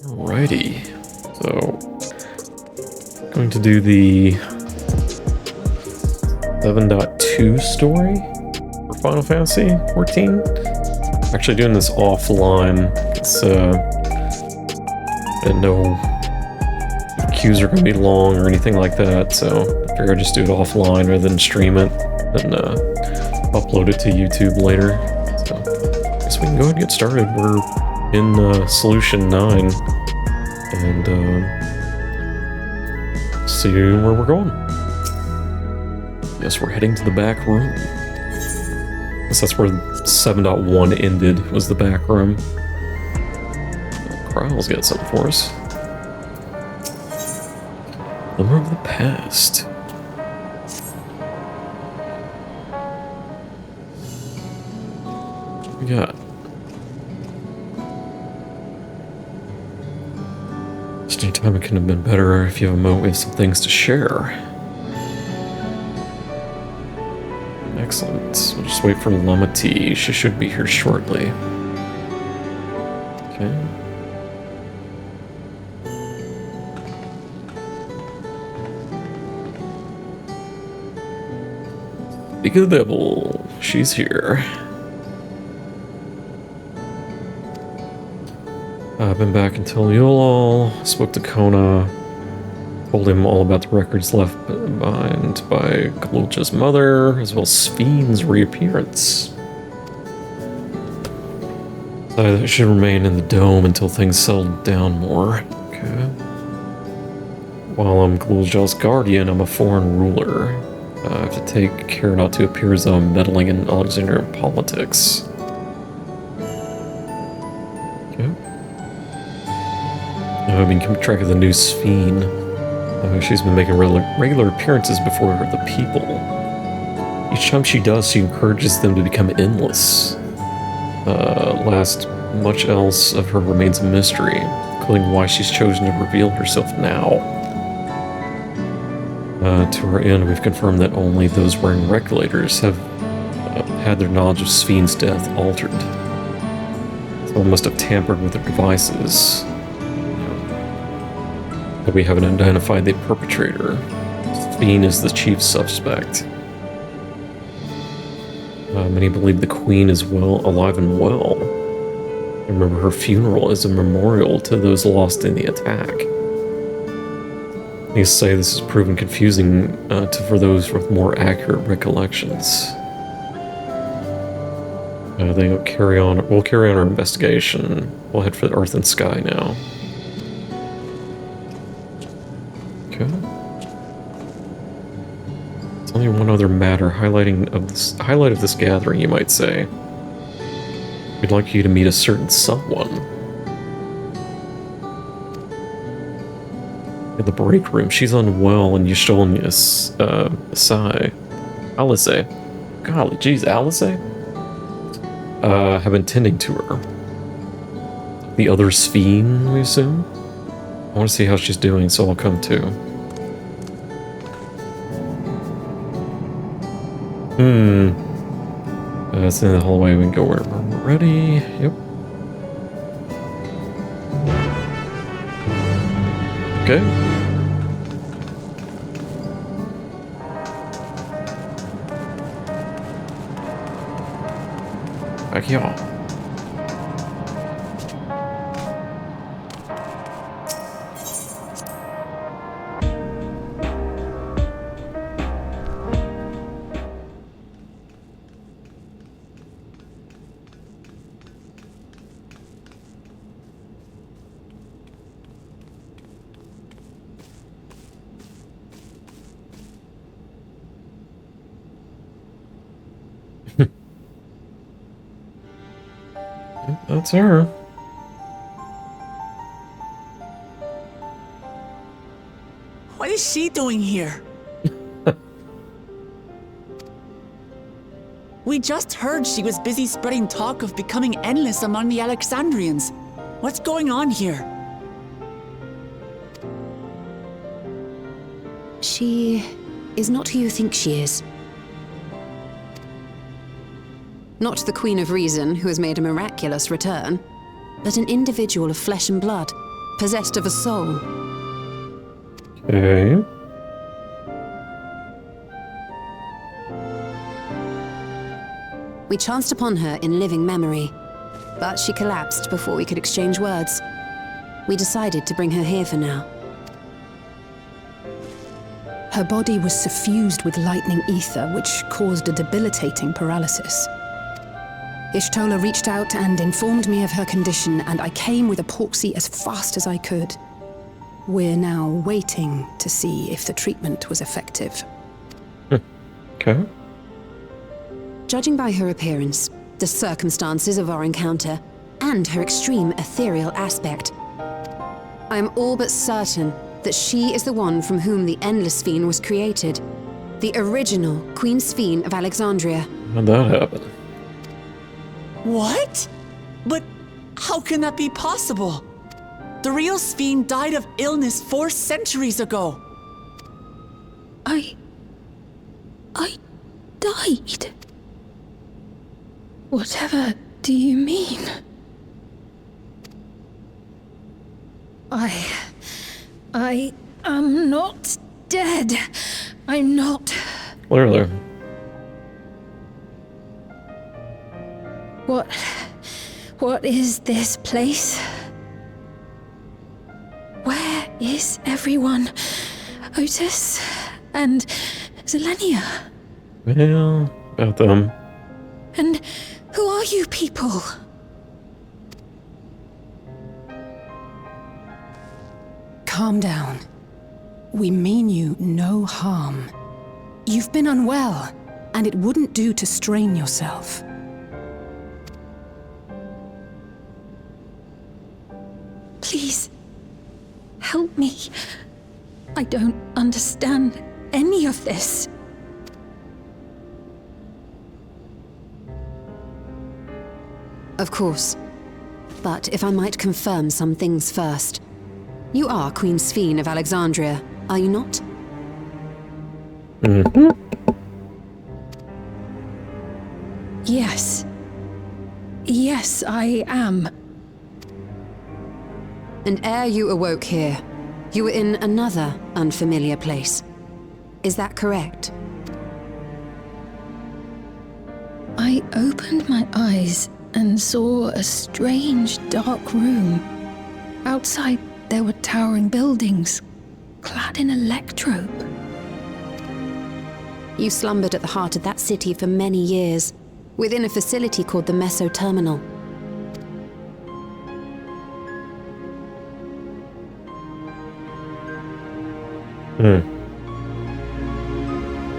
Alrighty, so going to do the 7.2 story for Final Fantasy 14. Actually doing this offline. It's and no queues are going to be long or anything like that, so I figured I'd just do it offline rather than stream it and upload it to YouTube later. So I guess we can go ahead and get started. We're in Solution 9 and see where we're going. Yes, we're heading to the back room. I guess that's where 7.1 ended, was the back room. Kryle's got something for us. Glimmer of the Past. What we got? Just any time it couldn't have been better. If you have a moment, we have some things to share. Excellent. We'll just wait for Lamati. She should be here shortly. Okay. Speak of the devil. She's here. I've been back until Yulal, spoke to Kona, told him all about the records left behind by Galulja's mother, as well as Sphene's reappearance. So I should remain in the dome until things settled down more. Okay. While I'm Galulja's guardian, I'm a foreign ruler. I have to take care not to appear as though I'm meddling in Alexandrian politics. Okay. I've been keeping track of the new Sphene. She's been making regular appearances before the people. Each time she does, she encourages them to become endless. Last, much else of her remains a mystery, including why she's chosen to reveal herself now. To her end, we've confirmed that only those wearing regulators have had their knowledge of Sphene's death altered. Someone must have tampered with their devices. But we haven't identified the perpetrator. Sphene is the chief suspect. Many believe the Queen is alive and well. Remember her funeral as a memorial to those lost in the attack. I say this has proven confusing for those with more accurate recollections. We'll carry on our investigation. We'll head for the Earth and Sky now. Okay. There's only one other matter highlight of this gathering, you might say. We'd like you to meet a certain someone. In the break room, she's unwell and Yashol and Asai. Alice. Golly, geez, Alice? Have been tending to her. The other Sphene, we assume? I want to see how she's doing, so I'll come too. It's in the hallway, we can go wherever we're ready. Yep. Okay. Back here. That's her. What is she doing here? We just heard she was busy spreading talk of becoming endless among the Alexandrians. What's going on here? She is not who you think she is. Not the Queen of Reason, who has made a miraculous return, but an individual of flesh and blood, possessed of a soul. Okay. We chanced upon her in living memory, but she collapsed before we could exchange words. We decided to bring her here for now. Her body was suffused with lightning ether, which caused a debilitating paralysis. Ishtola reached out and informed me of her condition, and I came with a porksy as fast as I could. We're now waiting to see if the treatment was effective. Okay. Judging by her appearance, the circumstances of our encounter, and her extreme ethereal aspect, I am all but certain that she is the one from whom the Endless Sphene was created. The original Queen Sphene of Alexandria. How'd that happen? What? But how can that be possible? The real Sphene died of illness 4 centuries ago. I died. Whatever do you mean? I am not dead. I'm not. Clearly. What is this place? Where is everyone? Otis and Zelenia? Well, about them. And who are you people? Calm down. We mean you no harm. You've been unwell, and it wouldn't do to strain yourself. Please, help me. I don't understand any of this. Of course. But if I might confirm some things first. You are Queen Sphene of Alexandria, are you not? Mm-hmm. Yes. Yes, I am. And ere you awoke here, you were in another unfamiliar place. Is that correct? I opened my eyes and saw a strange, dark room. Outside, there were towering buildings, clad in electrope. You slumbered at the heart of that city for many years, within a facility called the Meso Terminal.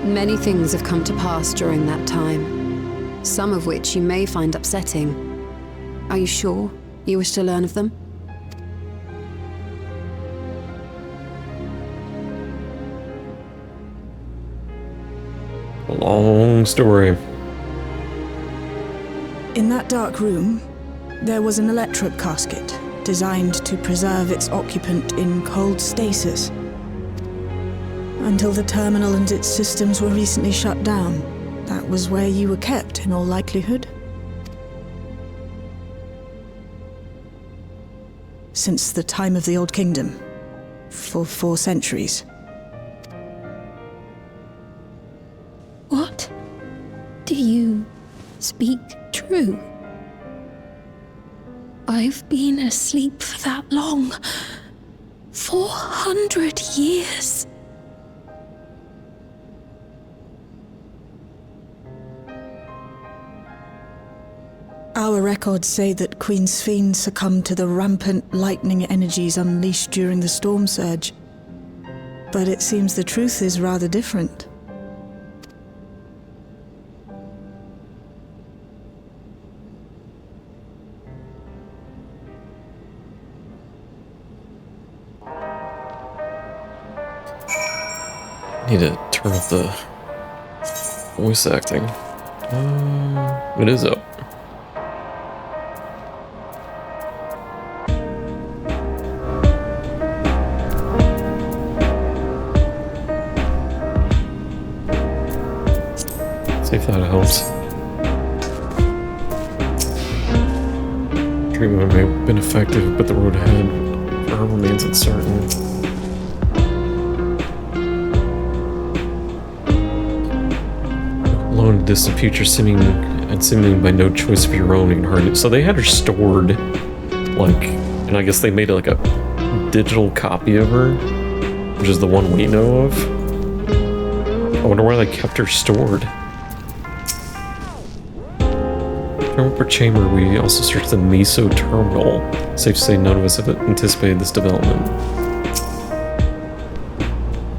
Many things have come to pass during that time, some of which you may find upsetting. Are you sure you wish to learn of them? A long story. In that dark room, there was an electrope casket designed to preserve its occupant in cold stasis. Until the terminal and its systems were recently shut down, that was where you were kept in all likelihood. Since the time of the Old Kingdom, for 4 centuries. What? Do you speak true? I've been asleep for that long. 400 years. Our records say that Queen Sphene succumbed to the rampant lightning energies unleashed during the storm surge. But it seems the truth is rather different. Need to turn up the voice acting. It is up. See if that helps. Treatment may have been effective, but the road ahead for term remains uncertain. Alone in the distant future, seeming by no choice of your own, you can hardly. So they had her stored, like, and I guess they made like a digital copy of her, which is the one we know of. I wonder why they kept her stored. From upper chamber, we also searched the Meso terminal. Safe to say none of us have anticipated this development.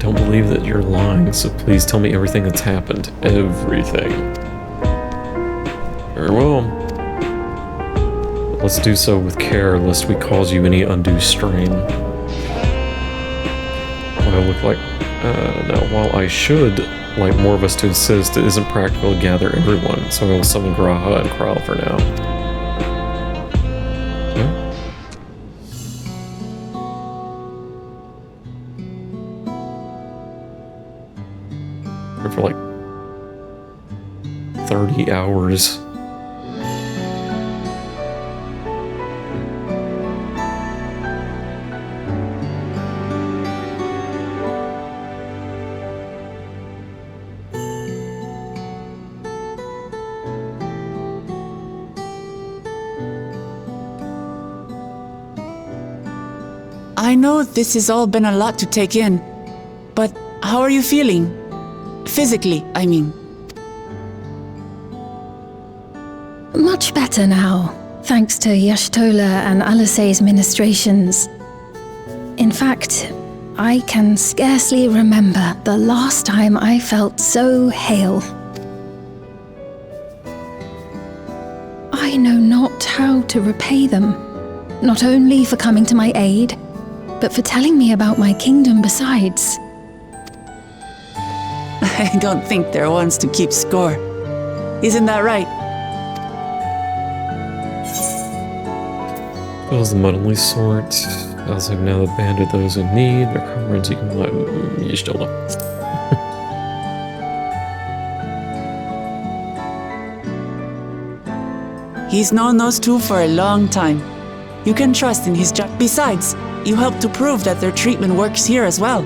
Don't believe that you're lying, so please tell me everything that's happened. Everything. Very well. But let's do so with care, lest we cause you any undue strain. What I look like... now, while I should like more of us to insist, it isn't practical to gather everyone, so I will summon Graha and Kral for now. For like 30 hours. I know this has all been a lot to take in, but how are you feeling? Physically, I mean. Much better now, thanks to Y'shtola and Alisei's ministrations. In fact, I can scarcely remember the last time I felt so hale. I know not how to repay them, not only for coming to my aid, but for telling me about my kingdom besides. I don't think they're ones to keep score. Isn't that right? Those the muddly sort. Else have now abandoned those in need. Their comrades you can let Y'shtola. He's known those two for a long time. You can trust in his job. Besides, you helped to prove that their treatment works here as well.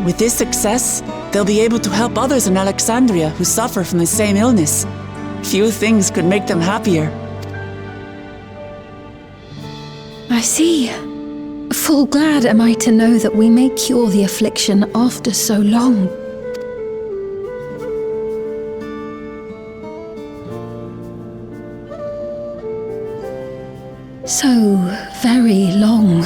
With this success, they'll be able to help others in Alexandria who suffer from the same illness. Few things could make them happier. I see. Full glad am I to know that we may cure the affliction after so long. So very long.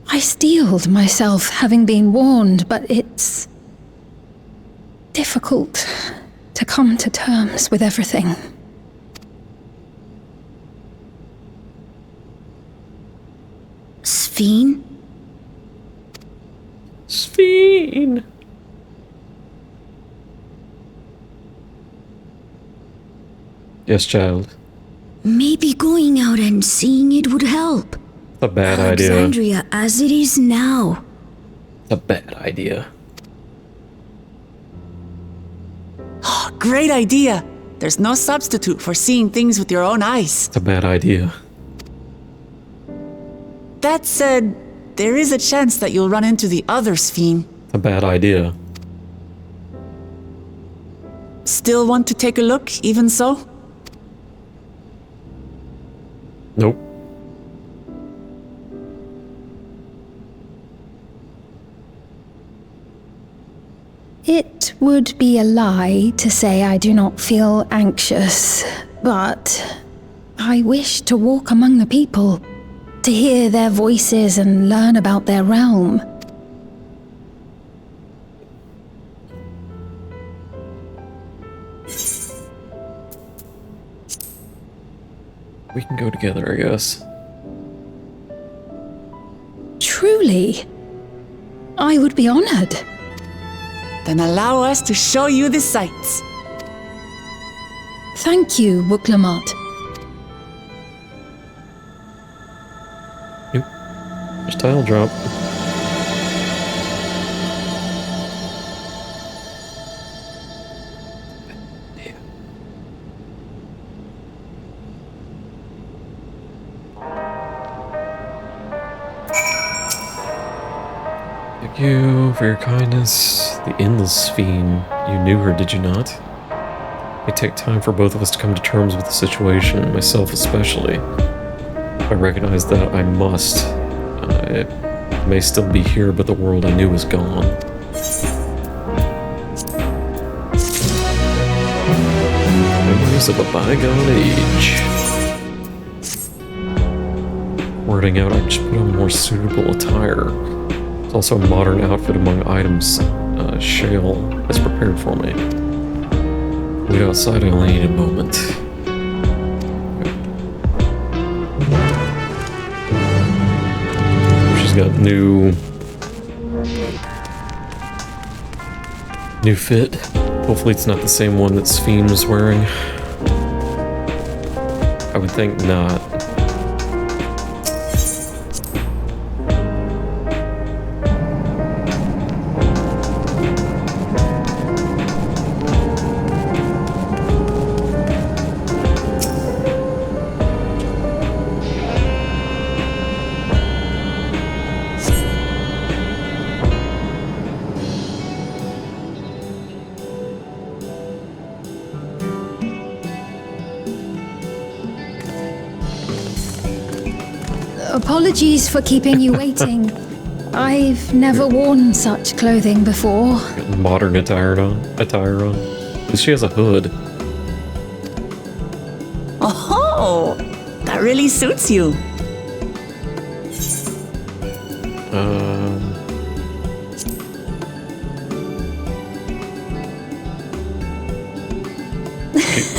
I steeled myself, having been warned, but it's difficult to come to terms with everything. Sphene? Sphene! Yes, child. Maybe going out and seeing it would help. A bad idea. Alexandria as it is now. A bad idea. Great idea! There's no substitute for seeing things with your own eyes. It's a bad idea. That said, there is a chance that you'll run into the other Sphene. A bad idea. Still want to take a look, even so? Nope. It would be a lie to say I do not feel anxious, but I wish to walk among the people, to hear their voices and learn about their realm. We can go together, I guess. Truly, I would be honored. Then allow us to show you the sights. Thank you, Wuklamot. There's tile drop. you for your kindness. The endless Sphene. You knew her, did you not? It take time for both of us to come to terms with the situation, myself especially. I recognize that I must. It may still be here, but the world I knew is gone. Memories of a bygone age. Wording out, I just put on more suitable attire. It's also a modern outfit among items Shale has prepared for me. Wait outside, I only need a moment. She's got new fit. Hopefully it's not the same one that Sphene was wearing. I would think not. Apologies for keeping you waiting. I've never worn such clothing before. Got modern attire on. At least she has a hood. Oh, that really suits you.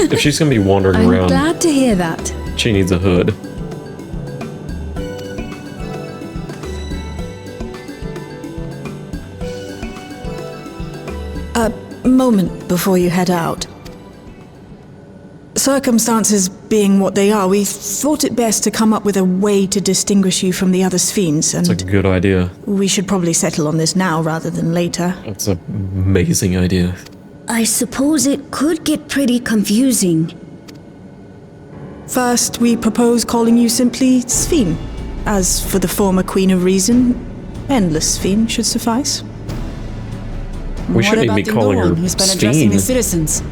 If she's gonna be wandering I'm around, glad to hear that. she needs a hood. A moment before you head out. Circumstances being what they are, we thought it best to come up with a way to distinguish you from the other Sphenes, It's a and good idea. we should probably settle on this now rather than later. That's an amazing idea. I suppose it could get pretty confusing. First, we propose calling you simply Sphene. As for the former Queen of Reason, Endless Sphene should suffice. We shouldn't even What be about the calling new her one who's been addressing the Sphene. citizens?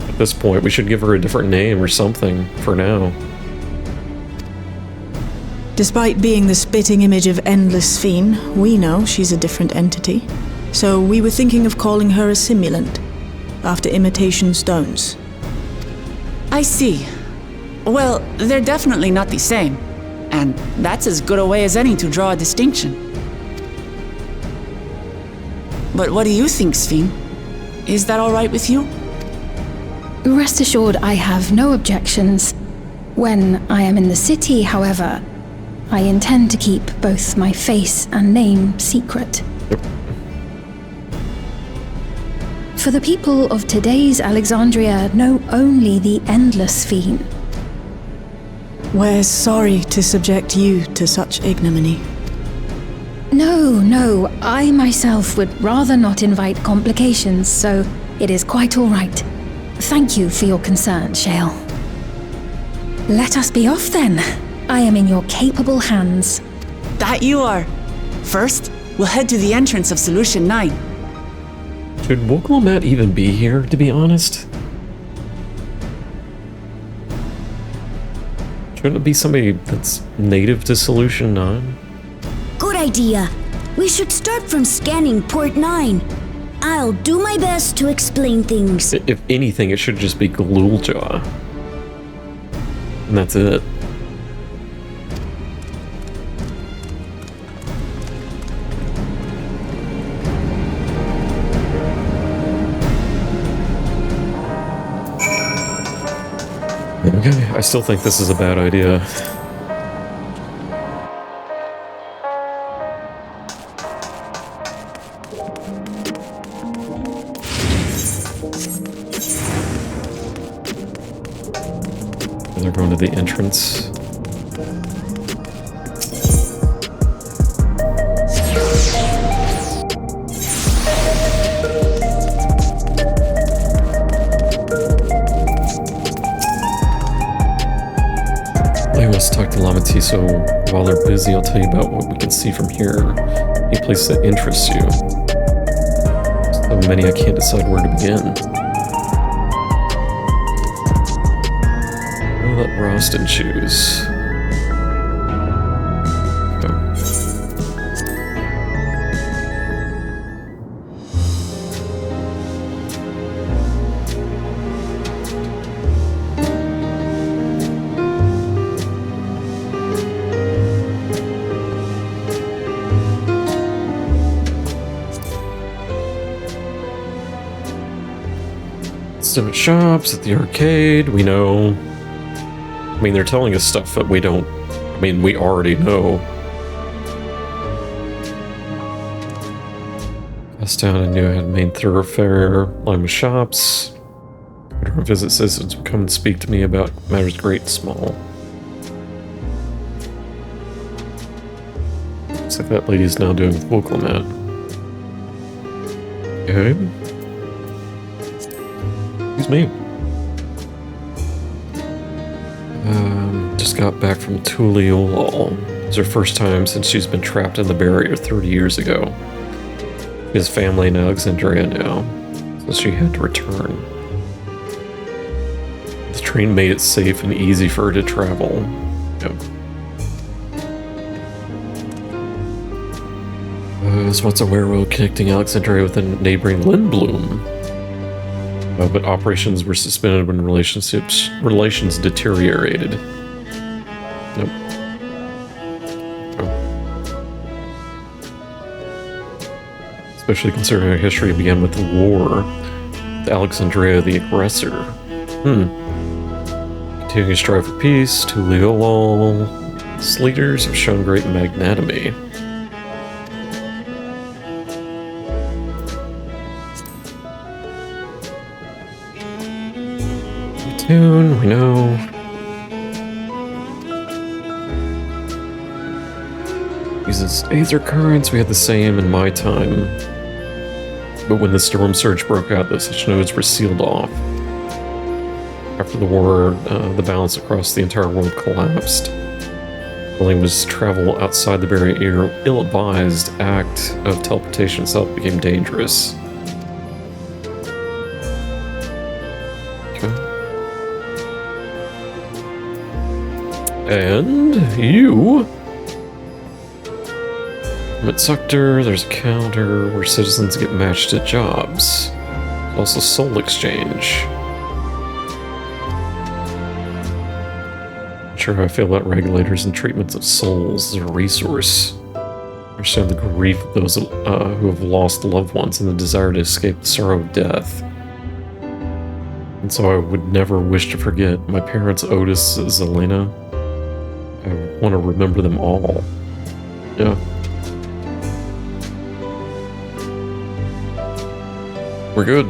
At this point, we should give her a different name or something for now. Despite being the spitting image of Endless Sphene, we know she's a different entity. So we were thinking of calling her a simulant, after imitation stones. I see. Well, they're definitely not the same. And that's as good a way as any to draw a distinction. But what do you think, Sphene? Is that all right with you? Rest assured, I have no objections. When I am in the city, however, I intend to keep both my face and name secret. For the people of today's Alexandria know only the Endless Sphene. We're sorry to subject you to such ignominy. No, I myself would rather not invite complications, so it is quite all right. Thank you for your concern, Shale. Let us be off then. I am in your capable hands. That you are. First, we'll head to the entrance of Solution 9. Should Wokelamat even be here, to be honest? Shouldn't it be somebody that's native to Solution 9? Good idea. We should start from scanning Port 9. I'll do my best to explain things. If anything, it should just be Glooljaw. And that's it. Okay, I still think this is a bad idea. They're going to the entrance. I must talk to Lamati, so while they're busy, I'll tell you about what we can see from here. Any place that interests you. So many I can't decide where to begin. I'll let Rostin choose. At shops, at the arcade, we know. I mean, they're telling us stuff that we don't. I mean, we already know. Pass down a new main thoroughfare, line with shops. Go to visit citizens, come and speak to me about matters great and small. Looks like that lady's now doing with Wokelamat. Okay. Excuse me. Just got back from Tuliolol. It's her first time since she's been trapped in the barrier 30 years ago. She has family in Alexandria now, so she had to return. The train made it safe and easy for her to travel. Yep. There's once a railroad connecting Alexandria with a neighboring Lindblom. But operations were suspended when relations deteriorated. Nope. Oh. Especially considering our history began with the war with Alexandria the aggressor. Continuing to strive for peace, Tuliolol. Its leaders have shown great magnanimity. Tune, we know. Uses aether currents, we had the same in my time. But when the storm surge broke out, those such nodes were sealed off. After the war, the balance across the entire world collapsed. Only was travel outside the barrier ill-advised act of teleportation itself became dangerous. And you. At Sector, there's a counter where citizens get matched to jobs. Also soul exchange. Not sure how I feel about regulators and treatments of souls as a resource. I understand the grief of those who have lost loved ones and the desire to escape the sorrow of death. And so I would never wish to forget my parents, Otis, Zelena. I want to remember them all. Yeah. We're good.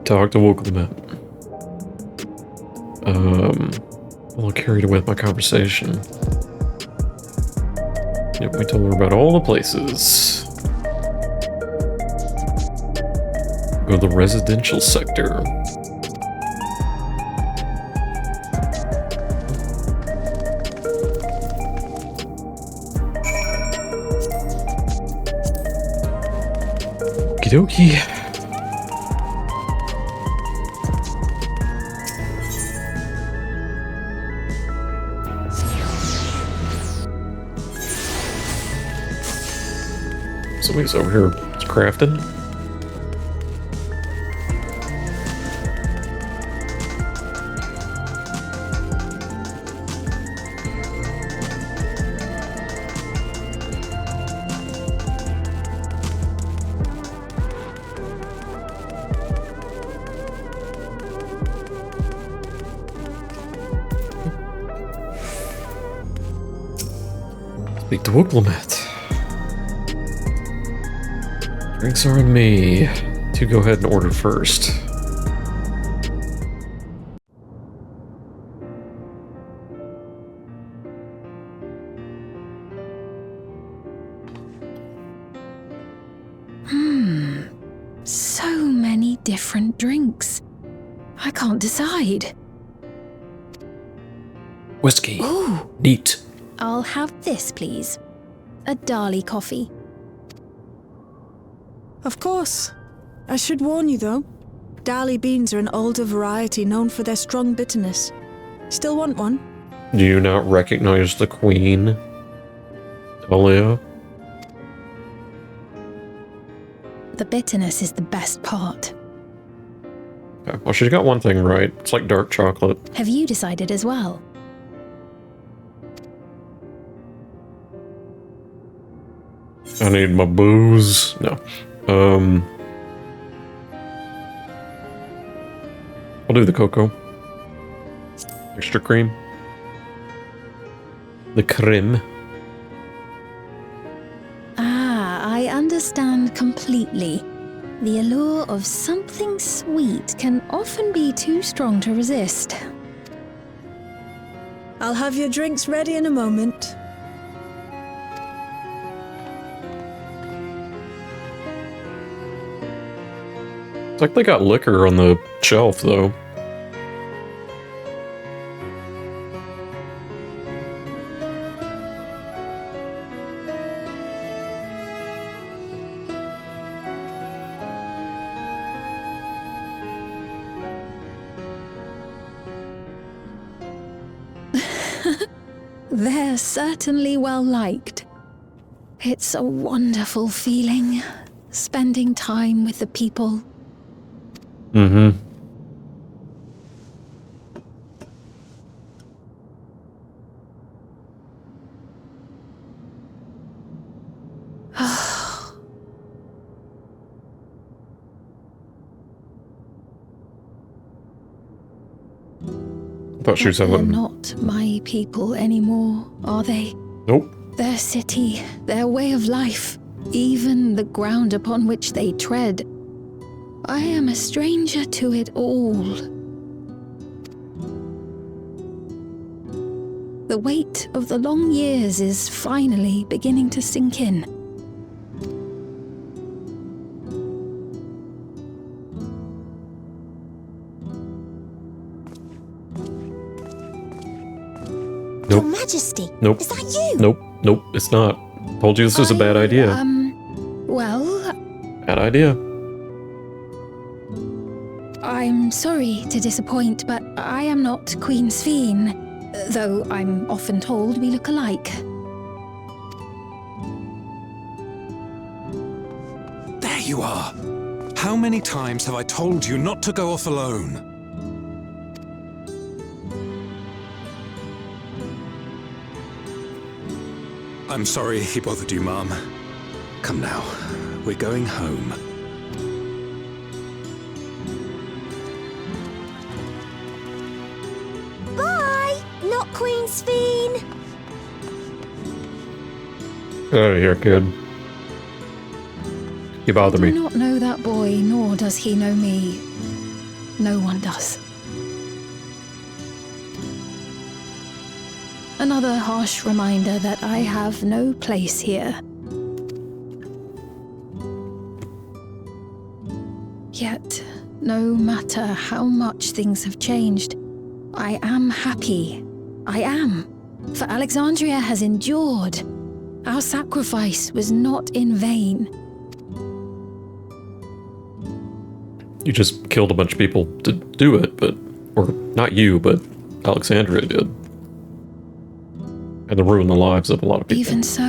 Talk to Wokelamat. A little carried away with my conversation. Yep, we told her about all the places. Go to the residential sector. Okie dokie. Somebody's over here crafting. Speak to Wokelamat. Drinks are on me. To go ahead and order first. different drinks. I can't decide. Whiskey. Ooh, Neat. I'll have this, please. A Dali coffee. Of course. I should warn you, though. Dali beans are an older variety known for their strong bitterness. Still want one? Do you not recognize the queen? Talia? The bitterness is the best part. Okay, well, she's got one thing right. It's like dark chocolate. Have you decided as well? I need my booze. No. I'll do the cocoa. Extra cream. The creme. I understand completely. The allure of something sweet can often be too strong to resist. I'll have your drinks ready in a moment. It's like they got liquor on the shelf, though. They're certainly well liked. It's a wonderful feeling, spending time with the people. Mm-hmm. I thought she was They're having... not my people anymore, are they? Nope. Their city, their way of life, even the ground upon which they tread. I am a stranger to it all. The weight of the long years is finally beginning to sink in. Nope. Your Majesty. Nope. Is that you? Nope. Nope, it's not. Told you this was a bad idea. Well, Bad idea. I'm sorry to disappoint, but I am not Queen Sphene, though I'm often told we look alike. There you are! How many times have I told you not to go off alone? I'm sorry he bothered you, Mom. Come now, we're going home. Bye! Not Queen Sphene! Oh, you're good. You bother I me. do not know that boy, nor does he know me. No one does. Another harsh reminder that I have no place here. Yet, no matter how much things have changed, I am happy. I am. For Alexandria has endured. Our sacrifice was not in vain. You just killed a bunch of people to do it, but... Or, not you, but Alexandria did. And to ruin the lives of a lot of people. Even so,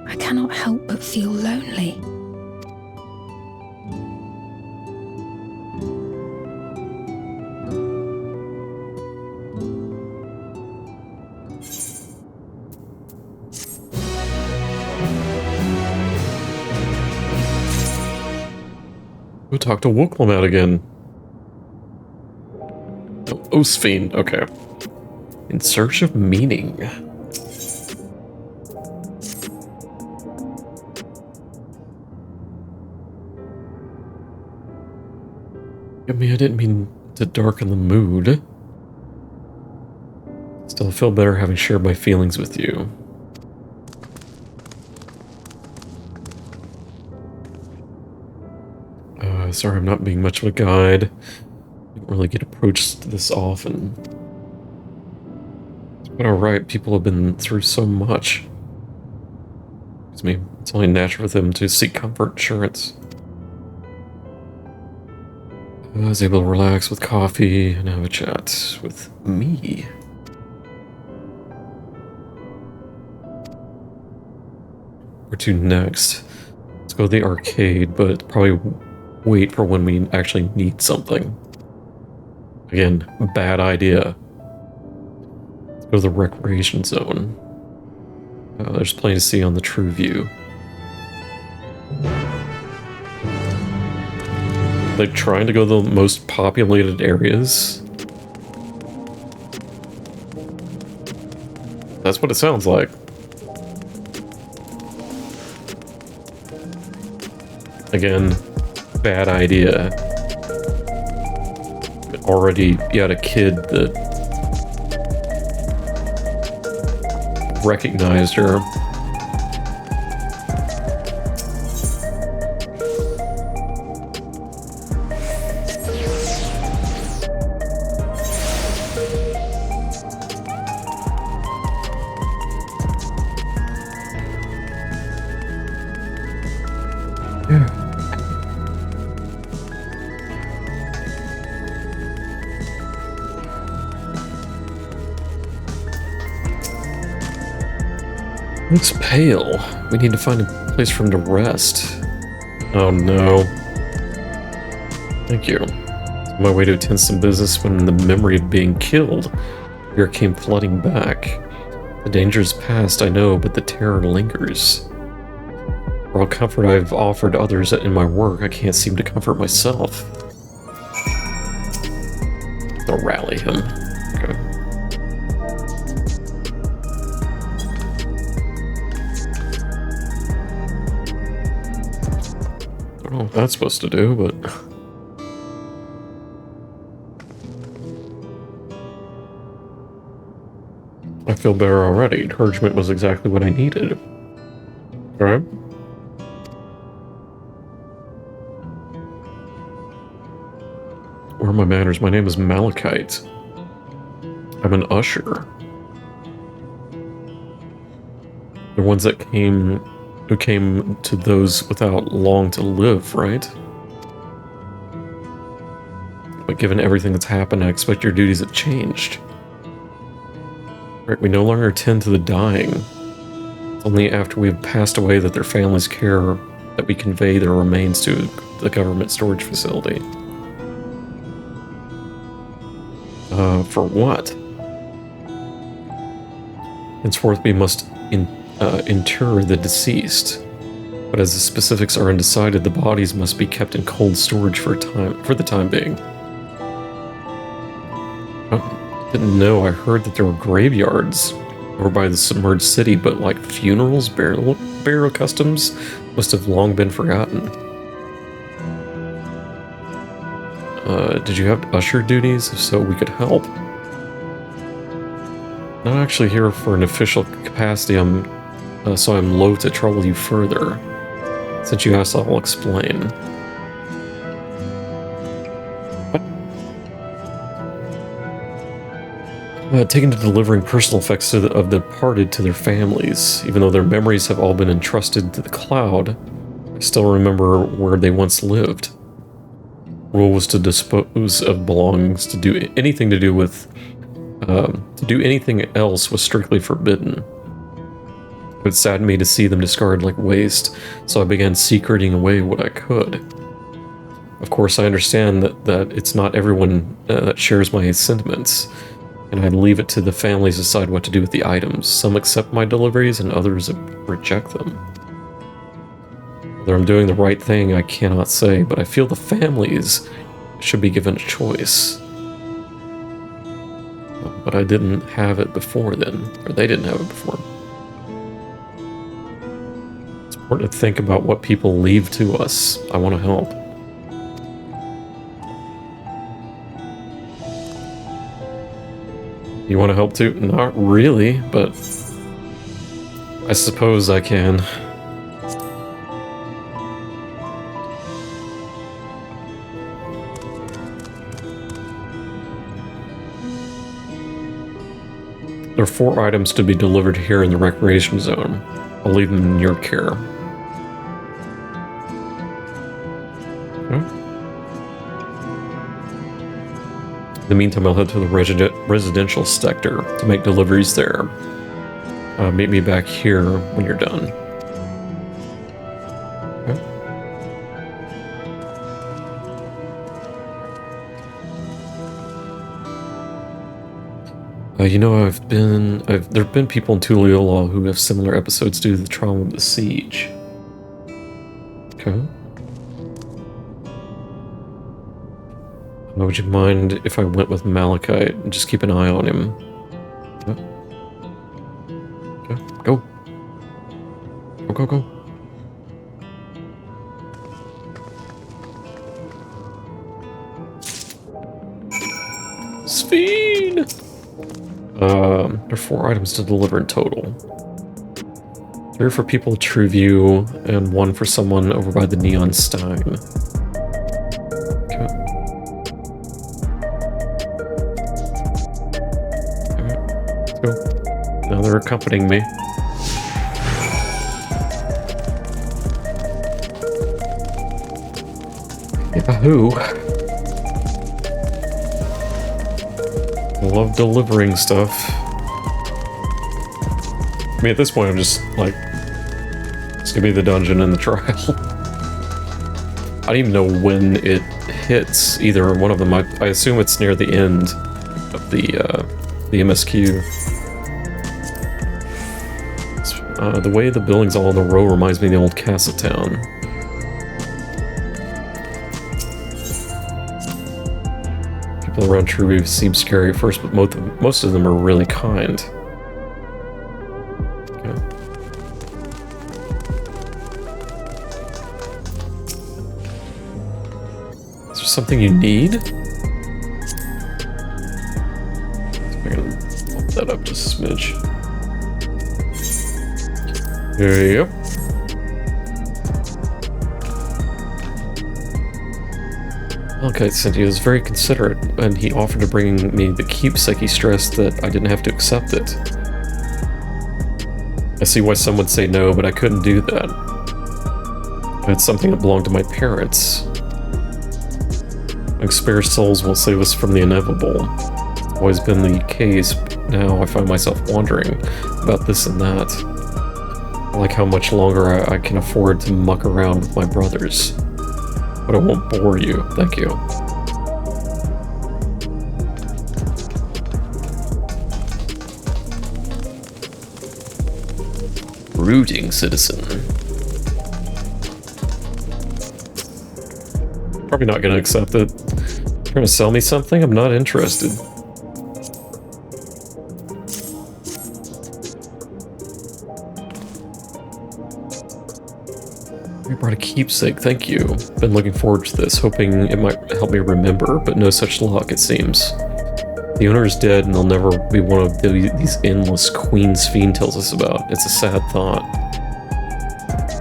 I cannot help but feel lonely. We'll talk to Wooklemat again. Oh, Sphene, okay. In search of meaning. I mean, I didn't mean to darken the mood. Still, I feel better having shared my feelings with you. Sorry, I'm not being much of a guide. I don't really get approached this often. But alright, people have been through so much. Excuse me, it's only natural for them to seek comfort insurance. I was able to relax with coffee and have a chat with me. Where to next? Let's go to the arcade, but probably wait for when we actually need something. Again, bad idea. Let's go to the recreation zone. There's plenty to see on the True View. They're trying to go to the most populated areas. That's what it sounds like. Again, bad idea. Already, you had a kid that recognized her. Looks pale. We need to find a place for him to rest. Oh no. Thank you. On my way to attend some business when the memory of being killed here came flooding back. The danger is past, I know, but the terror lingers. For all comfort I've offered others in my work, I can't seem to comfort myself. I'll rally him. Okay. I don't know what that's supposed to do, but... I feel better already. Encouragement was exactly what I needed. Alright. Where are my manners? My name is Malachite. I'm an usher. The ones that who came to those without long to live, right? But given everything that's happened, I expect your duties have changed. Right, we no longer tend to the dying. It's only after we have passed away that their families care that we convey their remains to the government storage facility. For what? Henceforth we must inter the deceased. But as the specifics are undecided, the bodies must be kept in cold storage for the time being. Didn't know. I heard that there were graveyards over by the submerged city, but like funerals, burial customs must have long been forgotten. Did you have usher duties? If so, we could help. Not actually here for an official capacity, so I'm loath to trouble you further. Since you asked, I'll explain. Taken to delivering personal effects of the departed to their families. Even though their memories have all been entrusted to the cloud, I still remember where they once lived. Rule was to dispose of belongings, to do anything to do with... to do anything else was strictly forbidden. It saddened me to see them discarded like waste, so I began secreting away what I could. Of course, I understand that it's not everyone that shares my sentiments, and I leave it to the families to decide what to do with the items. Some accept my deliveries and others reject them. Whether I'm doing the right thing, I cannot say, but I feel the families should be given a choice. But I didn't have it before then, or they didn't have it before. It's important to think about what people leave to us. I want to help. You want to help too? Not really, but I suppose I can. There are 4 items to be delivered here in the recreation zone. I'll leave them in your care. Okay. In the meantime, I'll head to the residential sector to make deliveries there. Meet me back here when you're done. Okay. You know, there have been people in Tuliyola who have similar episodes due to the trauma of the siege. Okay. Would you mind if I went with Malachite and just keep an eye on him? Okay. Okay. Go. Go, go, go. Sphene! There are 4 items to deliver in total. 3 for people at Trueview, and 1 for someone over by the Neon Stein. Okay. Alright, let's go. Now they're accompanying me. Yahoo! I love delivering stuff. I mean, at this point, I'm just like, it's gonna be the dungeon and the trial. I don't even know when it hits either one of them. I assume it's near the end of the MSQ. The way the buildings all in a row reminds me of the old castle town. People around Trueview seem scary at first, but most of them are really kind. Okay. Is there something you need? I'm gonna bump that up just a smidge. There you go. Okay, Cynthia was very considerate, and he offered to bring me the keepsake. He stressed that I didn't have to accept it. I see why some would say no, but I couldn't do that. It's something that belonged to my parents. Like, spare souls won't save us from the inevitable. It's always been the case, but now I find myself wondering about this and that. I like how much longer I can afford to muck around with my brothers. But I won't bore you, thank you. Brooding citizen. Probably not gonna accept it. Trying to sell me something? I'm not interested. You brought a keepsake, thank you. Been looking forward to this, hoping it might help me remember, but no such luck, it seems. The owner is dead, and they'll never be one of these endless Queen Sphene tells us about. It's a sad thought.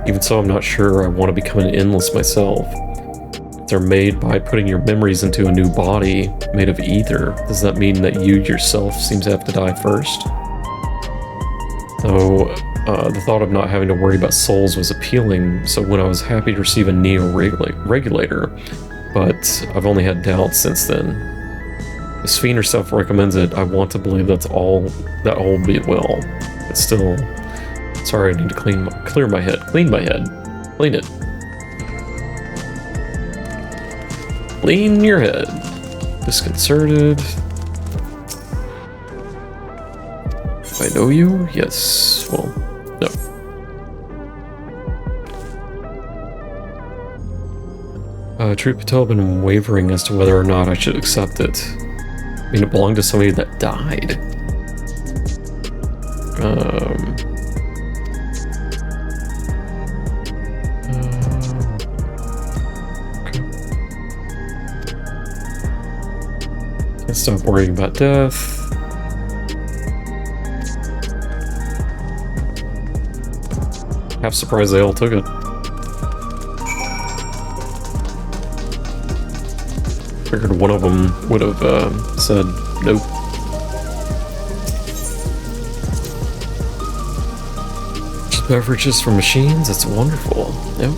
Even so, I'm not sure I want to become an endless myself. If they're made by putting your memories into a new body, made of ether, does that mean that you yourself seems to have to die first? Though, the thought of not having to worry about souls was appealing, so when I was happy to receive a neo-regulator, but I've only had doubts since then. If Sphene herself recommends it, I want to believe that all will be well. But still, sorry, I need to clean my head. Clean my head. Clean it. Clean your head. Disconcerted. Do I know you? Yes. Well, no. Truth be told, I've been wavering as to whether or not I should accept it. I mean, it belonged to somebody that died. Okay. Can't stop worrying about death. Half surprised they all took it. Figured one of them would have said nope. beverages from machines. That's wonderful. Yep.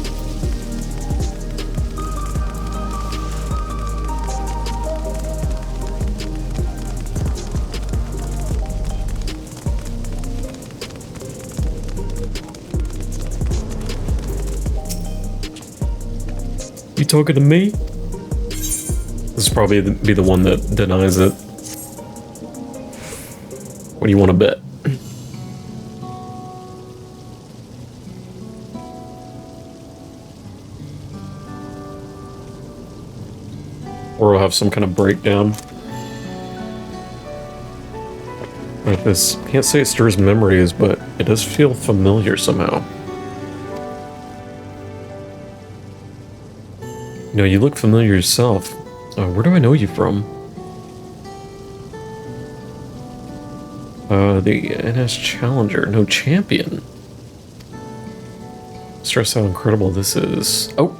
You talking to me? This will probably be the one that denies it. What do you want to bet? Or we'll have some kind of breakdown. Like this, can't say it stirs memories, but it does feel familiar somehow. You know, you look familiar yourself. Where do I know you from? The NS Challenger. No, Champion. Stress how incredible this is. Oh!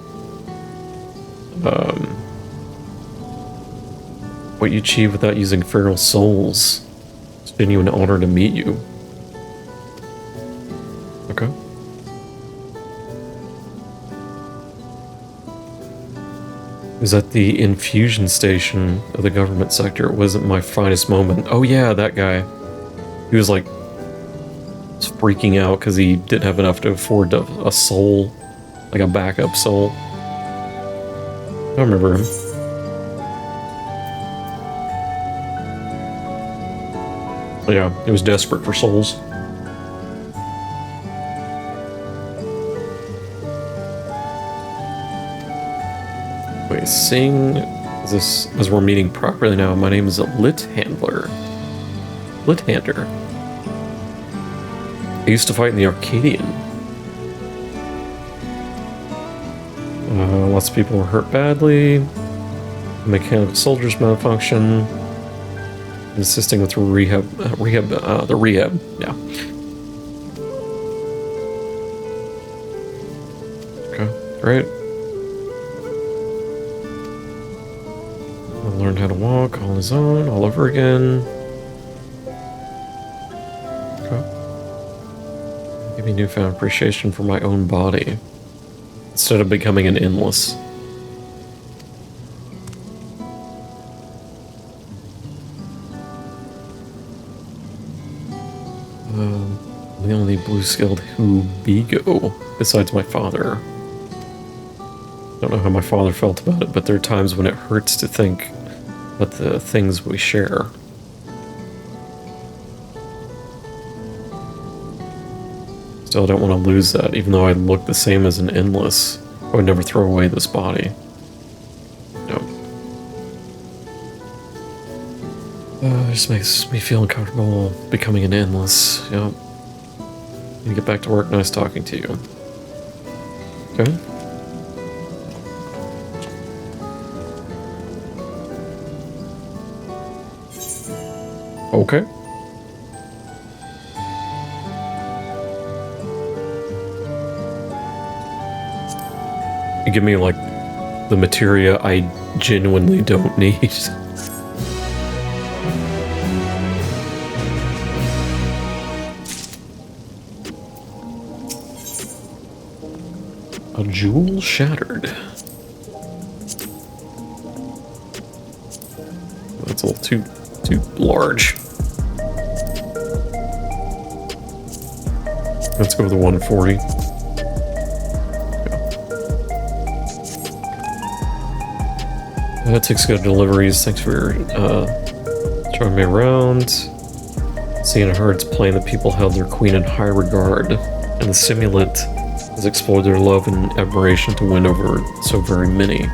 What you achieve without using feral souls. It's been you an honor to meet you. Okay. It was at the infusion station of the government sector. It wasn't my finest moment. Oh yeah, that guy. He was like freaking out because he didn't have enough to afford a soul, like a backup soul. I remember him. Yeah, he was desperate for souls. Wait, sing. Is this as we're meeting properly now? My name is a Lit Handler. Lit Hander. I used to fight in the Arcadian. Lots of people were hurt badly. Mechanical soldiers malfunction. Assisting with the rehab, yeah. Okay, great. I'll learn how to walk on his own, all over again. Okay. Give me newfound appreciation for my own body, instead of becoming an endless. The only blue-skilled Hubigo, besides my father. Don't know how my father felt about it, but there are times when it hurts to think about the things we share. Still, I don't want to lose that, even though I look the same as an endless. I would never throw away this body. No. It just makes me feel uncomfortable becoming an endless, yep. You get back to work, nice talking to you. Okay. Okay. You give me, like, the materia I genuinely don't need. A jewel shattered. That's a little too large. Let's go with the 140. Takes good deliveries. Thanks for showing me around. Seeing a herd's plain that people held their queen in high regard, and the simulant has explored their love and admiration to win over so very many.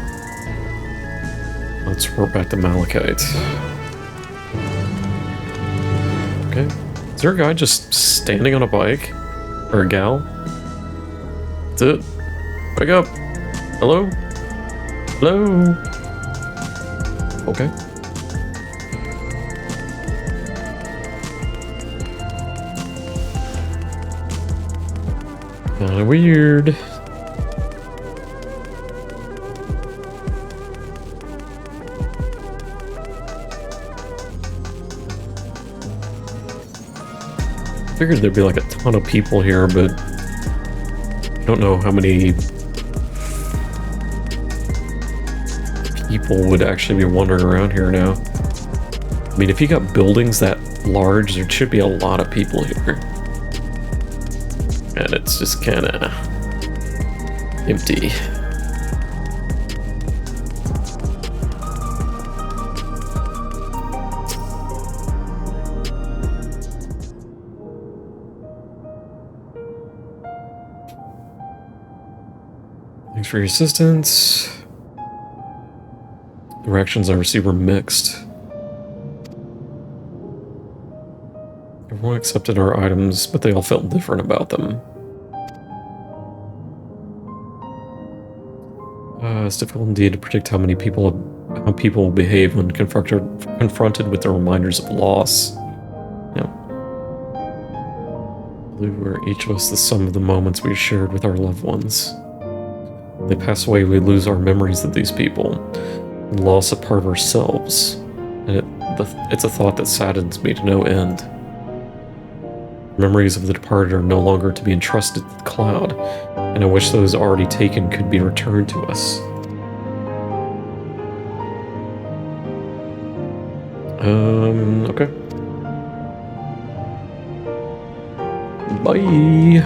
Let's report back to Malachite. Okay. Is there a guy just standing on a bike? Or a gal? That's it. Wake up. Hello? Hello? Okay. Kinda weird. Figured there'd be like a ton of people here, but don't know how many people would actually be wandering around here now. I mean, if you got buildings that large, there should be a lot of people here. And it's just kind of empty. Thanks for your assistance. The reactions I received were mixed. Everyone accepted our items, but they all felt different about them. It's difficult indeed to predict how people will behave when confronted with the reminders of loss. Yeah. I believe we're each of us the sum of the moments we shared with our loved ones. When they pass away, we lose our memories of these people, and loss a part of ourselves. And it's a thought that saddens me to no end. Memories of the departed are no longer to be entrusted to the cloud, and I wish those already taken could be returned to us. Okay. Bye!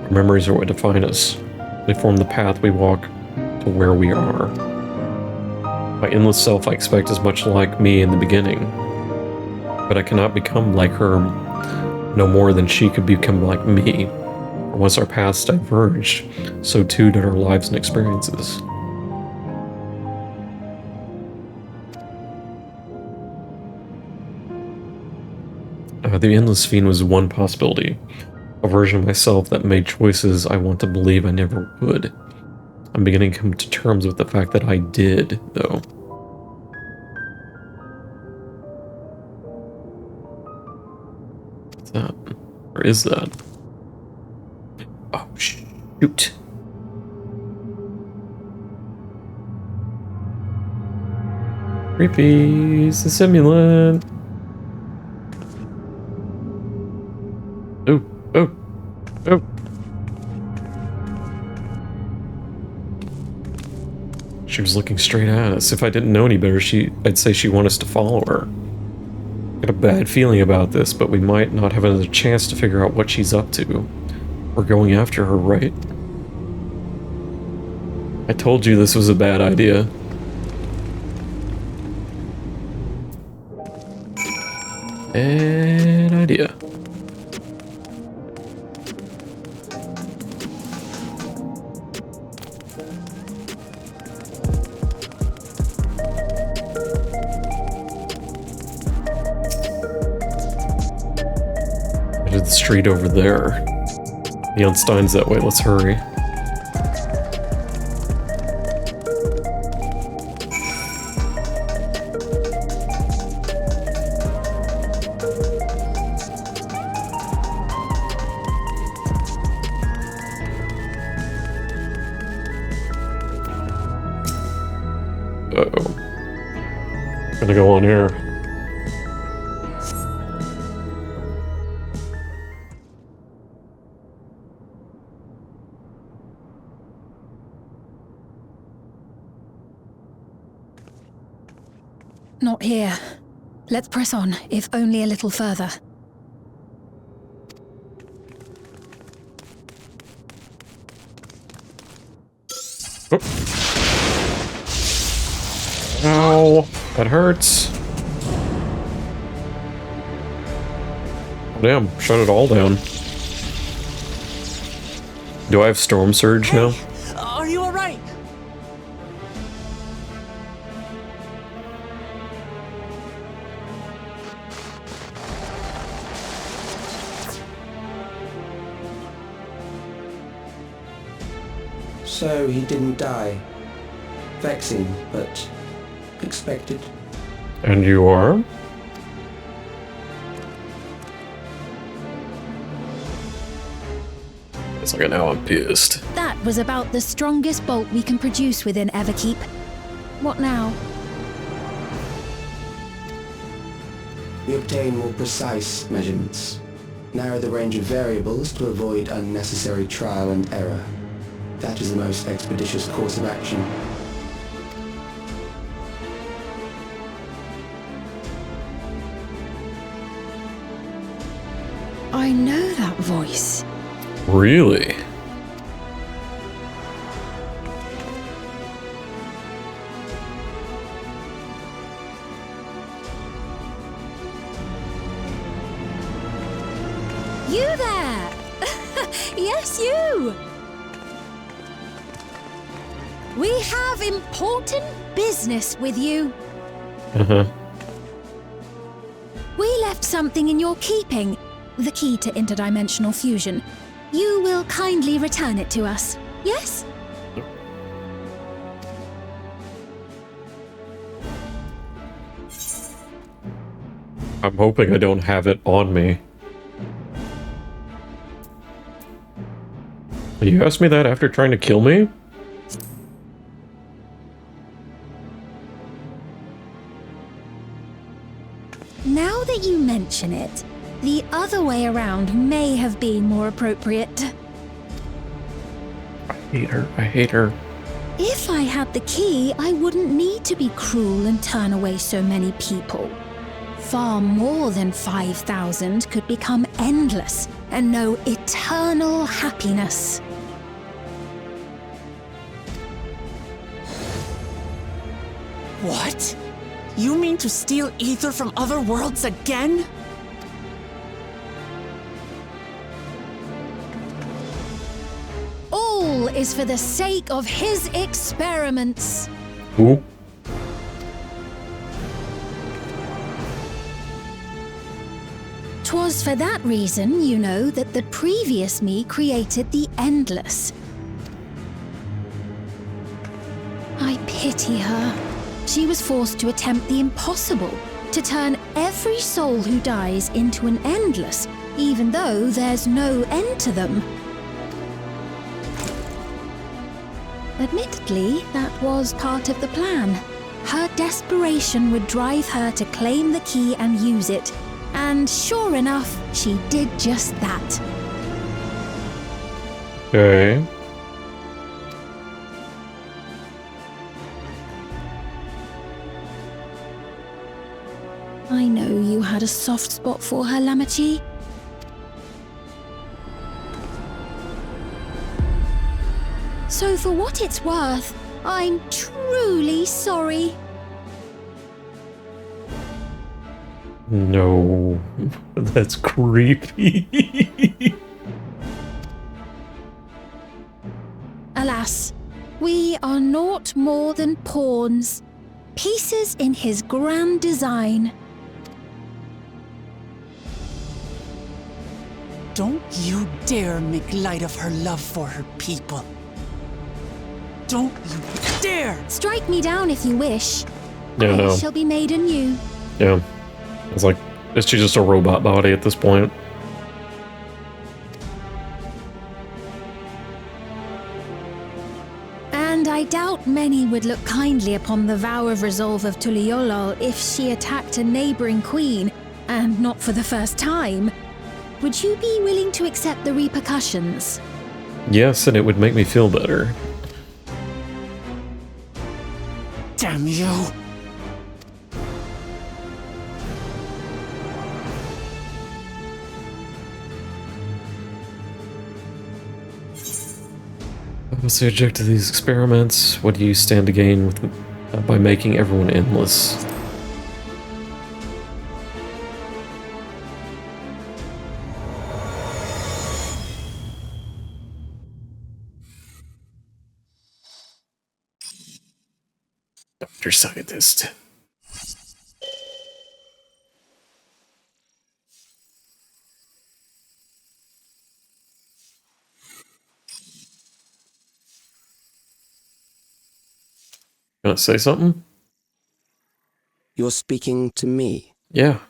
Our memories are what define us. They form the path we walk to where we are. My endless self I expect is much like me in the beginning, but I cannot become like her no more than she could become like me. Once our paths diverged, so too did our lives and experiences. The Endless Sphene was one possibility, a version of myself that made choices I want to believe I never would. I'm beginning to come to terms with the fact that I did, though. What's that? Or is that? Oh, shoot. Creepy. It's a simulant. Oh, oh, oh. She was looking straight at us. If I didn't know any better, I'd say she wanted us to follow her. Got a bad feeling about this, but we might not have another chance to figure out what she's up to. We're going after her, right? I told you this was a bad idea. Bad idea. The street over there. The Einstein's that way, let's hurry. Uh-oh. Gonna go on here. Not here. Let's press on, if only a little further. Oh. Ow, that hurts. Damn, shut it all down. Do I have Storm Surge now? Are you alright? So he didn't die. Vexing, but expected. And you are? It's like now I'm pissed. That was about the strongest bolt we can produce within Everkeep. What now? We obtain more precise measurements, narrow the range of variables to avoid unnecessary trial and error. That is the most expeditious course of action. I know that voice. Really? You there! Yes, you! We have important business with you. Uh-huh. We left something in your keeping. The key to interdimensional fusion. You will kindly return it to us, yes? I'm hoping I don't have it on me. You asked me that after trying to kill me? Now that you mention it, the other way around may have been more appropriate. I hate her. I hate her. If I had the key, I wouldn't need to be cruel and turn away so many people. Far more than 5,000 could become endless and know eternal happiness. What? You mean to steal ether from other worlds again? All is for the sake of his experiments. Who? Twas for that reason, you know, that the previous me created the endless. I pity her. She was forced to attempt the impossible, to turn every soul who dies into an endless, even though there's no end to them. Admittedly, that was part of the plan. Her desperation would drive her to claim the key and use it, and sure enough, she did just that. Okay. I know you had a soft spot for her, Lamachi. So for what it's worth, I'm truly sorry. No. That's creepy. Alas, we are naught more than pawns, pieces in his grand design. Don't you dare make light of her love for her people. Don't you dare! Strike me down if you wish. Yeah, I no. shall be made anew. Yeah. It's like, is she just a robot body at this point? And I doubt many would look kindly upon the vow of resolve of Tuliolol if she attacked a neighboring queen, and not for the first time. Would you be willing to accept the repercussions? Yes, and it would make me feel better. Damn you! What's the objective of these experiments? What do you stand to gain with by making everyone endless? Dr. Scientist. Gonna say something? You're speaking to me. Yeah.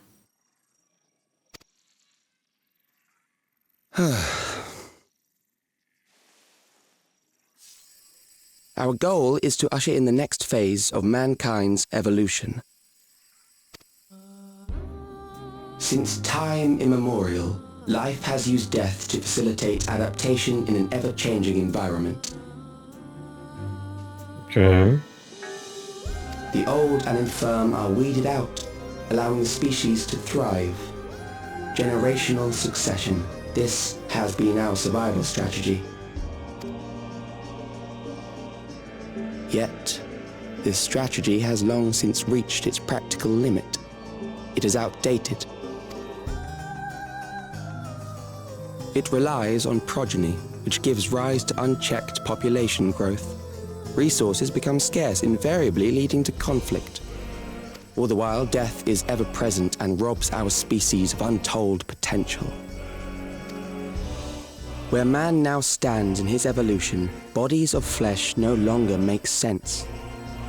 Our goal is to usher in the next phase of mankind's evolution. Since time immemorial, life has used death to facilitate adaptation in an ever-changing environment. Okay. The old and infirm are weeded out, allowing the species to thrive. Generational succession. This has been our survival strategy. Yet, this strategy has long since reached its practical limit. It is outdated. It relies on progeny, which gives rise to unchecked population growth. Resources become scarce, invariably leading to conflict. All the while, death is ever present and robs our species of untold potential. Where man now stands in his evolution, bodies of flesh no longer make sense.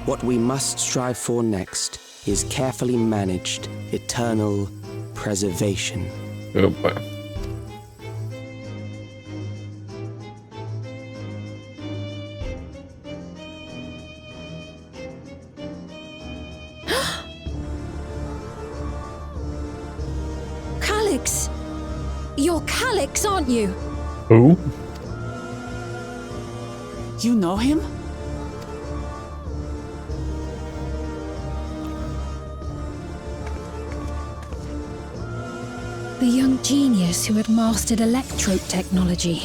What we must strive for next is carefully managed, eternal preservation. Oh boy. Calyx! You're Calyx, aren't you? Who? You know him? The young genius who had mastered electrope technology.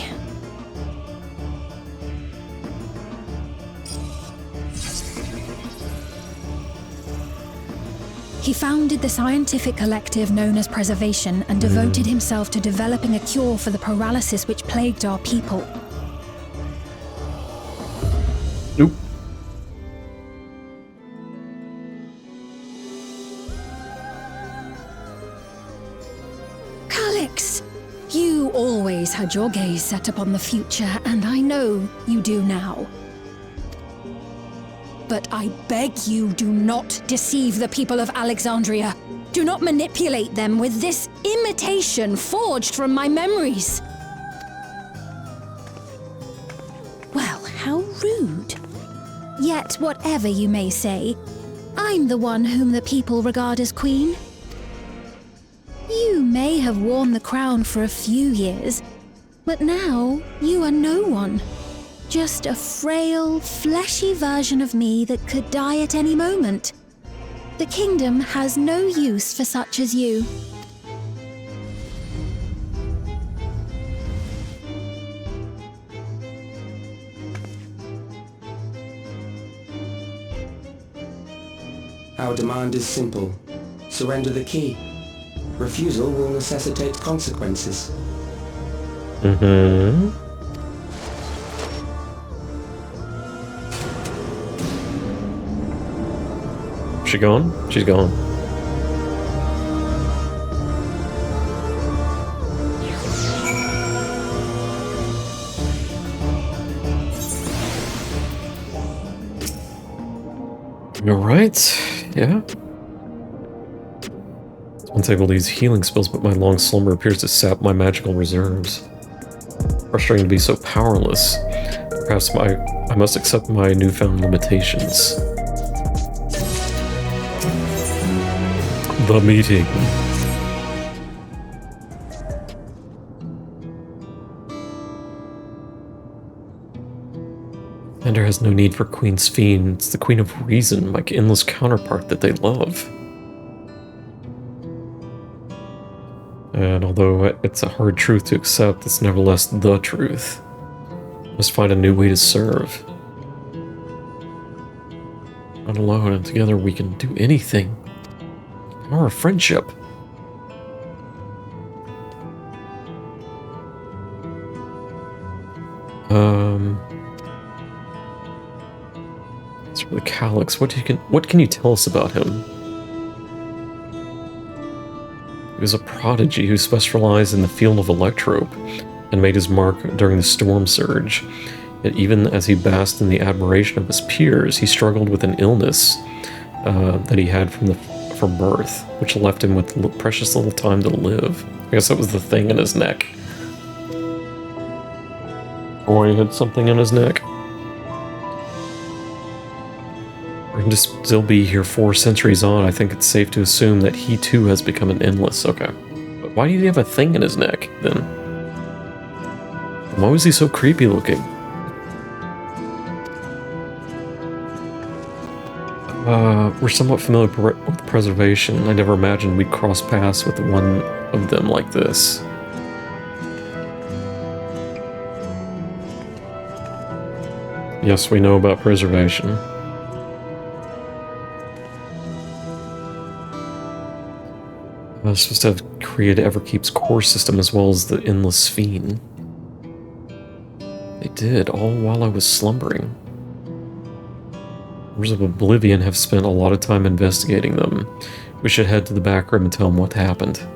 He founded the scientific collective known as Preservation and devoted himself to developing a cure for the paralysis which plagued our people. Nope. Calyx, you always had your gaze set upon the future, and I know you do now. But I beg you, do not deceive the people of Alexandria. Do not manipulate them with this imitation forged from my memories. Well, how rude. Yet, whatever you may say, I'm the one whom the people regard as queen. You may have worn the crown for a few years, but now you are no one. Just a frail, fleshy version of me that could die at any moment. The kingdom has no use for such as you. Our demand is simple. Surrender the key. Refusal will necessitate consequences. Mm-hmm. She gone? She's gone. You alright? Yeah? Once able to use healing spells, but my long slumber appears to sap my magical reserves. Frustrating to be so powerless. Perhaps I must accept my newfound limitations. The meeting. Ender has no need for Queen Sphene. It's the Queen of Reason, my endless counterpart that they love. And although it's a hard truth to accept, it's nevertheless the truth. I must find a new way to serve. Not alone, and together we can do anything. Or a friendship. It's really Calyx. What can you tell us about him? He was a prodigy who specialized in the field of electrope and made his mark during the Storm Surge. Yet even as he basked in the admiration of his peers, he struggled with an illness that he had from birth, which left him with precious little time to live. I guess that was the thing in his neck. Or he had something in his neck. we're going to still be here 4 centuries on, I think it's safe to assume that he too has become an endless. Okay. But why do he have a thing in his neck, then? Why was he so creepy looking? We're somewhat familiar with preservation. I never imagined we'd cross paths with one of them like this. Yes, we know about preservation. I was supposed to have created Everkeep's core system as well as the Endless Sphene. They did, all while I was slumbering. Rulers of Oblivion have spent a lot of time investigating them. We should head to the back room and tell them what happened.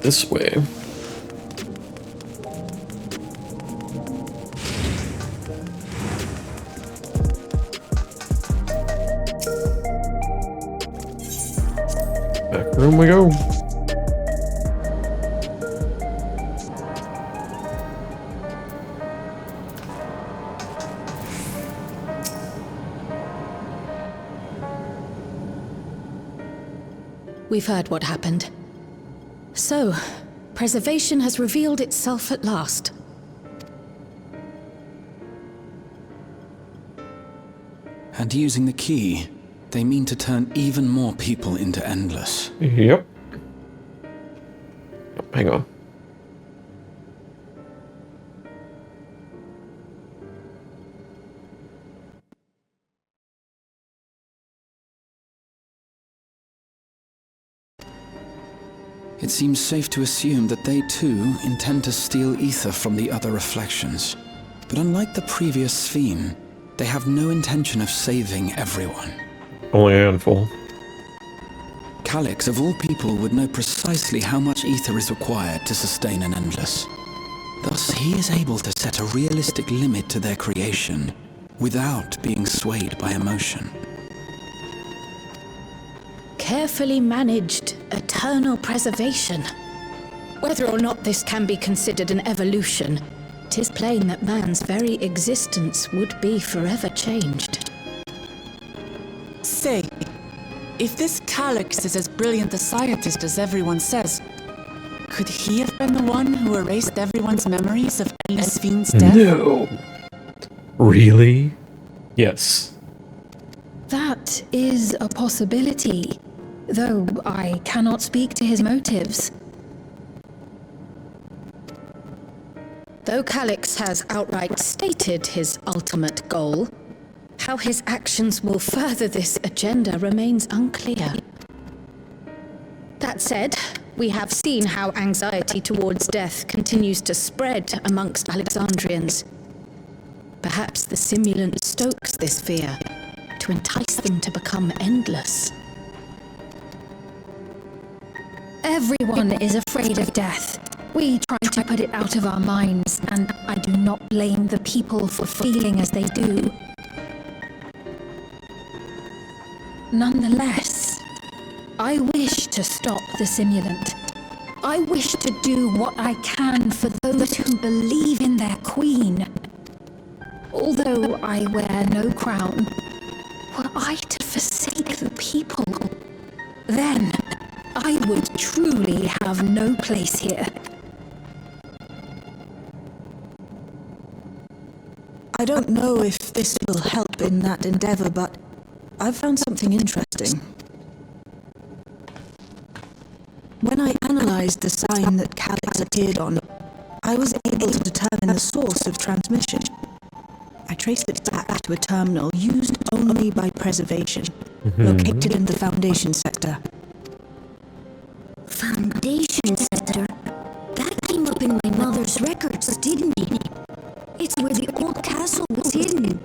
This way. Back room we go. We've heard what happened. So, preservation has revealed itself at last. And using the key, they mean to turn even more people into Endless. Yep. Hang on. It seems safe to assume that they too intend to steal ether from the other reflections. But unlike the previous Sphene, they have no intention of saving everyone. Only a handful. Calyx, of all people, would know precisely how much ether is required to sustain an Endless. Thus, he is able to set a realistic limit to their creation, without being swayed by emotion. Carefully managed, eternal preservation. Whether or not this can be considered an evolution, 'tis plain that man's very existence would be forever changed. Say, if this Calyx is as brilliant a scientist as everyone says, could he have been the one who erased everyone's memories of Sphene's death? No. Really? Yes. That is a possibility, though I cannot speak to his motives. Though Calyx has outright stated his ultimate goal, how his actions will further this agenda remains unclear. That said, we have seen how anxiety towards death continues to spread amongst Alexandrians. Perhaps the simulant stokes this fear to entice them to become endless. Everyone is afraid of death. We try to put it out of our minds, and I do not blame the people for feeling as they do. Nonetheless, I wish to stop the simulant. I wish to do what I can for those who believe in their queen. Although I wear no crown, were I to forsake the people, then I would truly have no place here. I don't know if this will help in that endeavor, but I've found something interesting. When I analyzed the sign that Calyx appeared on, I was able to determine the source of transmission. I traced it back to a terminal used only by preservation, located in the Foundation sector. Foundation sector? That came up in my mother's records, didn't it? It's where the old castle was hidden.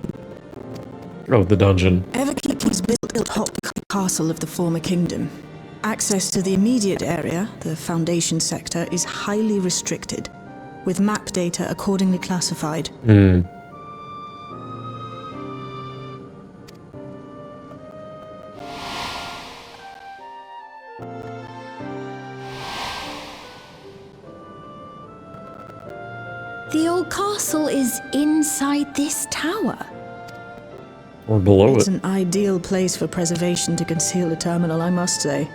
Oh, the dungeon. Everkeep was built atop the castle of the former kingdom. Access to the immediate area, the Foundation sector, is highly restricted, with map data accordingly classified. The old castle is inside this tower. Or below It's it. an ideal place for preservation to conceal a terminal, I must say.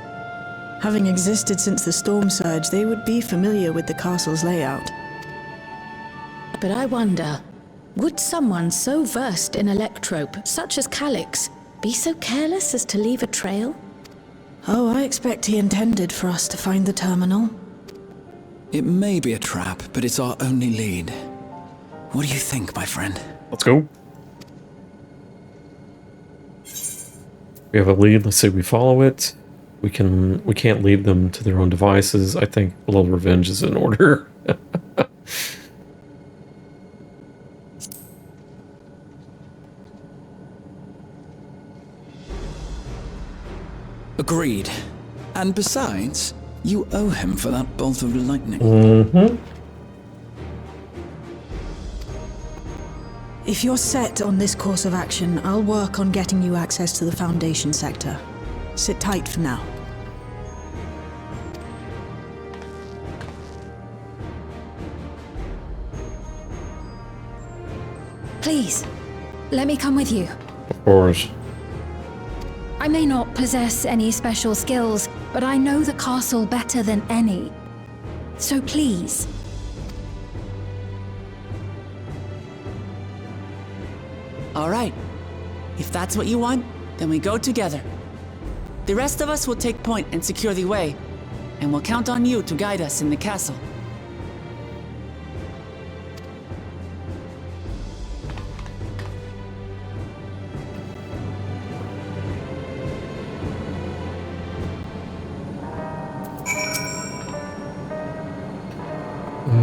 Having existed since the storm surge, they would be familiar with the castle's layout. But I wonder, would someone so versed in electrope, such as Calix, be so careless as to leave a trail? Oh, I expect he intended for us to find the terminal. It may be a trap, but it's our only lead. What do you think, my friend? Let's go. We have a lead. Let's say we follow it. We can't lead them to their own devices. I think a little revenge is in order. Agreed. And besides, you owe him for that bolt of lightning. Mm-hmm. If you're set on this course of action, I'll work on getting you access to the Foundation sector. Sit tight for now. Please, let me come with you. Of course. I may not possess any special skills, but I know the castle better than any. So please. All right. If that's what you want, then we go together. The rest of us will take point and secure the way, and we'll count on you to guide us in the castle.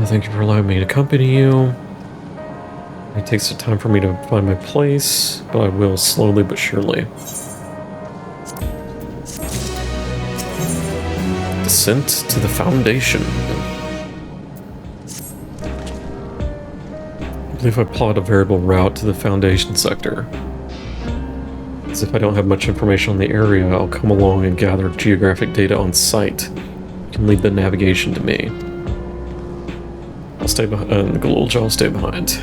Thank you for allowing me to accompany you. It takes some time for me to find my place, but I will slowly but surely. Descent to the Foundation. I believe I plot a variable route to the Foundation sector. As if I don't have much information on the area, I'll come along and gather geographic data on site. You can lead the navigation to me. I'll stay behind. Galulja will stay behind.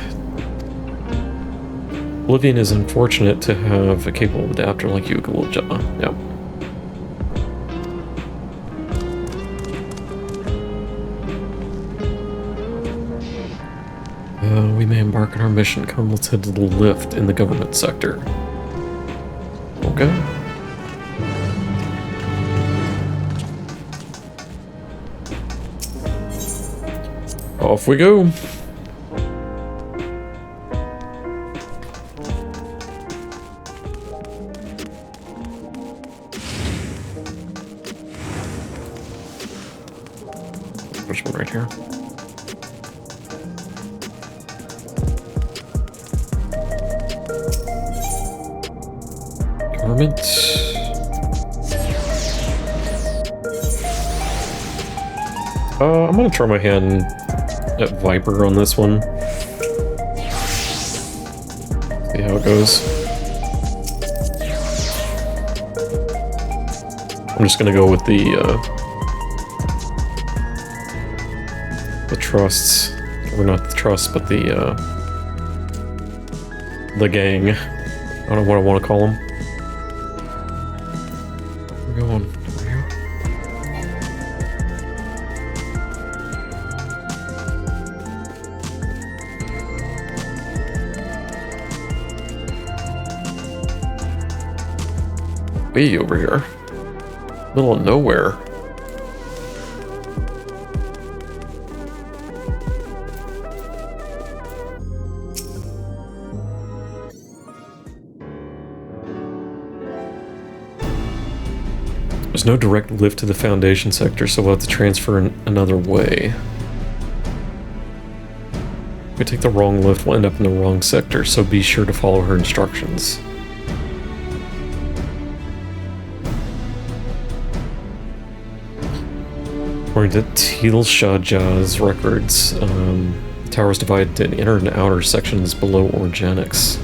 Oblivion is unfortunate to have a capable adapter like you, Galulja. Yep. We may embark on our mission. Come, let's head to the lift in the government sector. Okay. Off we go. There's one right here. Government. I'm gonna try my hand at Viper on this one. See how it goes. I'm just gonna go with the trusts, or not the trusts, but the gang. I don't know what I want to call them. We're going over here. Way over here. Middle of nowhere. There's no direct lift to the Foundation sector, so we'll have to transfer another way. If we take the wrong lift, we'll end up in the wrong sector, so be sure to follow her instructions. According to Teal Shahjah's records, the tower is divided into inner and outer sections below Organics.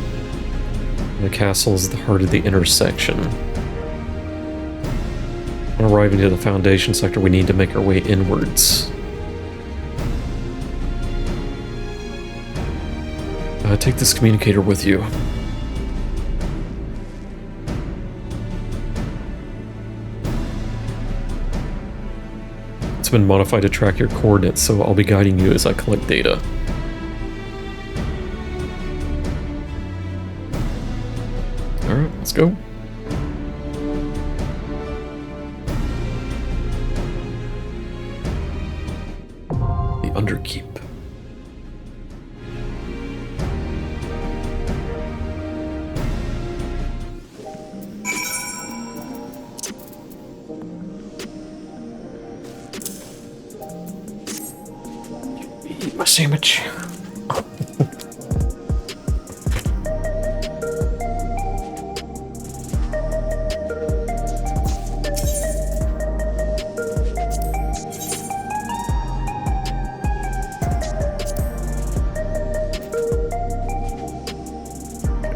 The castle is the heart of the inner section. When arriving to the Foundation sector, we need to make our way inwards. Take this communicator with you. It's been modified to track your coordinates, so I'll be guiding you as I collect data. Alright, let's go. The Underkeep. Eat my sandwich.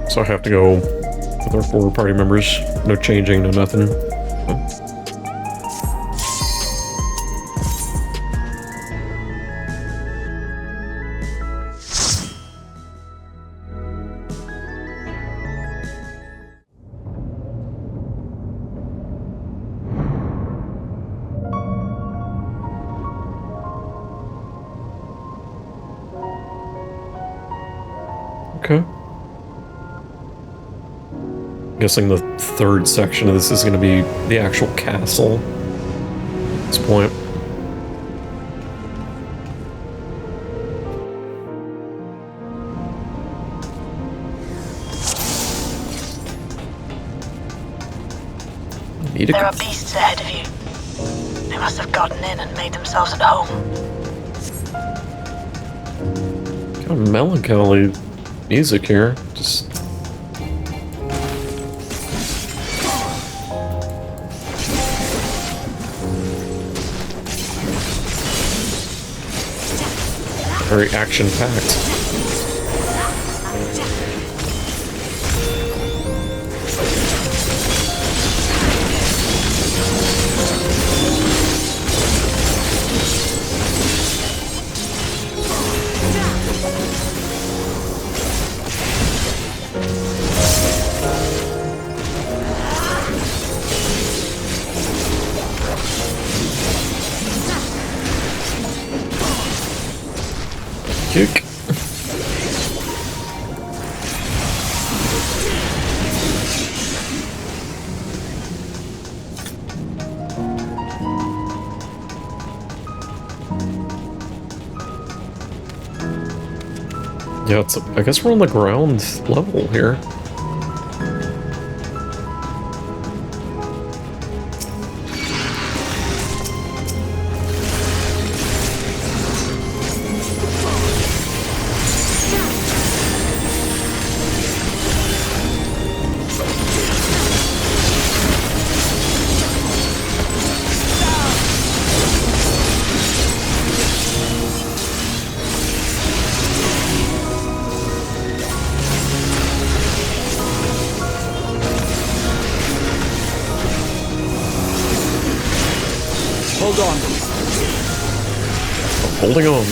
So I have to go with our 4 party members. No changing, no nothing. Okay. Guessing the 3rd section of this is going to be the actual castle at this point. There are beasts ahead of you. They must have gotten in and made themselves at home. Kind of melancholy music here. Just very action-packed. Kick. Yeah, I guess we're on the ground level here. Hold on. Holding on.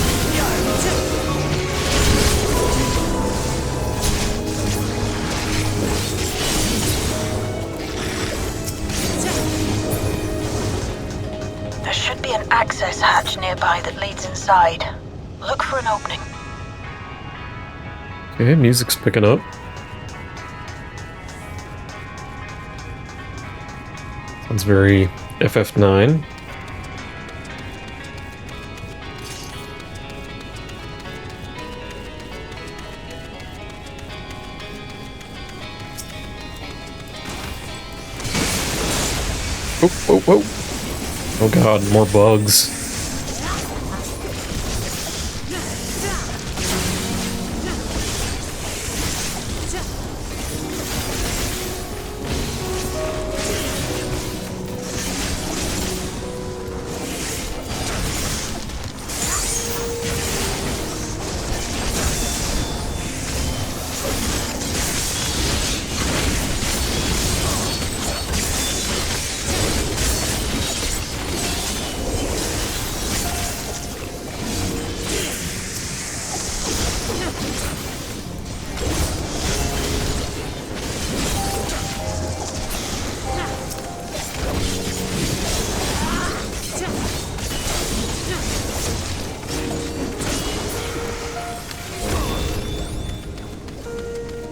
There should be an access hatch nearby that leads inside. Look for an opening. Okay, music's picking up. Sounds very FF9. Oh, oh, oh. Oh god, more bugs.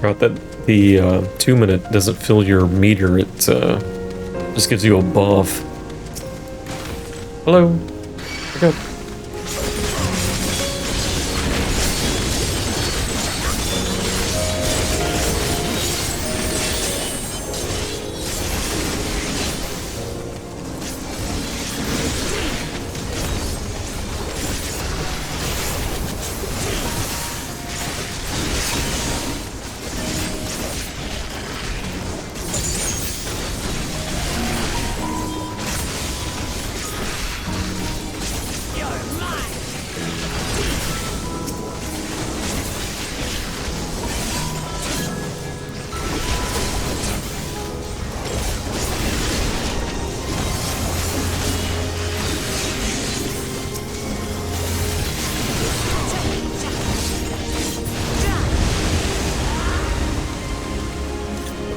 forgot that the 2-minute doesn't fill your meter, it just gives you a buff. Hello. Okay.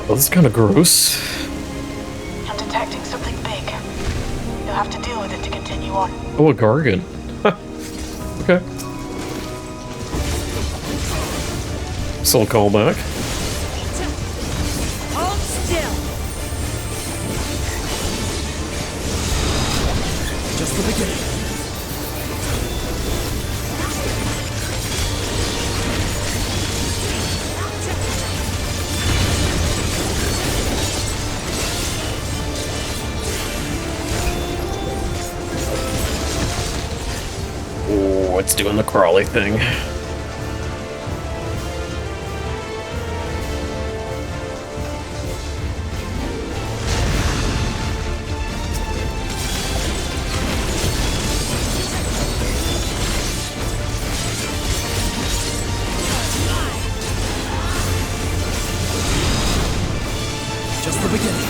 Well, this is kind of gross. I'm detecting something big. You'll have to deal with it to continue on. Oh, a Gargan. Okay. Still a callback. Hold still. Just the beginning. Oh, it's doing the crawly thing. Just the beginning.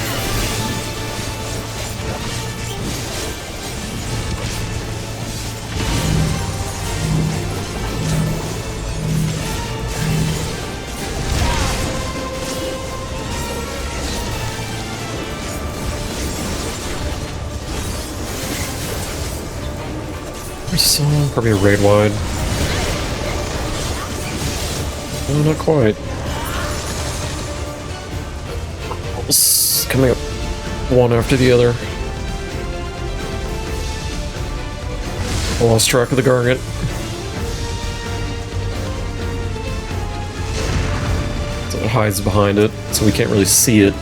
Probably a raid wide. No, not quite. It's coming up one after the other. I lost track of the Gargant. So it hides behind it, so we can't really see it.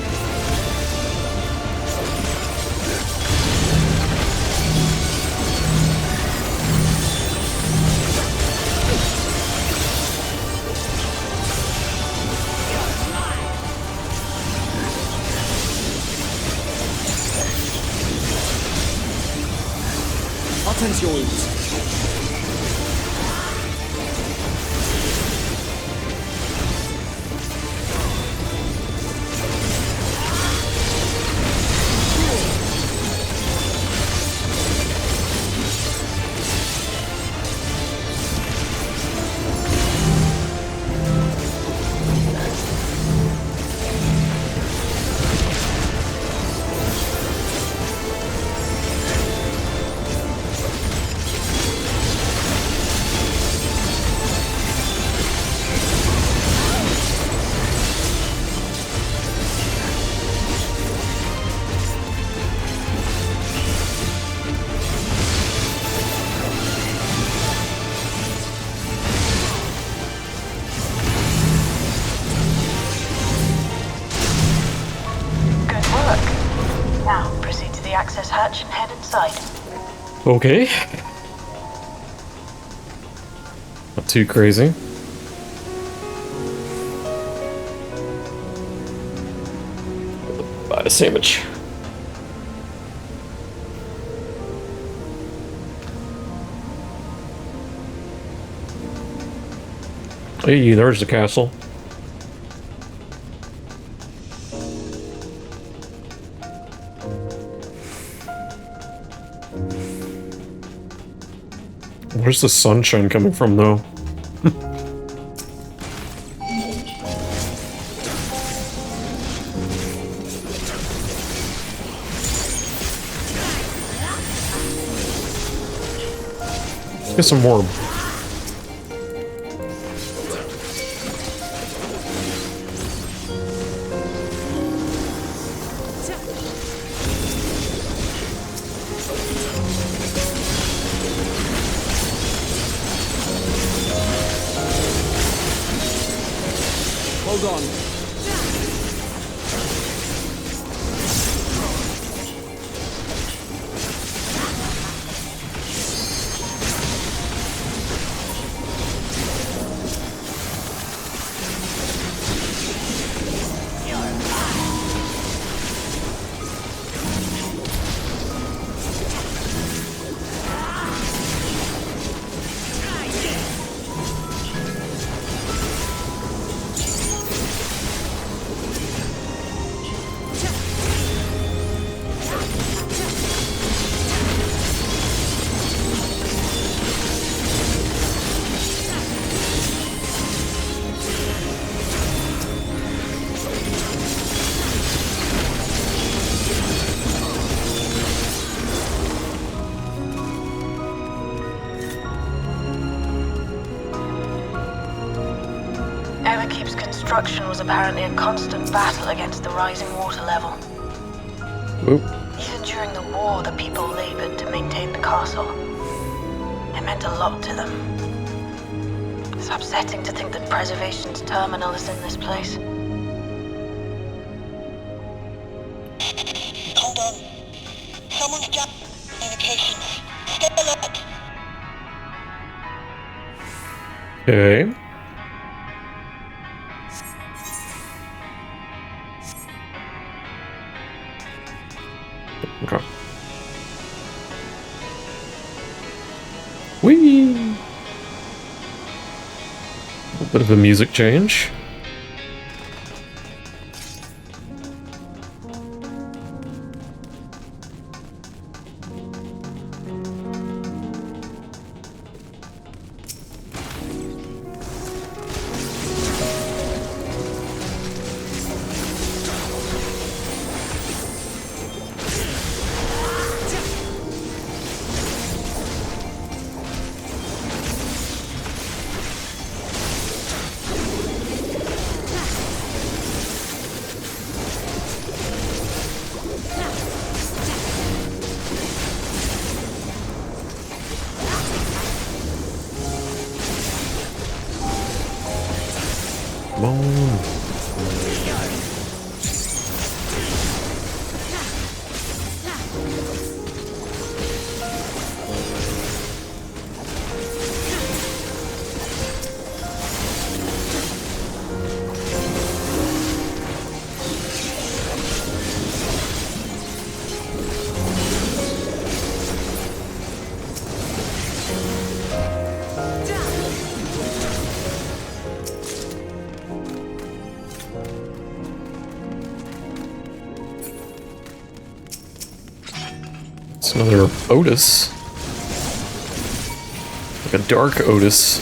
Attend your wounds. access hatch and head inside. Okay. Not too crazy. Buy a sandwich. Hey, there's the castle. Where's the sunshine coming from, though? Get some more. Hold on. Everkeep's construction was apparently a constant battle against the rising water level. Oop. Even during the war, the people labored to maintain the castle. It meant a lot to them. It's upsetting to think that Preservation's terminal is in this place. Hold on. Someone's got communications. Stay alert. Okay. Okay. Whee! A bit of a music change. Come on. It's another Otis. Like a dark Otis.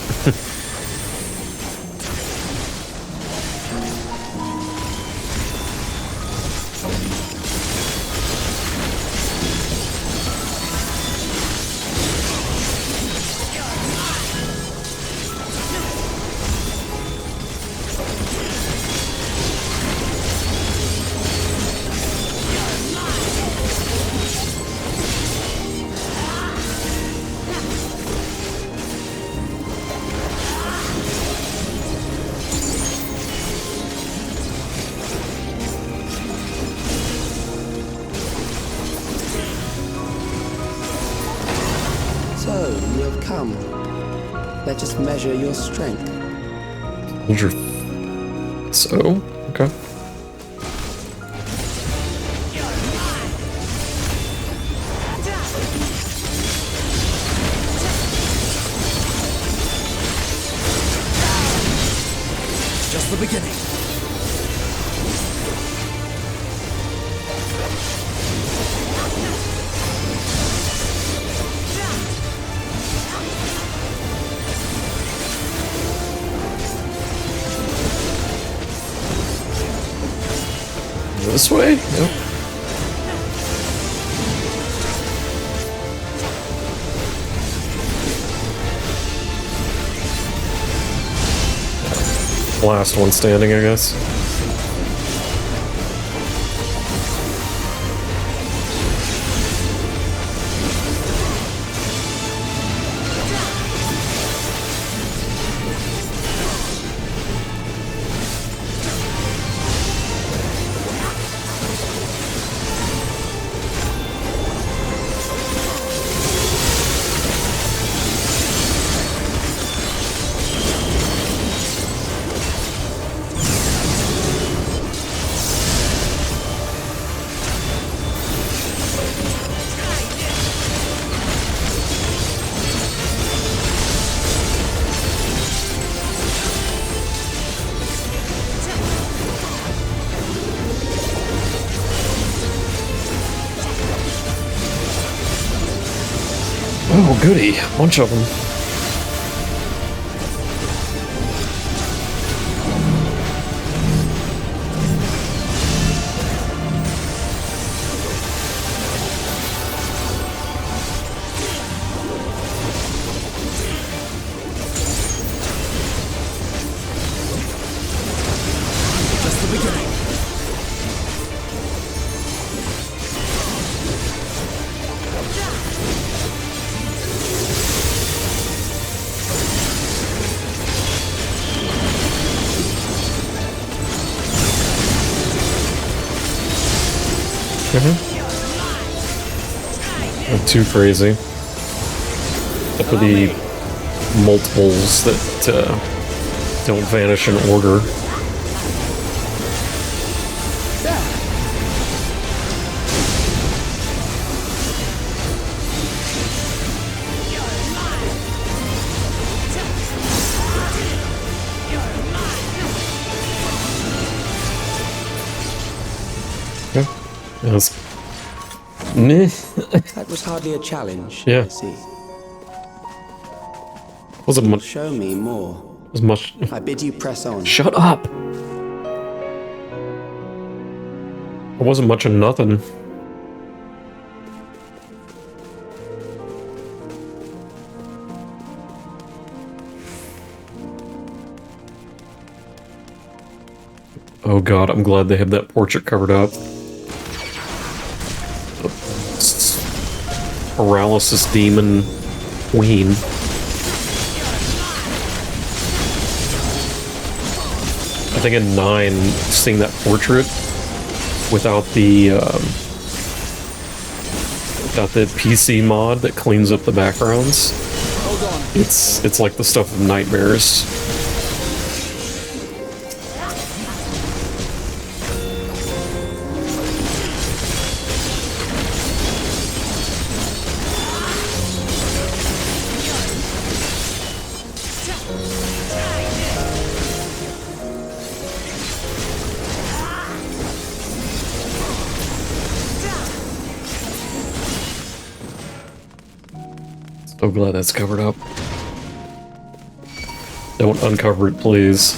So, you have come. Let's just measure your strength. Hold your... So? Okay. Just the beginning. This way? Nope. Last one standing, I guess. goody, a bunch of them. Just the beginning. Not too crazy. Except for the multiples that don't vanish in order. Yes. Meh. That was hardly a challenge. Yeah. I see. Wasn't much. Show me more. Was much. I bid you press on. Shut up. It wasn't much of nothing. Oh god, I'm glad they have that portrait covered up. Paralysis demon queen. I think in 9, seeing that portrait without the PC mod that cleans up the backgrounds, it's like the stuff of nightmares. So glad that's covered up. Don't uncover it, please.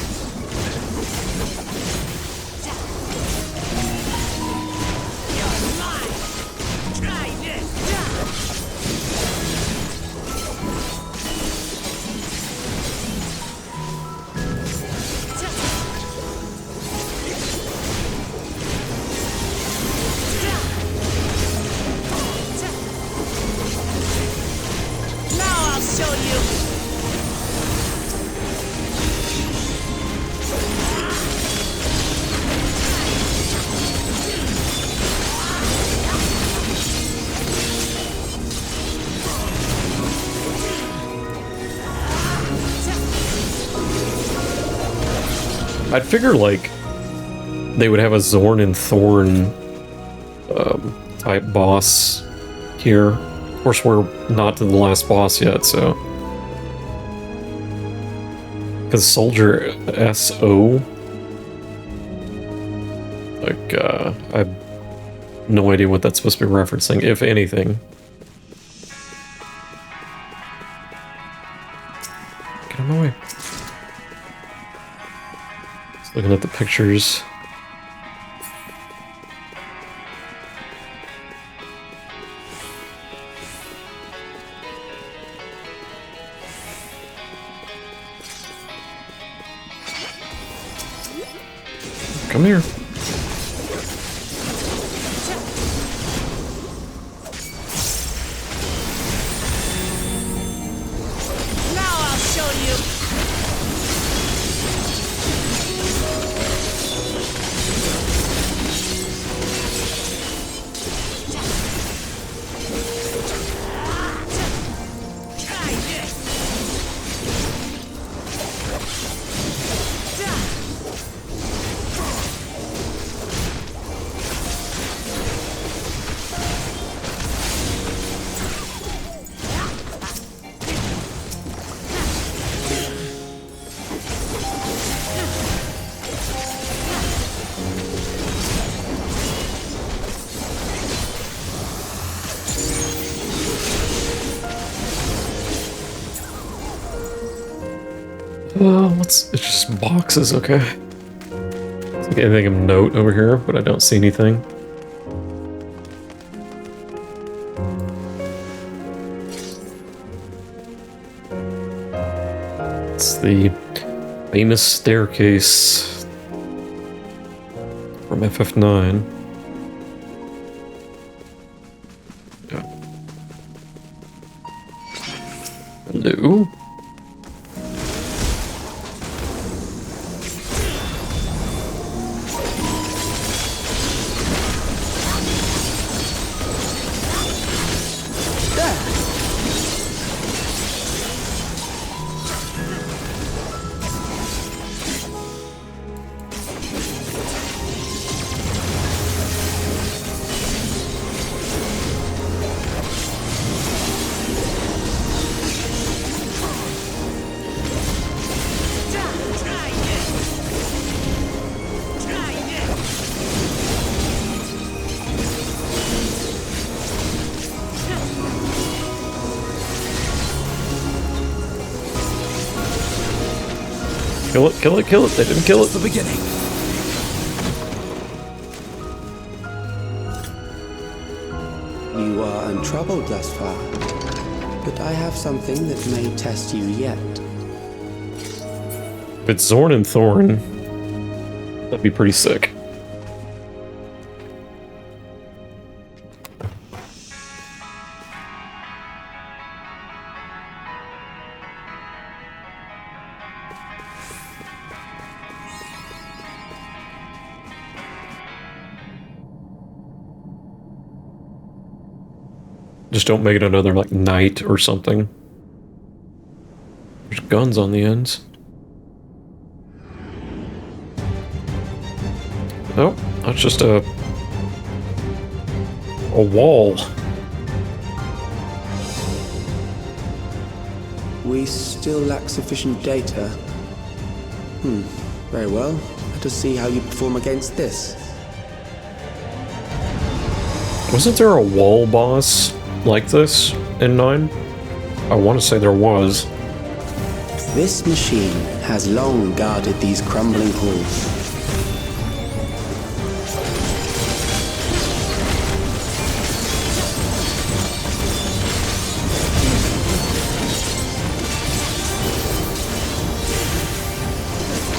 I'd figure, like, they would have a Zorn and Thorn type boss here. Of course, we're not to the last boss yet, so... Because Soldier SO... Like, I have no idea what that's supposed to be referencing, if anything. Get out of my way. Looking at the pictures. Come here. Now I'll show you. It's just boxes, okay. It's like anything of note over here, but I don't see anything. It's the famous staircase from FF9. Yeah. Hello? Kill it, kill it, kill it. They didn't kill it. The beginning. You are untroubled thus far, but I have something that may test you yet. If it's Zorn and Thorn, that'd be pretty sick. Just don't make it another, like, knight or something. There's guns on the ends. Oh, that's just a wall. We still lack sufficient data. Very well. Let us see how you perform against this. Wasn't there a wall boss like this in 9? I want to say there was. This machine has long guarded these crumbling halls.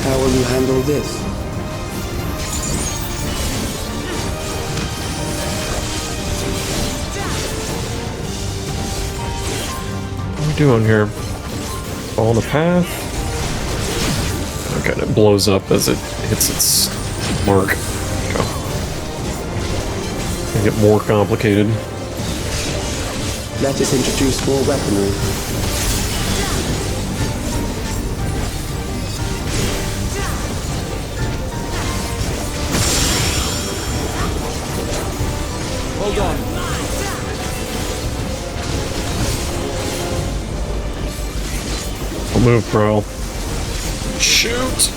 How will you handle this? What are we doing here? Follow the path? Okay, it blows up as it hits its mark. Okay. Can get more complicated. Let us introduce more weaponry. Hold on. I'll move, bro. Shoot!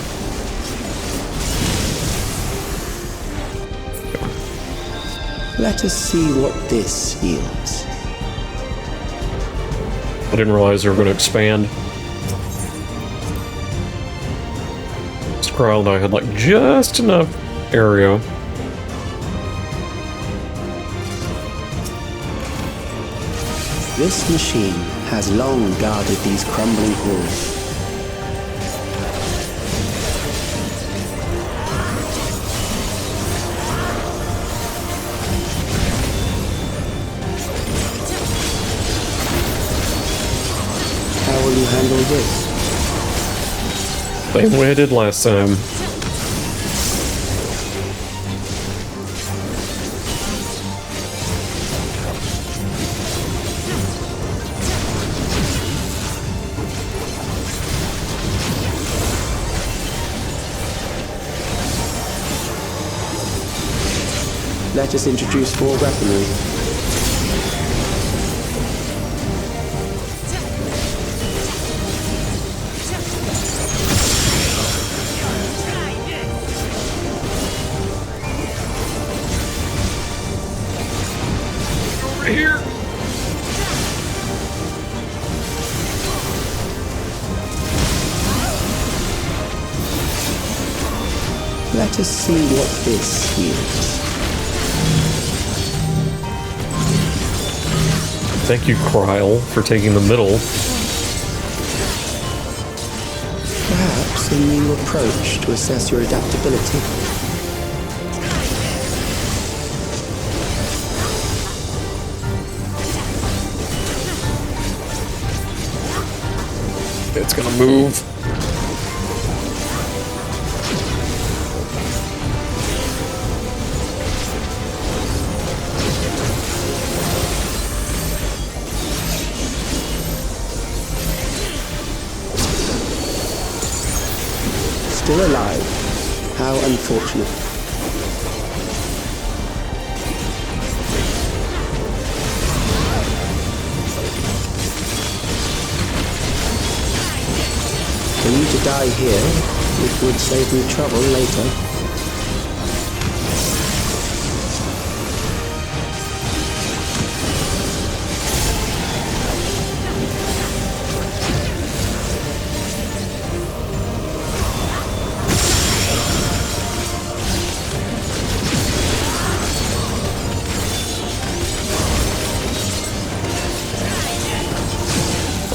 Let us see what this yields. I didn't realize they were going to expand. Skrull and I had like just enough area. This machine has long guarded these crumbling halls. How will you handle this? Same way I did last time. Let us introduce more weaponry. Here. Let us see what this yields. Thank you, Kryle, for taking the middle. Perhaps a new approach to assess your adaptability. It's gonna move. Still alive. How unfortunate. For you to die here, it would save me trouble later.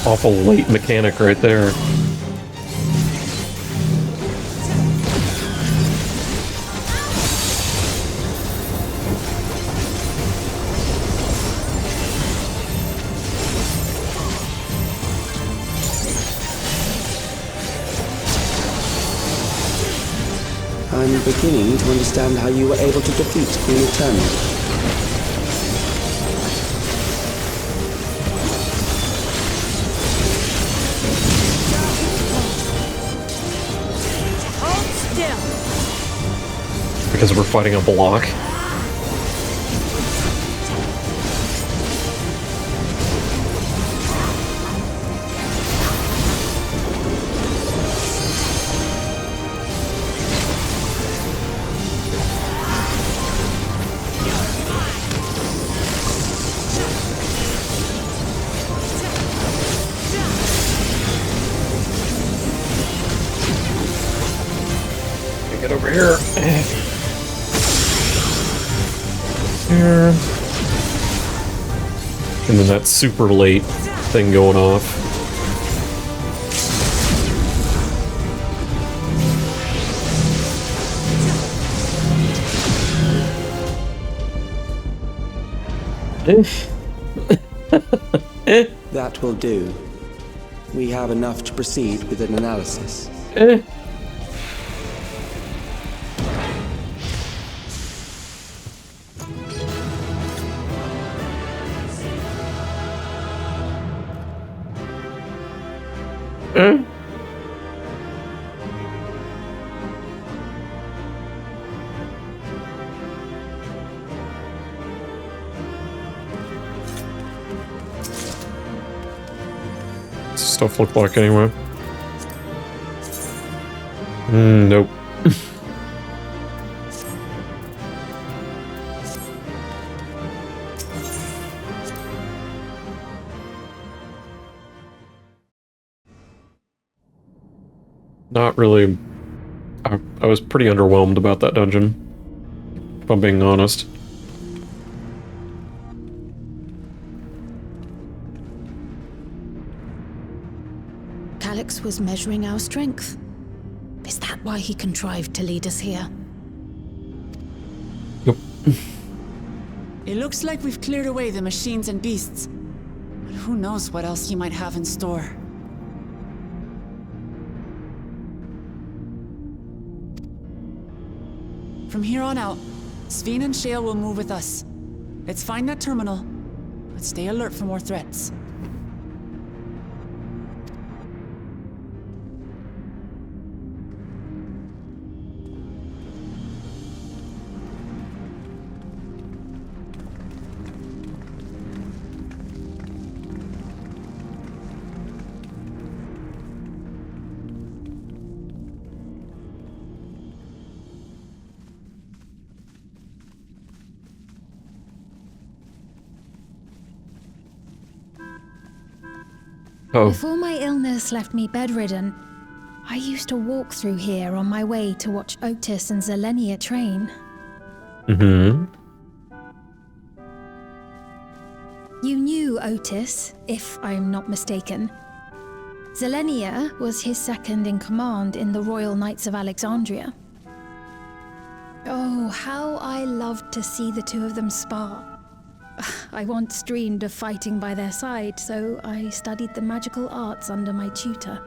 Awful late mechanic right there. I'm beginning to understand how you were able to defeat Queen Eternal. Because we're fighting a block. Get over here. Here. And then that super late thing going off. That will do. We have enough to proceed with an analysis. What's the stuff look like anyway? Nope. Not really. I was pretty underwhelmed about that dungeon, if I'm being honest. Calyx was measuring our strength. Is that why he contrived to lead us here? Yep. It looks like we've cleared away the machines and beasts. But who knows what else he might have in store. From here on out, Sphene and Shale will move with us. Let's find that terminal, but stay alert for more threats. Oh. Before my illness left me bedridden, I used to walk through here on my way to watch Otis and Zelenia train. Mm-hmm. You knew Otis, if I'm not mistaken. Zelenia was his second in command in the Royal Knights of Alexandria. Oh, how I loved to see the two of them spar. I once dreamed of fighting by their side, so I studied the magical arts under my tutor.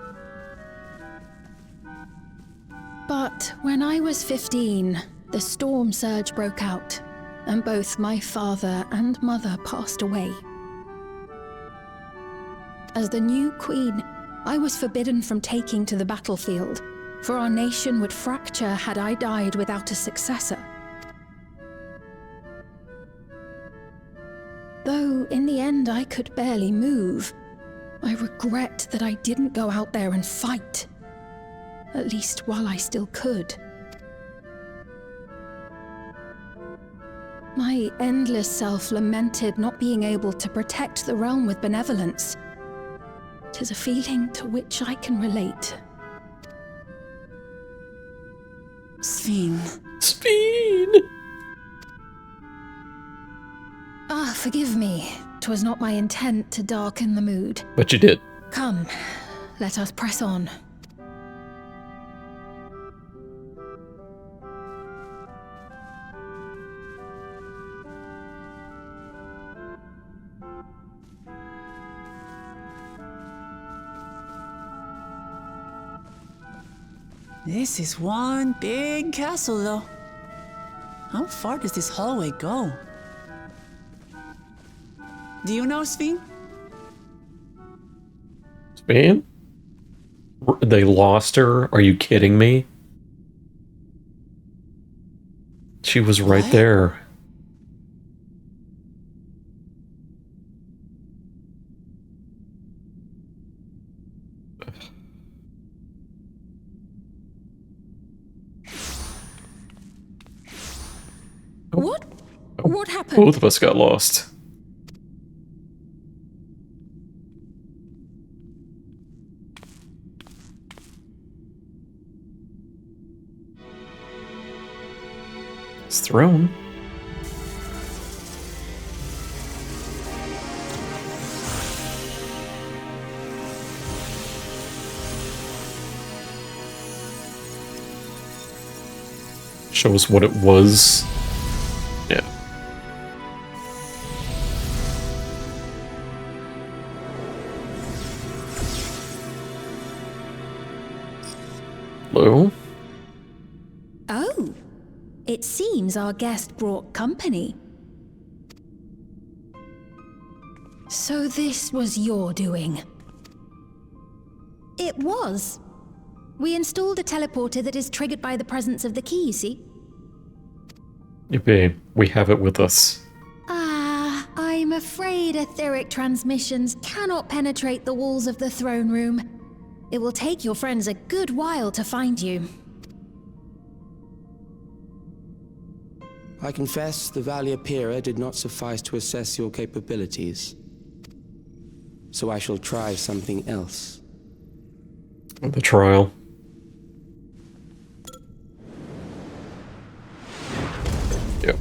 But when I was 15, the storm surge broke out, and both my father and mother passed away. As the new queen, I was forbidden from taking to the battlefield, for our nation would fracture had I died without a successor. Though in the end I could barely move, I regret that I didn't go out there and fight. At least while I still could. My endless self lamented not being able to protect the realm with benevolence. 'Tis a feeling to which I can relate. Sphene. Sphene! Ah, forgive me. 'Twas not my intent to darken the mood. But you did. Come, let us press on. This is one big castle, though. How far does this hallway go? Do you know, Sphene? Sphene? They lost her? Are you kidding me? She was right there. What? What happened? Both of us got lost. His throne. Show us what it was. Yeah. Hello? Oh, it seems our guest brought company. So this was your doing? It was. We installed a teleporter that is triggered by the presence of the key, you see? Yippee, we have it with us. Ah, I'm afraid etheric transmissions cannot penetrate the walls of the throne room. It will take your friends a good while to find you. I confess the Valia Pira did not suffice to assess your capabilities. So I shall try something else. The trial. Yep.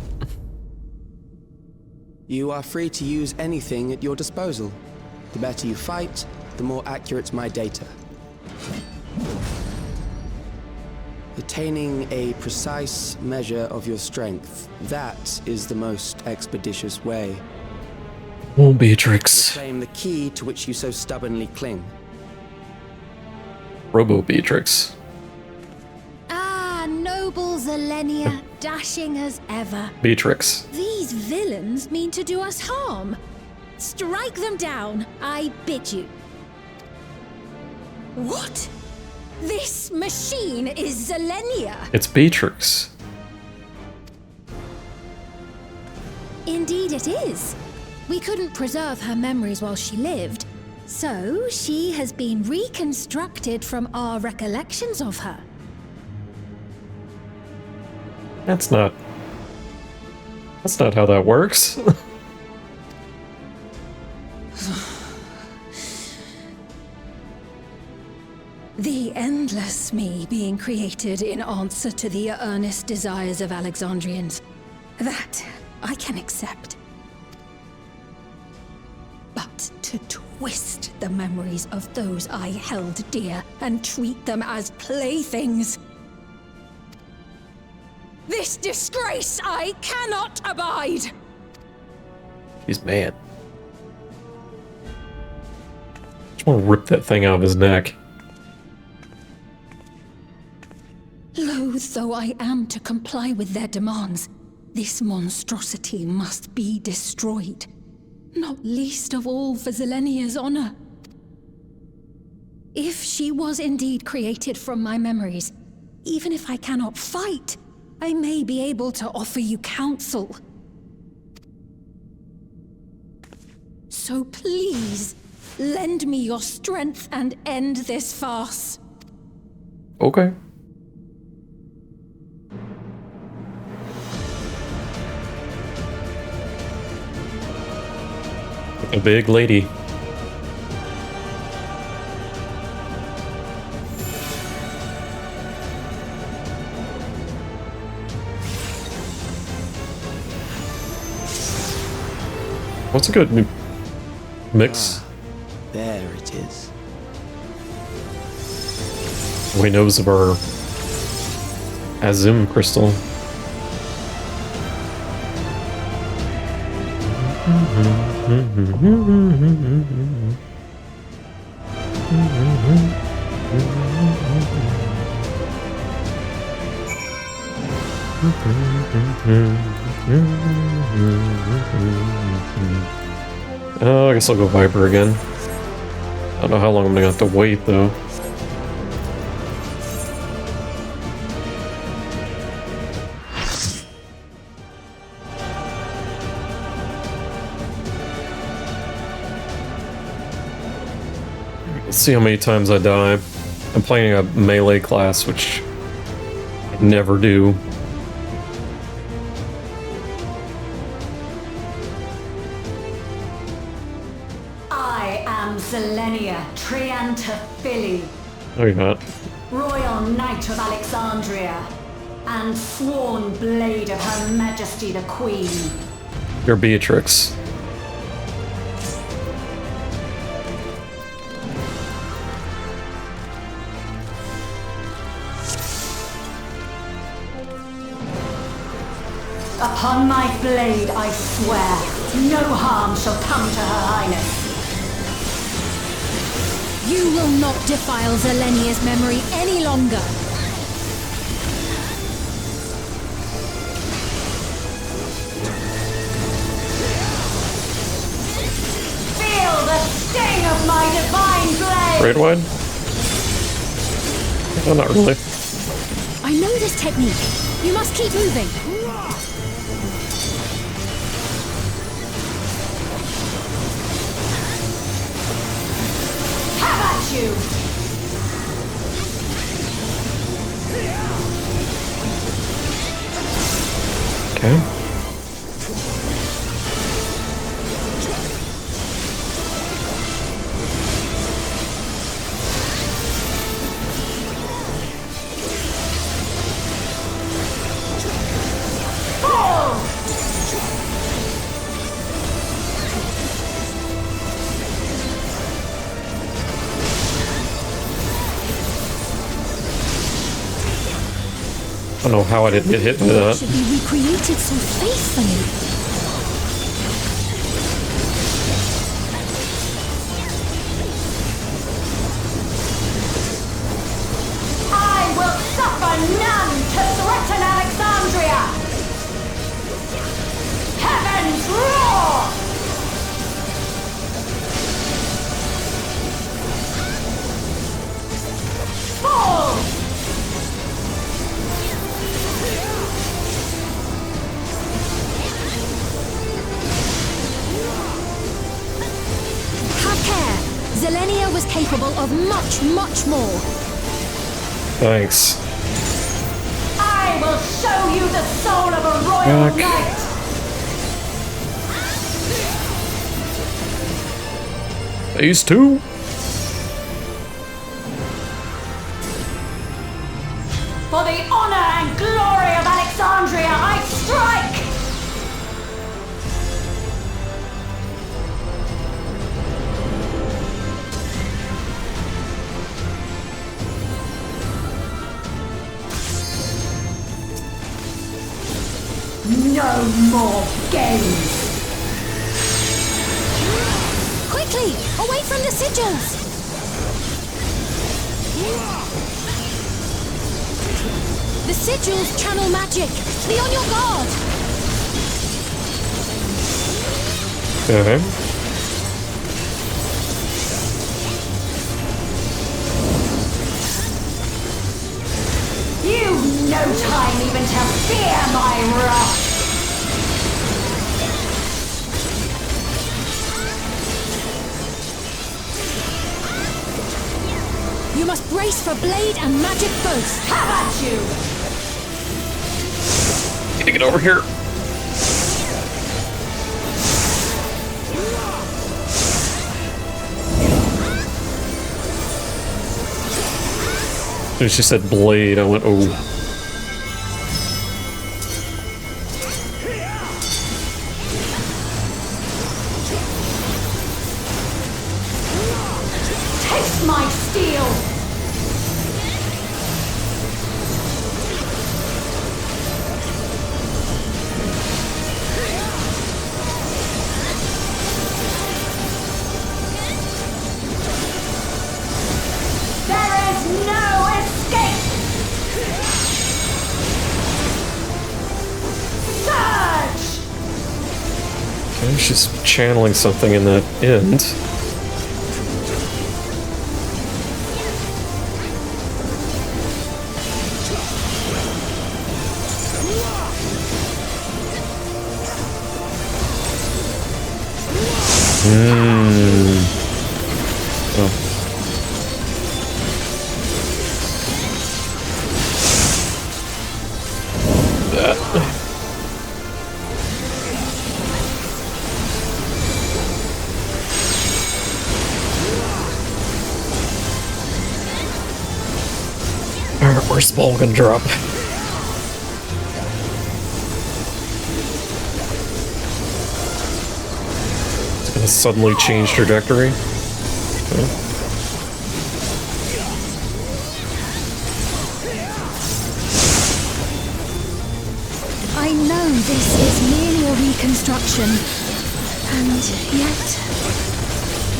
You are free to use anything at your disposal. The better you fight, the more accurate my data. Attaining a precise measure of your strength, that is the most expeditious way. Oh, Beatrix. Reclaim the key to which you so stubbornly cling. Robo Beatrix. Ah, noble Zelenia, dashing as ever. Beatrix. These villains mean to do us harm. Strike them down, I bid you. What? This machine is Zelenia. It's Beatrix. Indeed it is. We couldn't preserve her memories while she lived, so she has been reconstructed from our recollections of her. That's not how that works. The endless me being created in answer to the earnest desires of Alexandrians. That I can accept. But to twist the memories of those I held dear and treat them as playthings. This disgrace I cannot abide! He's mad. Just want to rip that thing out of his neck. Loath though I am to comply with their demands, this monstrosity must be destroyed. Not least of all for Zelenia's honor. If she was indeed created from my memories, even if I cannot fight, I may be able to offer you counsel. So please, lend me your strength and end this farce. Okay. A big lady. What's a good mix? There it is. We knows of our Azim crystal. Oh, I guess I'll go Viper again. I don't know how long I'm gonna have to wait though. Let's see how many times I die. I'm playing a melee class, which I never do. I am Zelenia Triantaphili, No, you're not. Royal Knight of Alexandria, and sworn blade of Her Majesty the Queen. You're Beatrix. Upon my blade I swear, no harm shall come to Her Highness. You will not defile Zelenia's memory any longer. Feel the sting of my divine blade! Raid wide? Oh, not really. I know this technique. You must keep moving. Have at you! Okay. I don't know how I didn't get hit by that. Should be recreated so faithfully. I will suffer none to threaten Alexandria! Heavens roar! Fall! Have care. Zelenia was capable of much, much more. Thanks. I will show you the soul of a royal knight! Phase 2. For the honor and glory of Alexandria, I strike! No more games! Quickly! Away from the sigils! The sigils channel magic! Be on your guard! Okay. You've no time even to fear my wrath! You must brace for blade and magic both! Have at you! Need to get over here. When she said blade, I went, oh. Taste my steel! There is no escape! Surge! Okay, she's channeling something in that end. Oh. Alright, where's the ball gonna drop? It's gonna suddenly change trajectory. Okay. I know this is merely a reconstruction, and yet...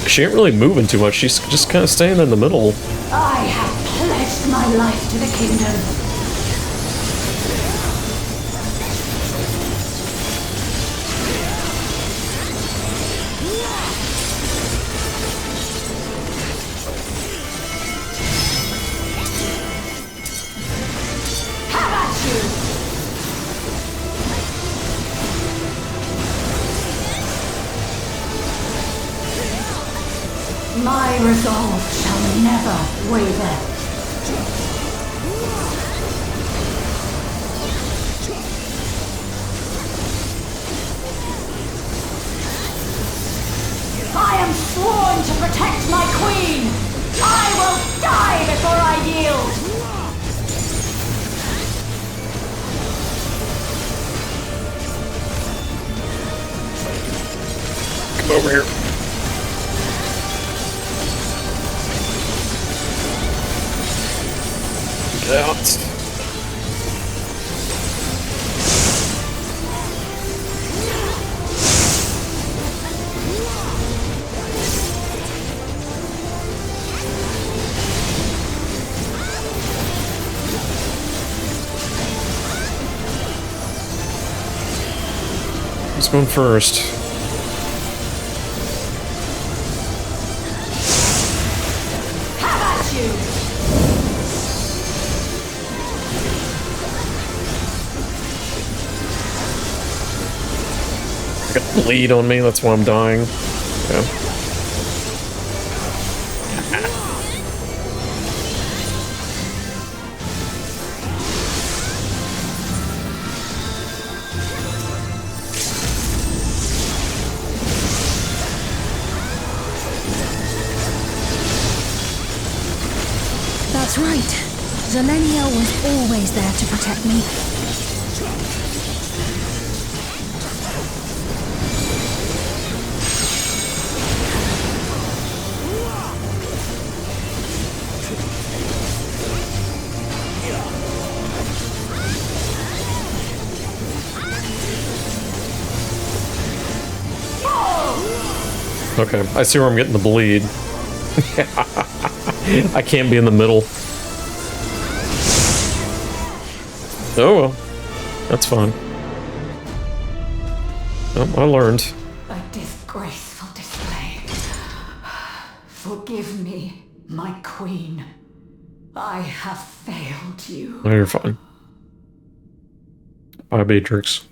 She ain't really moving too much, she's just kind of staying in the middle. I have pledged my life to the kingdom. Have at you! My resolve shall never waver. I am sworn to protect my queen! I will die before I yield! Come over here. Get out. Who's going first? Have at you! I got bleed on me, that's why I'm dying. Yeah. That's right. Zelenia was always there to protect me. Okay, I see where I'm getting the bleed. I can't be in the middle. Oh well, that's fine. Oh, I learned. A disgraceful display. Forgive me, my queen. I have failed you. No, you're fine. Bye, Beatrix.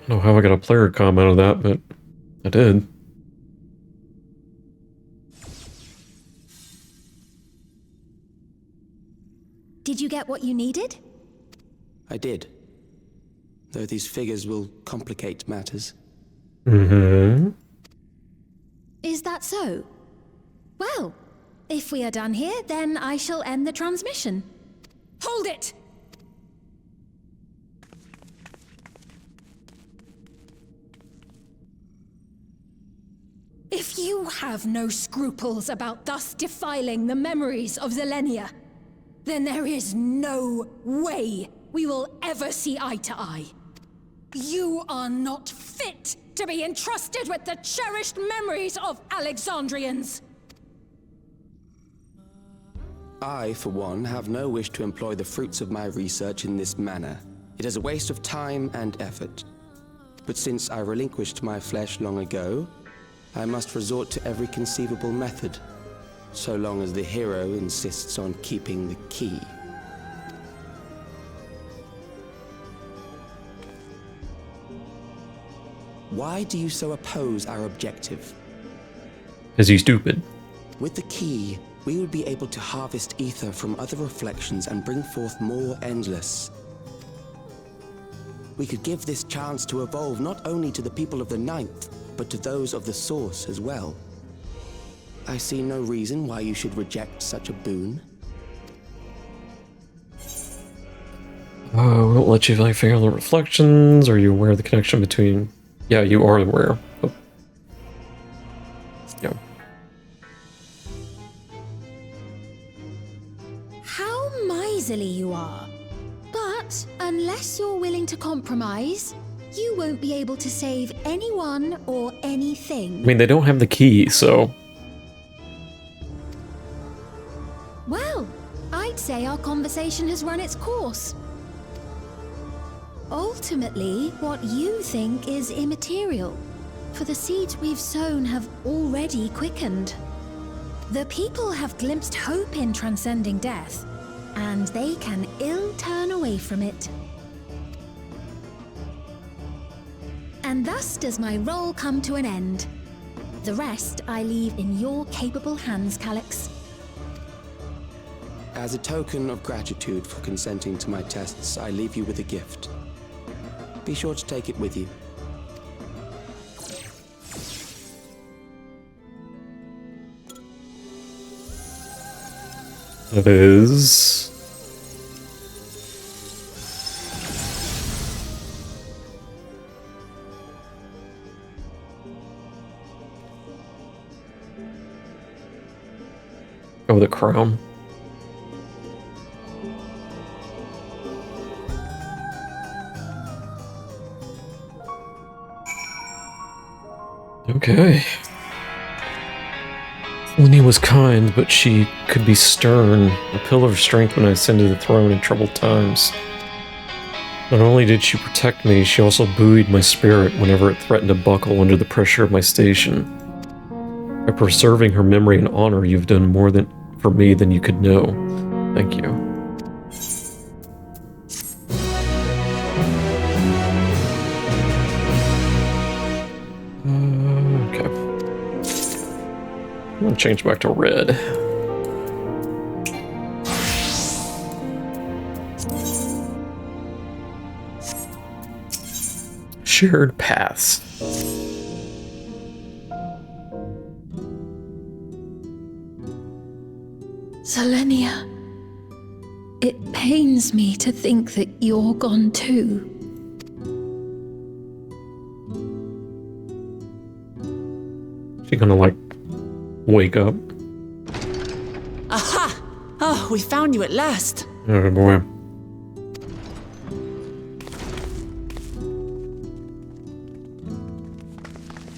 I don't know how I got a player comment out of that, but I did. Did you get what you needed? I did. Though these figures will complicate matters. Mm-hmm. Is that so? Well, if we are done here, then I shall end the transmission. Hold it! If you have no scruples about thus defiling the memories of Zelenia, then there is no way we will ever see eye to eye. You are not fit to be entrusted with the cherished memories of Alexandrians. I, for one, have no wish to employ the fruits of my research in this manner. It is a waste of time and effort. But since I relinquished my flesh long ago, I must resort to every conceivable method, so long as the hero insists on keeping the key. Why do you so oppose our objective? Is he stupid? With the key, we would be able to harvest ether from other reflections and bring forth more endless. We could give this chance to evolve not only to the people of the Ninth, but to those of the Source as well. I see no reason why you should reject such a boon. We won't let you figure out the reflections. Are you aware of the connection between... Yeah, you are aware. Oh. Yeah. How miserly you are. But unless you're willing to compromise, you won't be able to save anyone or anything. I mean, they don't have the key, so... Well, I'd say our conversation has run its course. Ultimately, what you think is immaterial, for the seeds we've sown have already quickened. The people have glimpsed hope in transcending death, and they can ill turn away from it. And thus does my role come to an end. The rest I leave in your capable hands, Calyx. As a token of gratitude for consenting to my tests, I leave you with a gift. Be sure to take it with you. That is... Oh, the crown. Okay. Lenny was kind, but she could be stern, a pillar of strength when I ascended the throne in troubled times. Not only did she protect me, she also buoyed my spirit whenever it threatened to buckle under the pressure of my station. By preserving her memory and honor, you've done more for me than you could know. Thank you. change back to red. Shared paths. Selenia, it pains me to think that you're gone too. She gonna, like, wake up? Aha! Oh, we found you at last. Oh boy.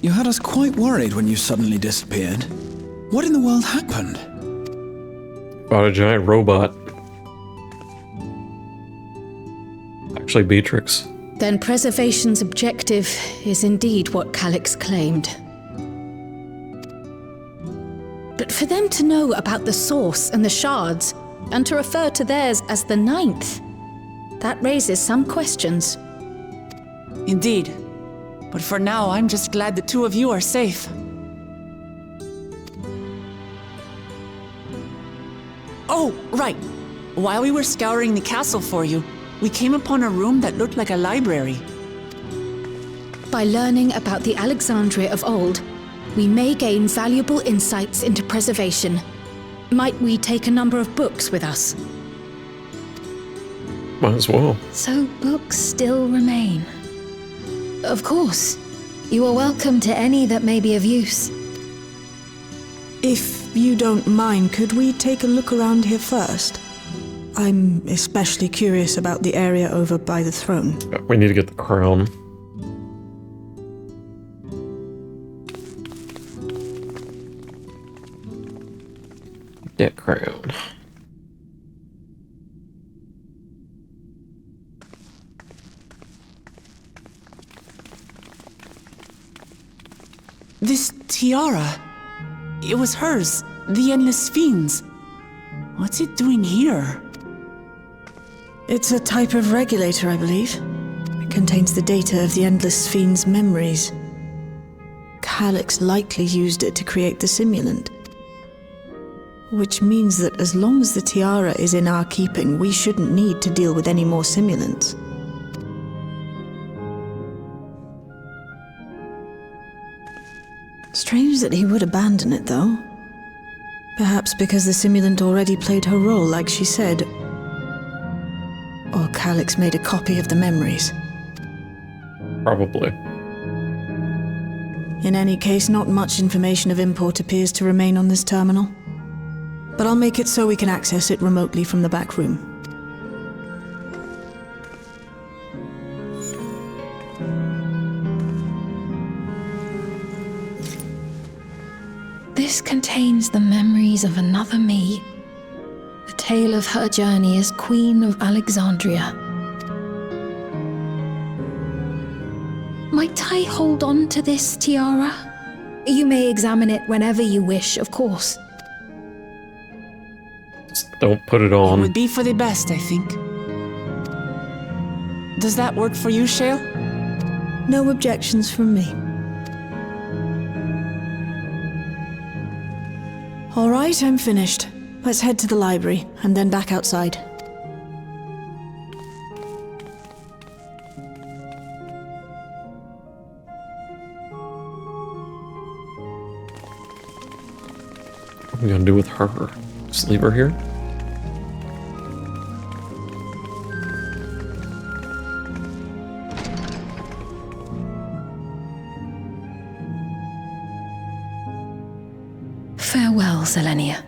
You had us quite worried when you suddenly disappeared. What in the world happened? About a giant robot. Actually, Beatrix. Then preservation's objective is indeed what Calix claimed. But for them to know about the source and the shards, and to refer to theirs as the ninth, that raises some questions. Indeed. But for now, I'm just glad the two of you are safe. Oh, right. While we were scouring the castle for you, we came upon a room that looked like a library. By learning about the Alexandria of old, we may gain valuable insights into preservation. Might we take a number of books with us? Might as well. So books still remain. Of course. You are welcome to any that may be of use. If you don't mind, could we take a look around here first? I'm especially curious about the area over by the throne. We need to get the crown. That crown. This tiara. It was hers. The Endless Sphenes. What's it doing here? It's a type of regulator, I believe. It contains the data of the Endless Sphene's memories. Calix likely used it to create the simulant. Which means that as long as the tiara is in our keeping, we shouldn't need to deal with any more simulants. Strange that he would abandon it, though. Perhaps because the simulant already played her role, like she said. Or Calix made a copy of the memories. Probably. In any case, not much information of import appears to remain on this terminal. But I'll make it so we can access it remotely from the back room. This contains the memories of another me. The tale of her journey as Queen of Alexandria. Might I hold on to this tiara? You may examine it whenever you wish, of course. Just don't put it on. It would be for the best, I think. Does that work for you, Shale? No objections from me. All right, I'm finished. Let's head to the library, and then back outside. What are we gonna do with her? Just leave her here? Farewell, Selenia.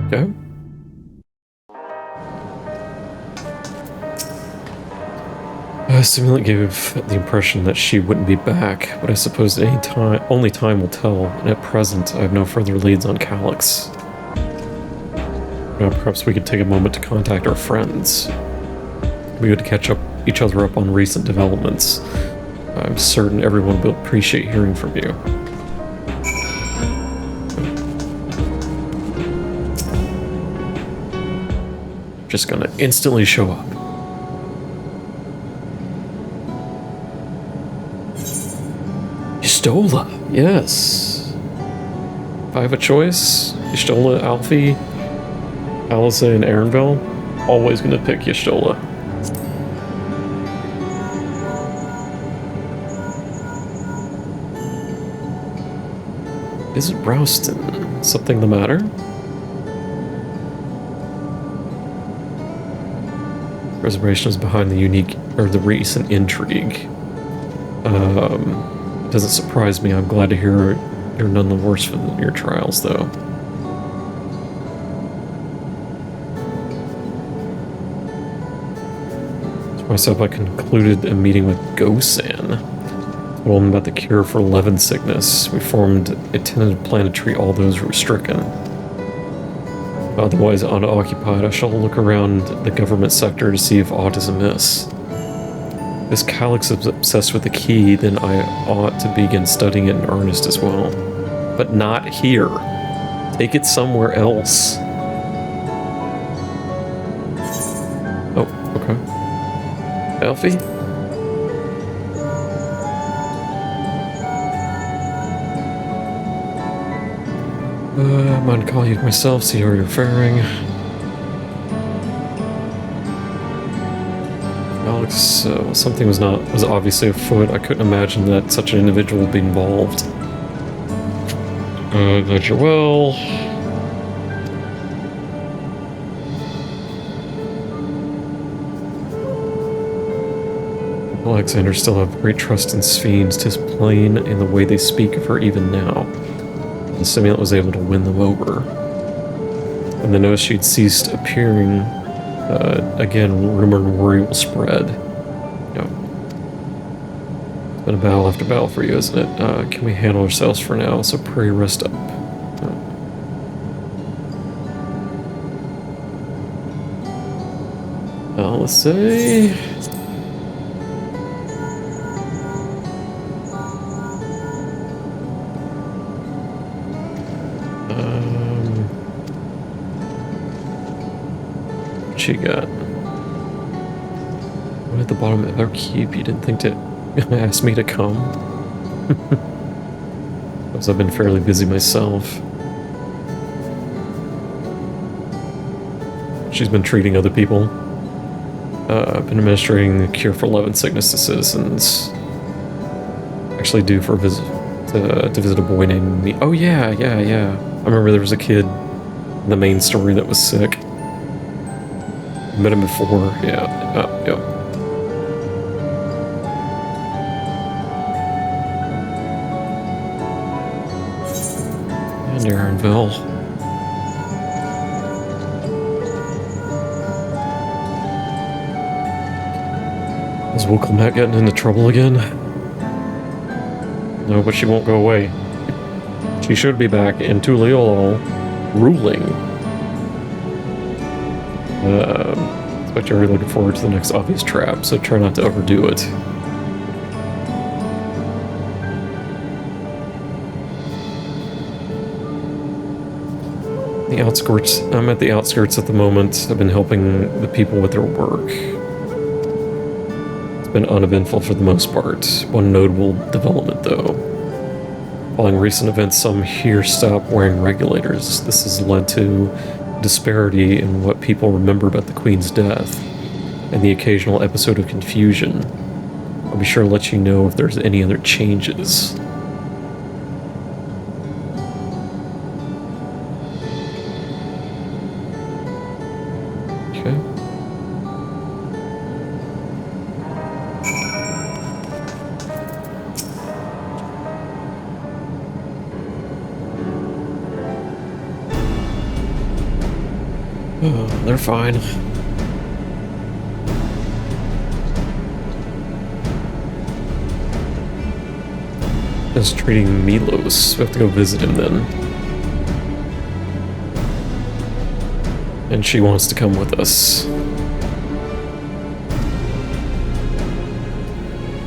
Okay. Simulant gave the impression that she wouldn't be back, but I suppose at any time, only time will tell, and at present I have no further leads on Calix. Perhaps we could take a moment to contact our friends. We would catch each other up on recent developments. I'm certain everyone will appreciate hearing from you. just gonna instantly show up. Y'shtola, yes. If I have a choice, Y'shtola, Alfie, Aliza, and Arenville, always gonna pick Y'shtola. Is it Browston? Something the matter? Reservation is behind the recent intrigue. Doesn't surprise me. I'm glad to hear you're none the worse for your trials, though. To myself, I concluded a meeting with Gosan. Told him about the cure for Levin sickness. We formed a tentative plan to treat all those who were stricken. Otherwise unoccupied, I shall look around the government sector to see if aught is amiss. If this Calyx is obsessed with the key, then I ought to begin studying it in earnest as well. But not here. Take it somewhere else. Oh, okay. Alfie? I might call you myself, see how you're faring. Alex, something was obviously afoot. I couldn't imagine that such an individual would be involved. Glad you're well. Alexander still have great trust in Sphenes. 'Tis plain in the way they speak of her even now. The simulant was able to win them over. When they noticed she'd ceased appearing, again, rumor and worry will spread. It's been a battle after battle for you, isn't it? Can we handle ourselves for now? So pray rest up. Let's say... what you got? What at the bottom of our keep? You didn't think to ask me to come? Because I've been fairly busy myself. She's been treating other people. I've been administering the cure for Levin sickness to citizens. Actually due for a visit to visit a boy named me. Oh yeah. I remember there was a kid in the main story that was sick. Met him before, yeah. And Aaronville. Is Wilclamette getting into trouble again? No, but she won't go away. She should be back in Tuliol, ruling. But you're really looking forward to the next obvious trap, so try not to overdo it. The outskirts. I'm at the outskirts at the moment. I've been helping the people with their work. It's been uneventful for the most part. One notable development, though. Following recent events, some here stop wearing regulators. This has led to disparity in what people remember about the Queen's death, and the occasional episode of confusion. I'll be sure to let you know if there's any other changes. Okay. Oh, they're fine. Just treating Milos. We have to go visit him then. And she wants to come with us.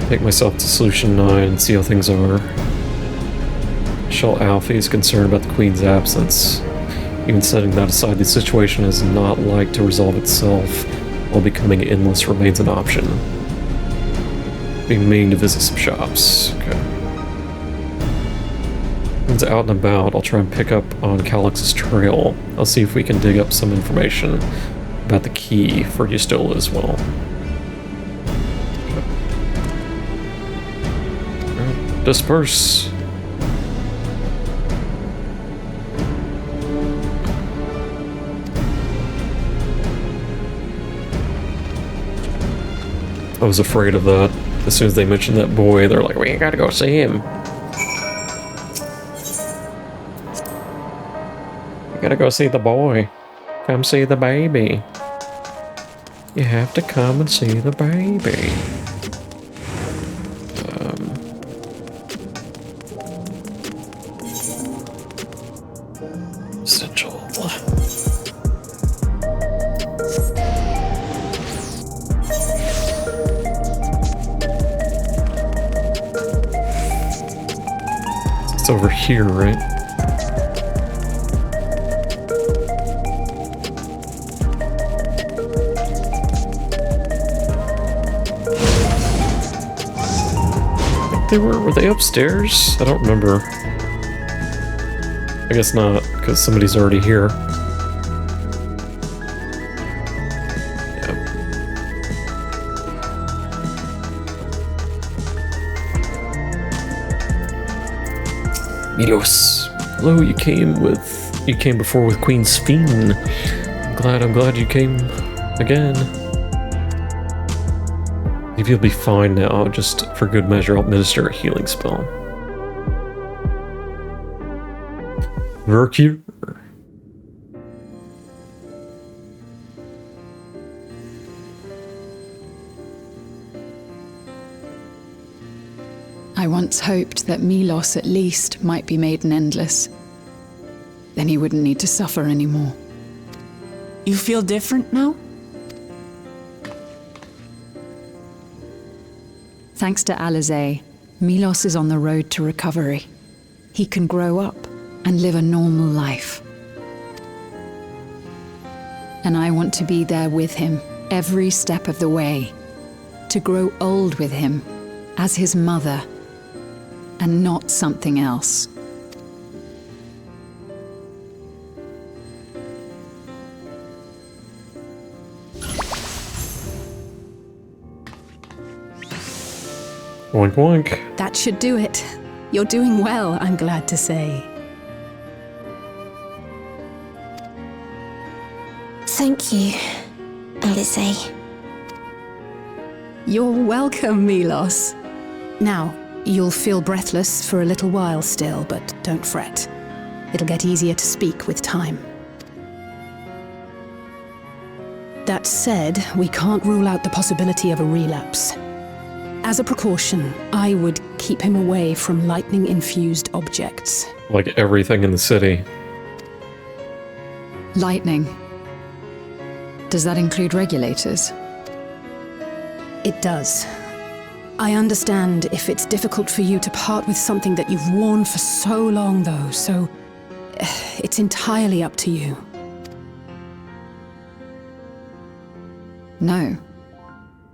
Take myself to Solution 9 and see how things are. Shall Alfie is concerned about the Queen's absence. Even setting that aside, the situation is not like to resolve itself while becoming endless remains an option. Being meaning to visit some shops. Okay. When it's out and about, I'll try and pick up on Calix's trail. I'll see if we can dig up some information about the key for Yustola as well. Okay. Disperse. I was afraid of that. As soon as they mentioned that boy, they're like, we ain't gotta go see him. You gotta go see the boy. Come see the baby. You have to come and see the baby. Essential. It's over here, right? Were they upstairs? I don't remember. I guess not, because somebody's already here. Yeah. Milos. Hello, you came before with Queen Sphene. I'm glad you came again. If you'll be fine now, just for good measure, I'll administer a healing spell. Vercure. I once hoped that Milos at least might be made an endless. Then he wouldn't need to suffer anymore. You feel different now? Thanks to Alizé, Milos is on the road to recovery. He can grow up and live a normal life. And I want to be there with him every step of the way. To grow old with him as his mother and not something else. Oink oink. That should do it. You're doing well, I'm glad to say. Thank you, Alizé. You're welcome, Milos. Now, you'll feel breathless for a little while still, but don't fret. It'll get easier to speak with time. That said, we can't rule out the possibility of a relapse. As a precaution, I would keep him away from lightning-infused objects. Like everything in the city. Lightning. Does that include regulators? It does. I understand if it's difficult for you to part with something that you've worn for so long, though, so it's entirely up to you. No.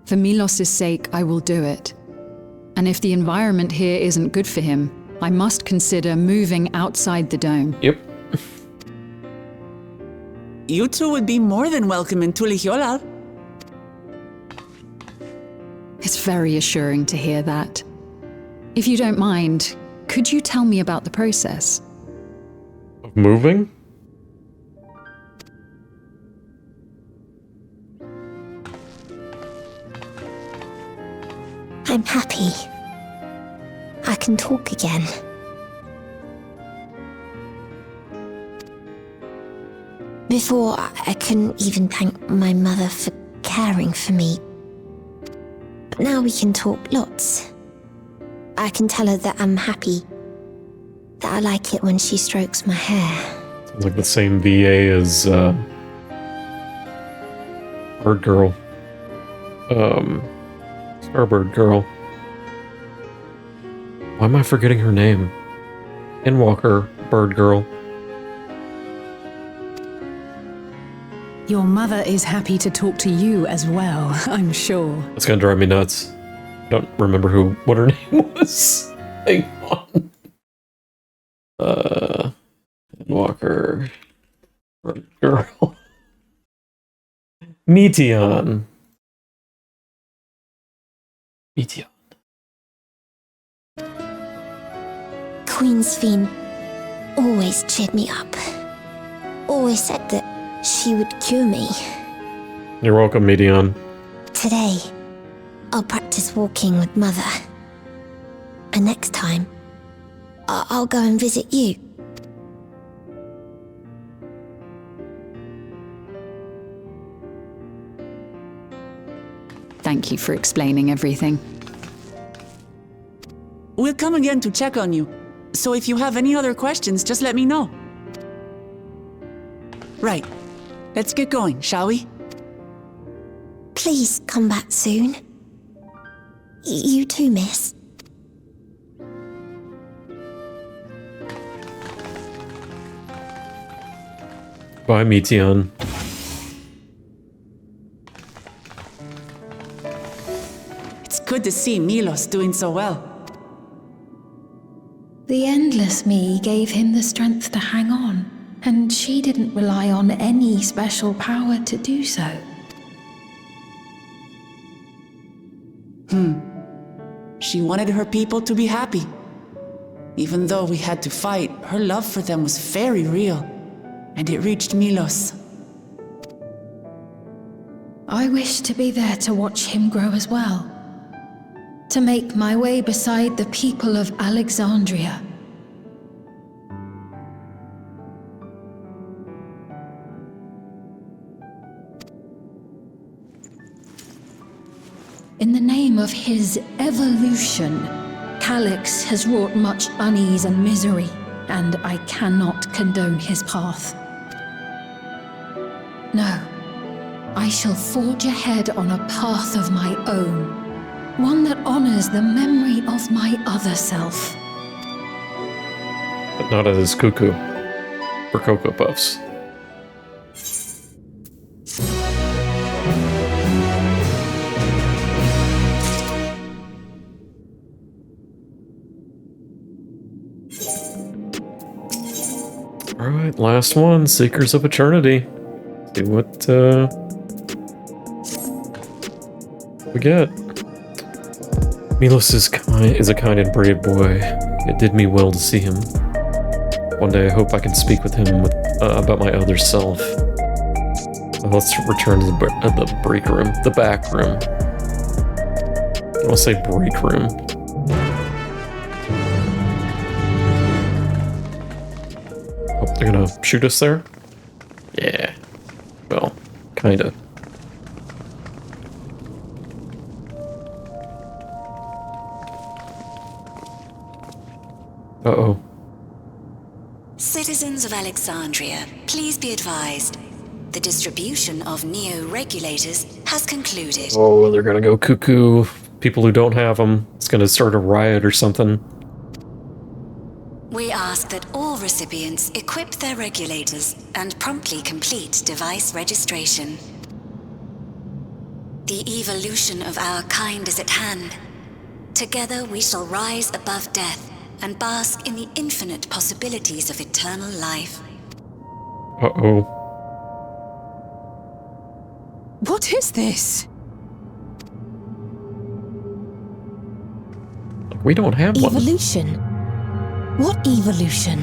For Milos' sake, I will do it. And if the environment here isn't good for him, I must consider moving outside the dome. Yep. You two would be more than welcome in Tulihiola. It's very assuring to hear that. If you don't mind, could you tell me about the process? Of moving? I'm happy. I can talk again. Before, I couldn't even thank my mother for caring for me. But now we can talk lots. I can tell her that I'm happy, that I like it when she strokes my hair. Sounds like the same VA as Bird Girl. Starbird Girl. Why am I forgetting her name? Endwalker Bird Girl. Your mother is happy to talk to you as well, I'm sure. That's gonna drive me nuts. I don't remember what her name was. Hang on. Walker. Girl. Meteon. Meteon. Queen Sphene always cheered me up. Always said that she would cure me. You're welcome, Meteon. Today, I'll practice walking with Mother. And next time, I'll go and visit you. Thank you for explaining everything. We'll come again to check on you. So if you have any other questions, just let me know. Right. Let's get going, shall we? Please come back soon. You too, miss. Bye, Meteon. It's good to see Milos doing so well. The endless me gave him the strength to hang on, and she didn't rely on any special power to do so. She wanted her people to be happy. Even though we had to fight, her love for them was very real, and it reached Milos. I wish to be there to watch him grow as well. To make my way beside the people of Alexandria. In the name of his evolution, Calyx has wrought much unease and misery, and I cannot condone his path. No, I shall forge ahead on a path of my own. One that honors the memory of my other self. But not as cuckoo. For Cocoa Puffs. Alright, last one. Seekers of Eternity. See what, we get. Milos is a kind and brave boy. It did me well to see him. One day I hope I can speak with him about my other self. Let's return to the break room. The back room. I'll say break room. Oh, they're gonna shoot us there? Yeah. Well, kinda. Uh-oh. Citizens of Alexandria, please be advised. The distribution of neo-regulators has concluded. Oh, they're gonna go cuckoo. People who don't have them. It's gonna start a riot or something. We ask that all recipients equip their regulators and promptly complete device registration. The evolution of our kind is at hand. Together we shall rise above death and bask in the infinite possibilities of eternal life. Uh-oh. What is this? We don't have one. Evolution? What evolution?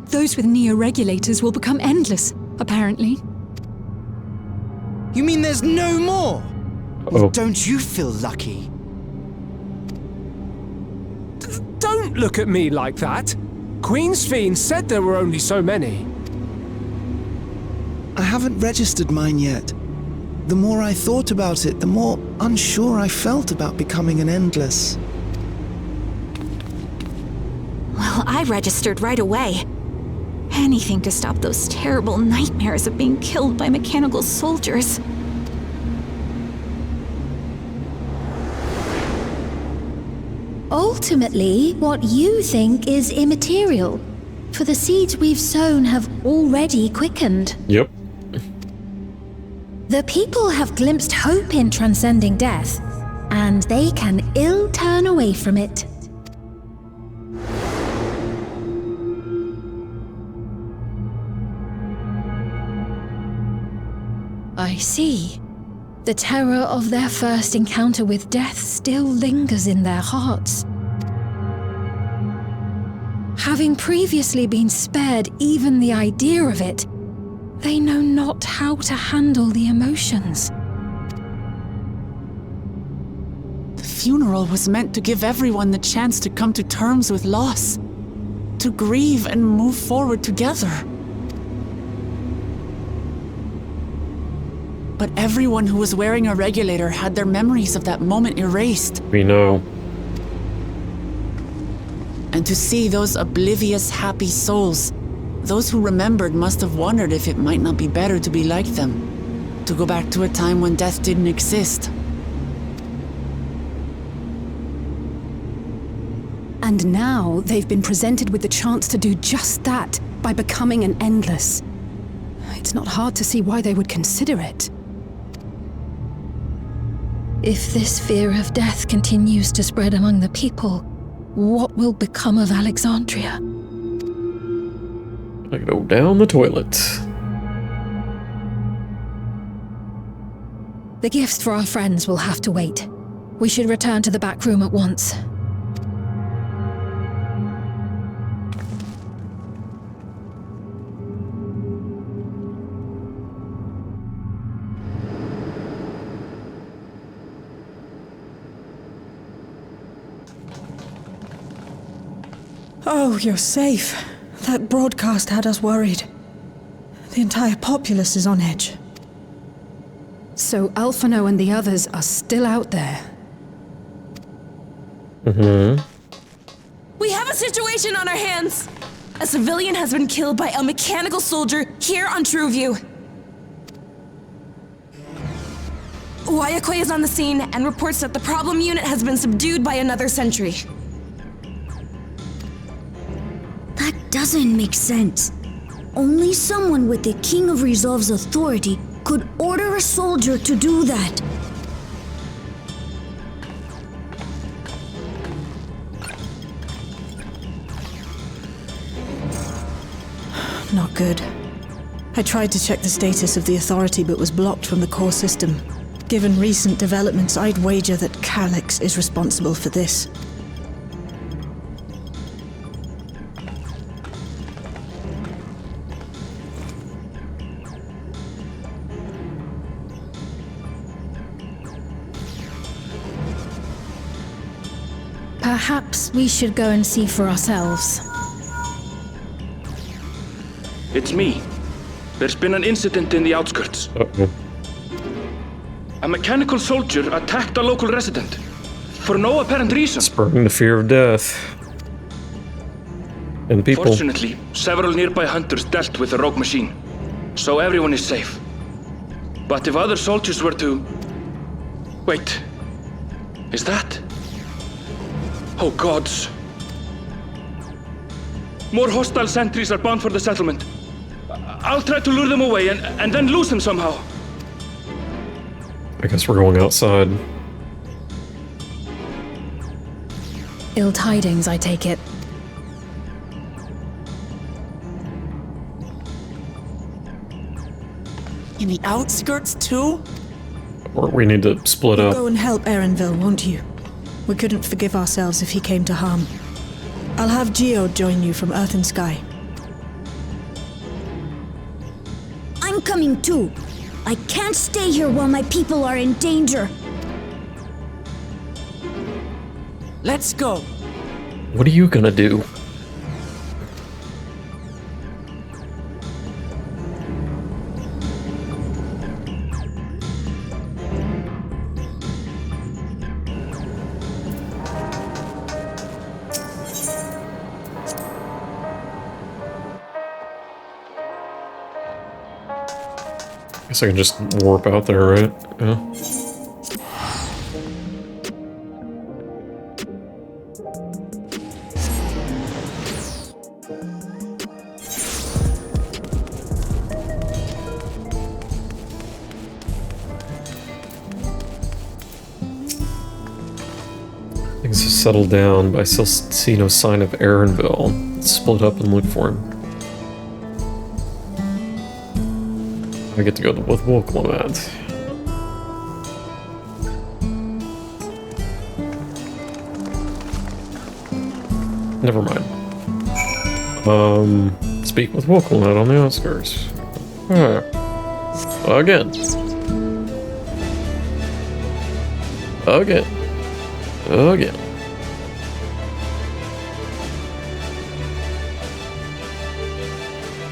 Those with neo-regulators will become endless, apparently. You mean there's no more? Uh-oh. Don't you feel lucky? Don't look at me like that. Queen Sphene said there were only so many. I haven't registered mine yet. The more I thought about it, the more unsure I felt about becoming an Endless. Well, I registered right away. Anything to stop those terrible nightmares of being killed by mechanical soldiers. Ultimately, what you think is immaterial. For the seeds we've sown have already quickened. Yep. The people have glimpsed hope in transcending death, and they can ill turn away from it. I see. The terror of their first encounter with death still lingers in their hearts. Having previously been spared even the idea of it, they know not how to handle the emotions. The funeral was meant to give everyone the chance to come to terms with loss, to grieve and move forward together. But everyone who was wearing a regulator had their memories of that moment erased. We know. And to see those oblivious, happy souls, those who remembered must have wondered if it might not be better to be like them, to go back to a time when death didn't exist. And now they've been presented with the chance to do just that by becoming an endless. It's not hard to see why they would consider it. If this fear of death continues to spread among the people, what will become of Alexandria? I go down the toilet. The gifts for our friends will have to wait. We should return to the back room at once. Oh, you're safe. That broadcast had us worried. The entire populace is on edge. So Alphino and the others are still out there. We have a situation on our hands! A civilian has been killed by a mechanical soldier here on Trueview. Wayakwe is on the scene and reports that the problem unit has been subdued by another sentry. That doesn't make sense. Only someone with the King of Resolve's authority could order a soldier to do that. Not good. I tried to check the status of the authority but was blocked from the core system. Given recent developments, I'd wager that Calyx is responsible for this. Perhaps we should go and see for ourselves. It's me. There's been an incident in the outskirts. A mechanical soldier attacked a local resident. For no apparent reason. Spurring the fear of death. And the people. Fortunately, several nearby hunters dealt with the rogue machine. So everyone is safe. But if other soldiers were to... Wait. Is that... Oh gods. More hostile sentries are bound for the settlement. I'll try to lure them away and then lose them somehow. I guess we're going outside. Ill tidings, I take it. In the outskirts too? Or we need to split You'll up. go and help Erenville, won't you? We couldn't forgive ourselves if he came to harm. I'll have Geode join you from Earth and Sky. I'm coming too. I can't stay here while my people are in danger. Let's go. What are you gonna do? Guess I can just warp out there, right? Yeah. Things have settled down, but I still see no sign of Aaronville. Let's split up and look for him. I get to go with Wilclamette. Never mind. Speak with Wilclamette on the outskirts. Again.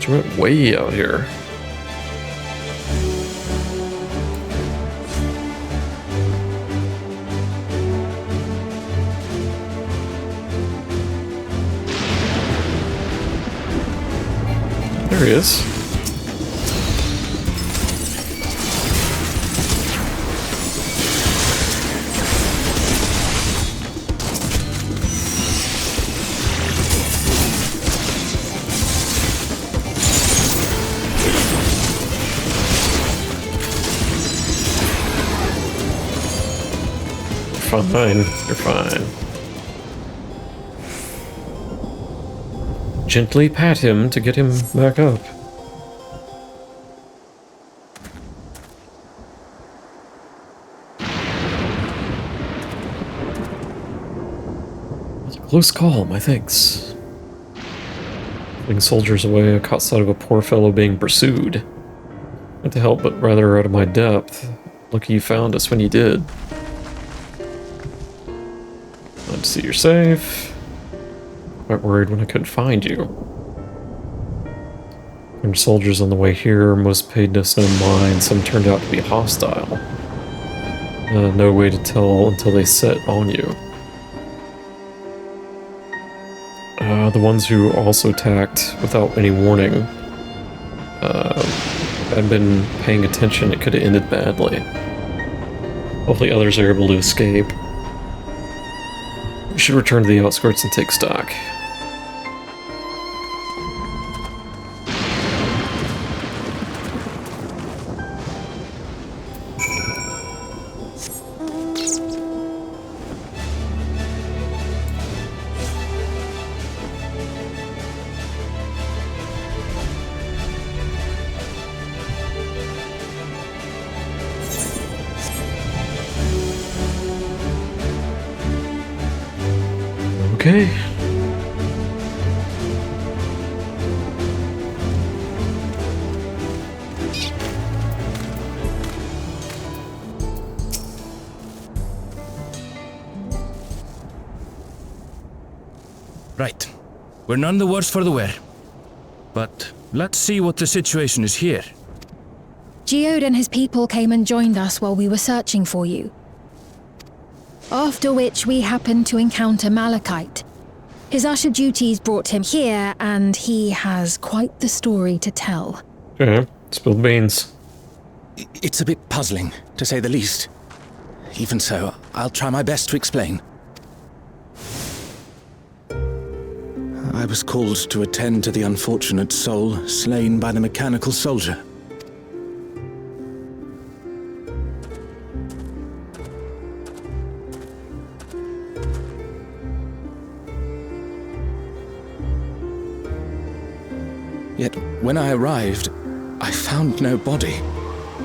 She went way out here. There he is. Fine, you're fine. Gently pat him to get him back up. It's a close call, my thanks. Putting soldiers away, I caught sight of a poor fellow being pursued. Not to help, but rather out of my depth. Lucky you found us when you did. Glad to see you're safe. Quite worried when I couldn't find you. There were soldiers on the way here, most paid us no mind, some turned out to be hostile. No way to tell until they set on you. The ones who also attacked without any warning. Had been paying attention, it could have ended badly. Hopefully others are able to escape. We should return to the outskirts and take stock. Okay. Right. We're none the worse for the wear. But let's see what the situation is here. Geode and his people came and joined us while we were searching for you. After which we happened to encounter Malachite. His usher duties brought him here, and he has quite the story to tell. Okay, spill the beans. It's a bit puzzling, to say the least. Even so, I'll try my best to explain. I was called to attend to the unfortunate soul slain by the mechanical soldier. Yet, when I arrived, I found no body,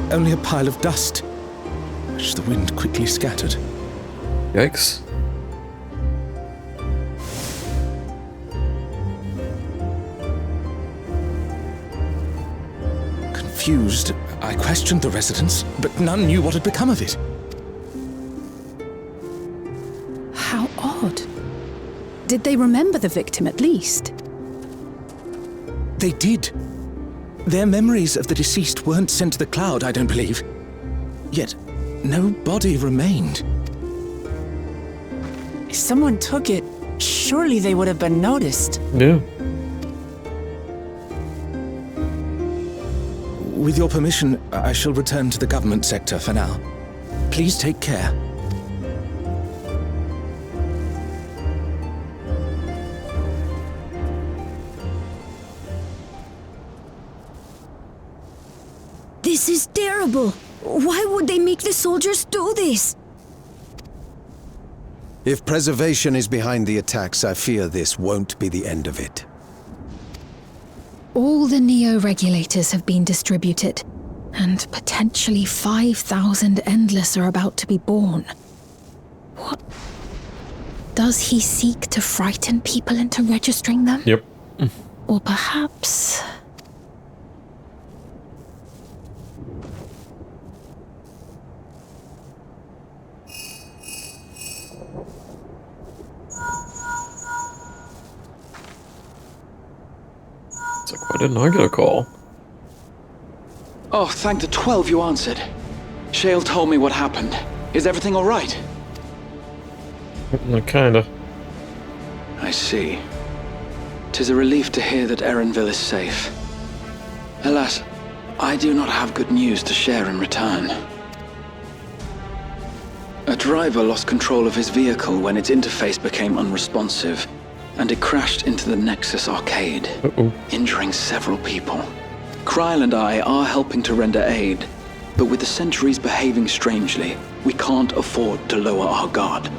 only a pile of dust, which the wind quickly scattered. Yikes. Confused, I questioned the residents, but none knew what had become of it. How odd. Did they remember the victim at least? They did. Their memories of the deceased weren't sent to the cloud, I don't believe. Yet, no body remained. If someone took it, surely they would have been noticed. Yeah. With your permission, I shall return to the government sector for now. Please take care. This is terrible. Why would they make the soldiers do this? If preservation is behind the attacks, I fear this won't be the end of it. All the Neo-regulators have been distributed, and potentially 5,000 Endless are about to be born. What? Does he seek to frighten people into registering them? Yep. Or perhaps... It's like, why didn't I get a call? Oh, thank the 12 you answered. Shale told me what happened. Is everything all right? Kinda. I see. 'Tis a relief to hear that Erenville is safe. Alas, I do not have good news to share in return. A driver lost control of his vehicle when its interface became unresponsive, and it crashed into the Nexus arcade, injuring several people. Kryl and I are helping to render aid, but with the sentries behaving strangely, we can't afford to lower our guard.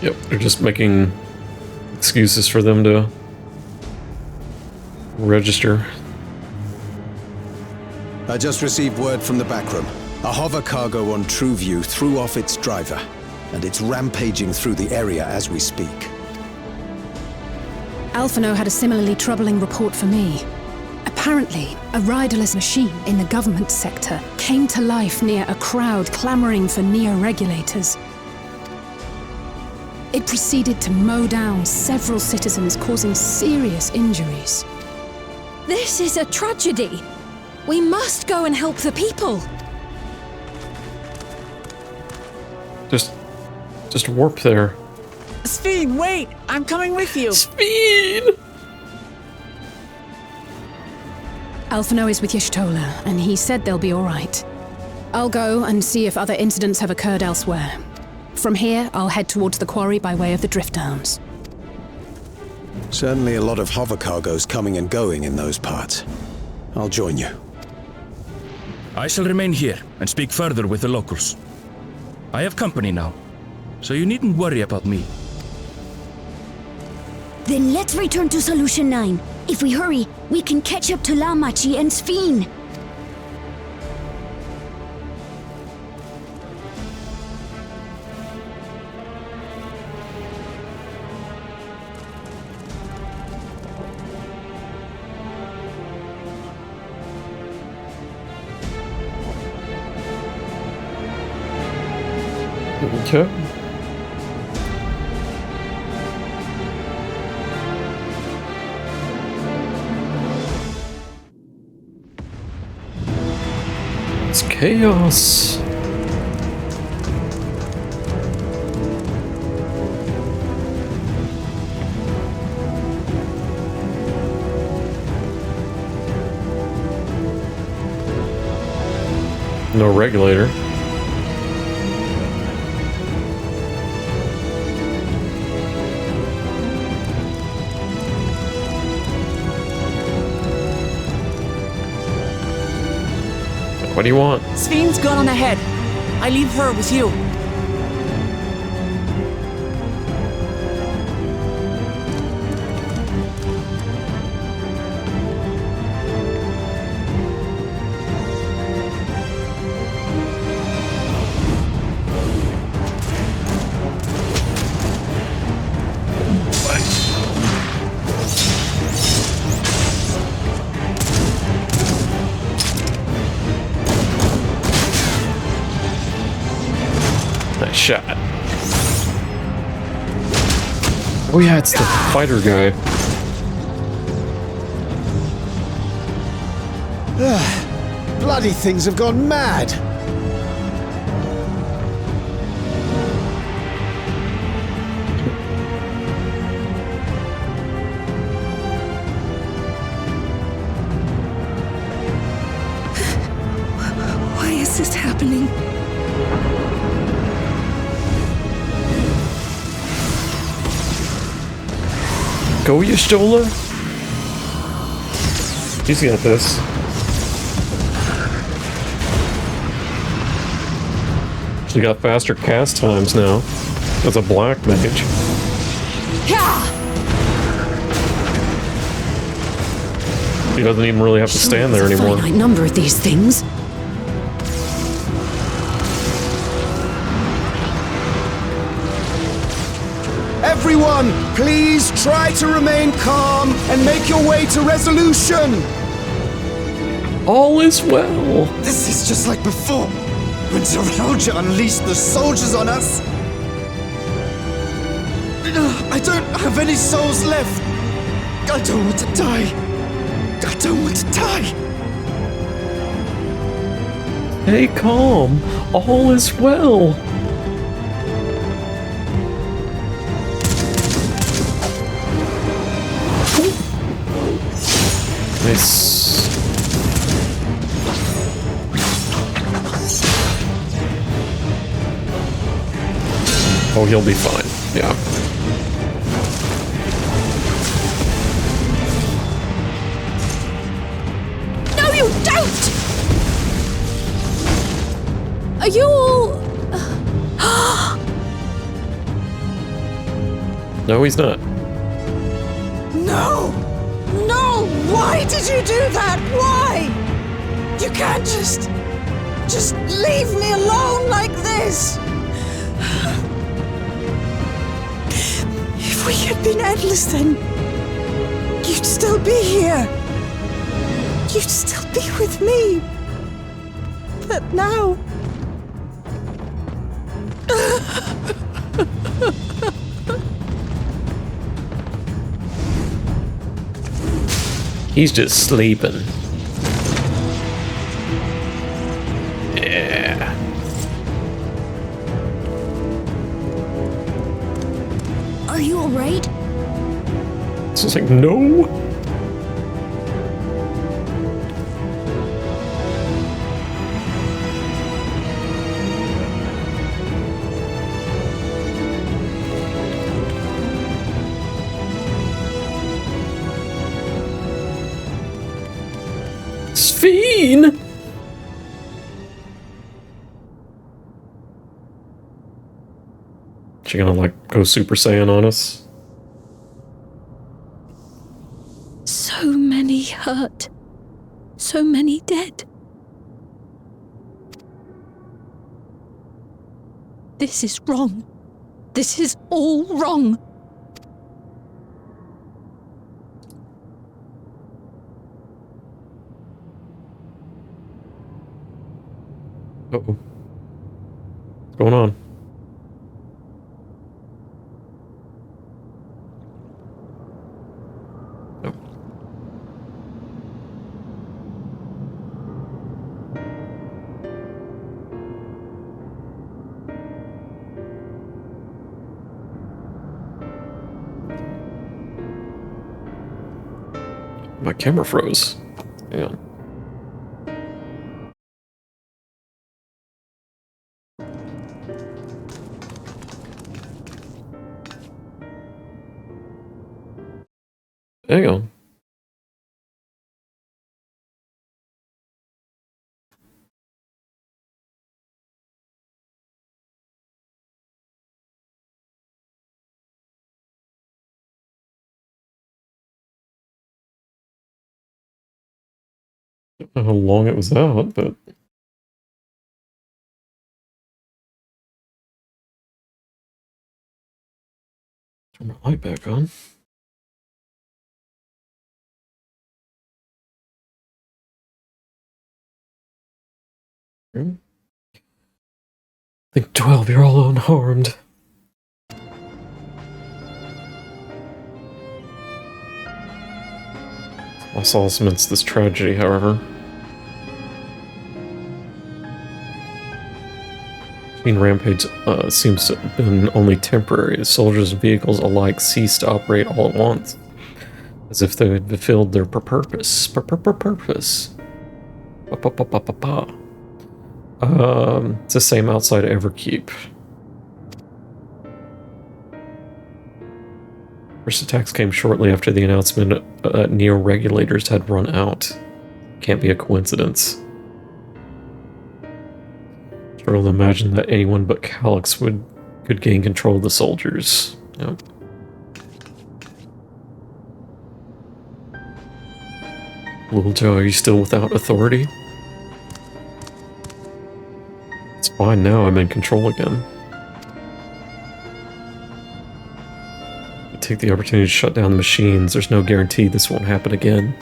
Yep, they're just making excuses for them to register. I just received word from the backroom. A hover cargo on TrueView threw off its driver, and it's rampaging through the area as we speak. Alphino had a similarly troubling report for me. Apparently, a riderless machine in the government sector came to life near a crowd clamoring for Neo-regulators. It proceeded to mow down several citizens, causing serious injuries. This is a tragedy. We must go and help the people. Just warp there. Sphene, wait! I'm coming with you! Sphene! Alphino is with Y'shtola, and he said they'll be all right. I'll go and see if other incidents have occurred elsewhere. From here, I'll head towards the quarry by way of the Drift Downs. Certainly a lot of hover cargoes coming and going in those parts. I'll join you. I shall remain here and speak further with the locals. I have company now, so you needn't worry about me. Then let's return to Solution 9. If we hurry, we can catch up to Lamachi and Sphene. Okay. It's chaos. No regulator. What do you want? Sphene's gone on ahead. I leave her with you. Nice shot. Oh yeah, it's the fighter guy. Bloody things have gone mad! Why is this happening? Go, Y'shtola. She's got this. She got faster cast times now. As a black mage. She doesn't even really have to stand there anymore. A finite number of these things. Everyone, please try to remain calm and make your way to resolution. All is well. This is just like before, when Zeralja unleashed the soldiers on us. I don't have any souls left. I don't want to die. I don't want to die. Stay calm. All is well. Nice. Oh, he'll be fine. Yeah. No, you don't! Are you all... No, he's not. No! No! Why did you do that? Why? You can't just leave me alone like this! If we had been endless, then you'd still be here. You'd still be with me. But now... He's just sleeping. Yeah. Are you alright? It's just like, no. Sphene! She gonna like go Super Saiyan on us? So many hurt. So many dead. This is wrong. This is all wrong. Uh-oh. What's going on? Oh. My camera froze. Hang on. Hang on. I don't know how long it was out, but... Turn the light back on. I think 12, you're all unharmed. Also cements this tragedy, however. Queen Rampage seems to have been only temporary. The soldiers and vehicles alike ceased to operate all at once, as if they had fulfilled their purpose. Purpose. It's the same outside Everkeep. First attacks came shortly after the announcement that neo-regulators had run out. Can't be a coincidence. Struggle to imagine that anyone but Calyx could gain control of the soldiers. Yep. Little Joe, are you still without authority? It's fine now, I'm in control again. Take the opportunity to shut down the machines. There's no guarantee this won't happen again.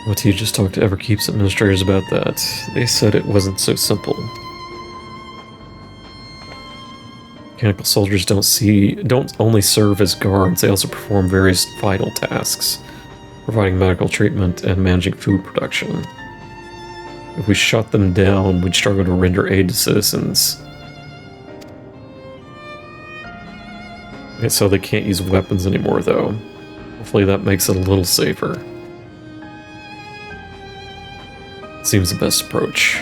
What you just talked to Everkeep's administrators about that. They said it wasn't so simple. Mechanical soldiers don't only serve as guards, they also perform various vital tasks, providing medical treatment and managing food production. If we shut them down, we'd struggle to render aid to citizens. So they can't use weapons anymore, though. Hopefully that makes it a little safer. Seems the best approach.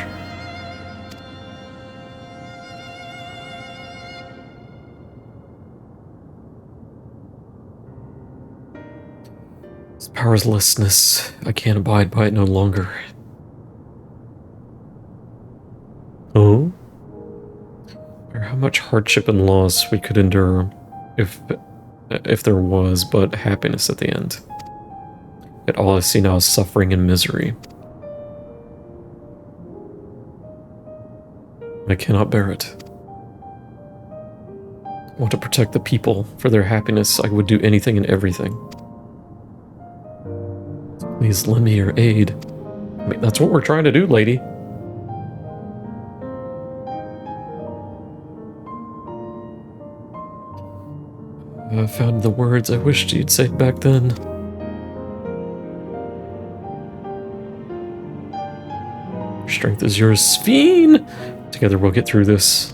It's powerlessness. I can't abide by it no longer. Oh? Or how much hardship and loss we could endure if there was but happiness at the end. Yet all I see now is suffering and misery. I cannot bear it. I want to protect the people. For their happiness, I would do anything and everything. Please lend me your aid. I mean, that's what we're trying to do, lady. I found the words I wished you'd say back then. Your strength is yours, Sphene! Together we'll get through this.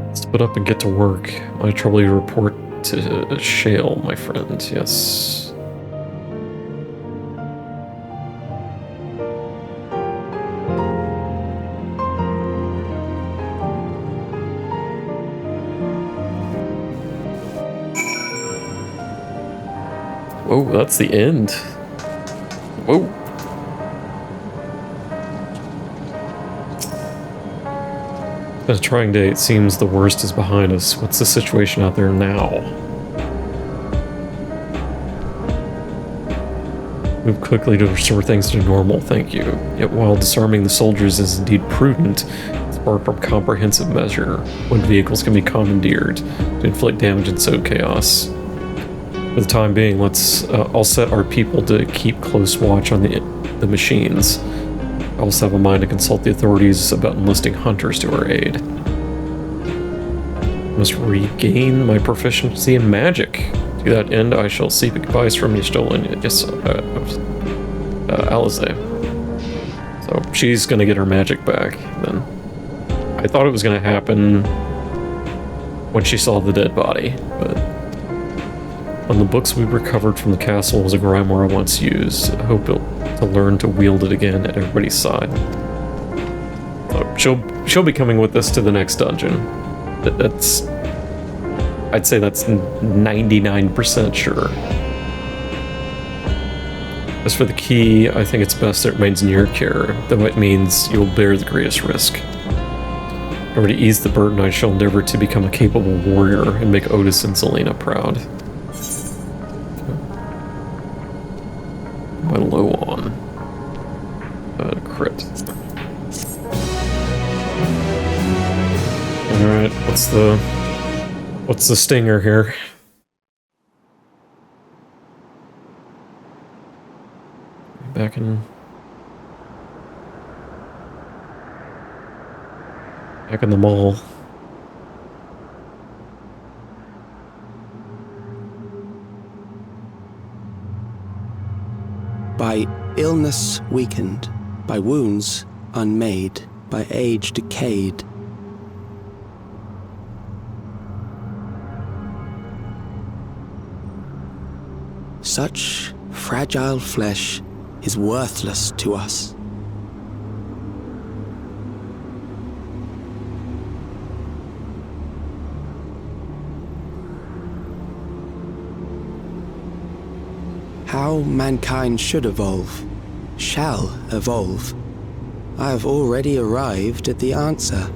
Let's put up and get to work. I trouble you report to Shale, my friend. Yes. Oh, that's the end. Whoa. Been a trying day. It seems the worst is behind us. What's the situation out there now? Move quickly to restore things to normal, thank you. Yet while disarming the soldiers is indeed prudent, it's far from comprehensive measure when vehicles can be commandeered to inflict damage and sow chaos. For the time being, let's all set our people to keep close watch on the machines. I also have a mind to consult the authorities about enlisting hunters to our aid. I must regain my proficiency in magic. To that end, I shall seek advice from Y'shtola and Alize. So she's gonna get her magic back, then. I thought it was gonna happen when she saw the dead body, but... On the books we recovered from the castle was a grimoire I once used. I hope to learn to wield it again at everybody's side. So she'll be coming with us to the next dungeon. That's... I'd say that's 99% sure. As for the key, I think it's best it remains in your care, though it means you'll bear the greatest risk. In order to ease the burden, I shall endeavor to become a capable warrior and make Otis and Zelena proud. Am I low on? Crit. Alright, what's the stinger here? Back in the mall. By illness weakened, by wounds unmade, by age decayed. Such fragile flesh is worthless to us. how mankind should evolve, shall evolve, I have already arrived at the answer.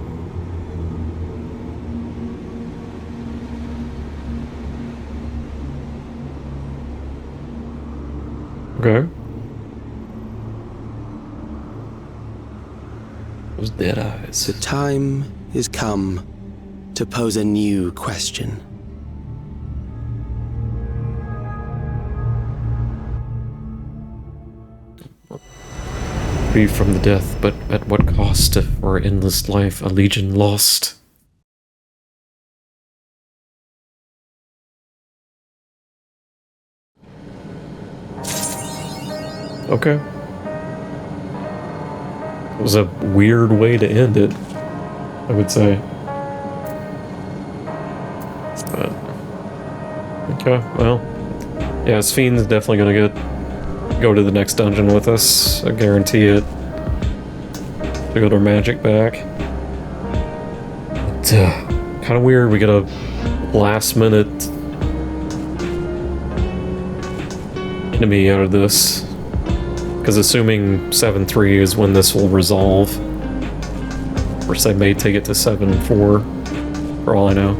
Okay. Those dead eyes. The time is come to pose a new question. Free from the death, but at what cost if for endless life a legion lost? Okay. It was a weird way to end it, I would say. But, okay, well. Yeah, Sphene's definitely gonna go to the next dungeon with us. I guarantee it. To get our magic back. But, kind of weird, we get a last minute enemy out of this. Because assuming 7-3 is when this will resolve. Of course, they may take it to 7-4, for all I know.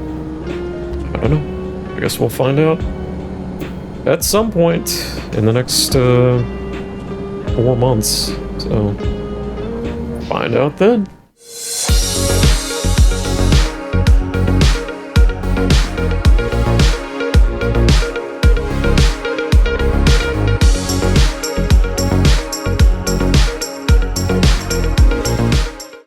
I don't know. I guess we'll find out at some point in the next 4 months. So, find out then.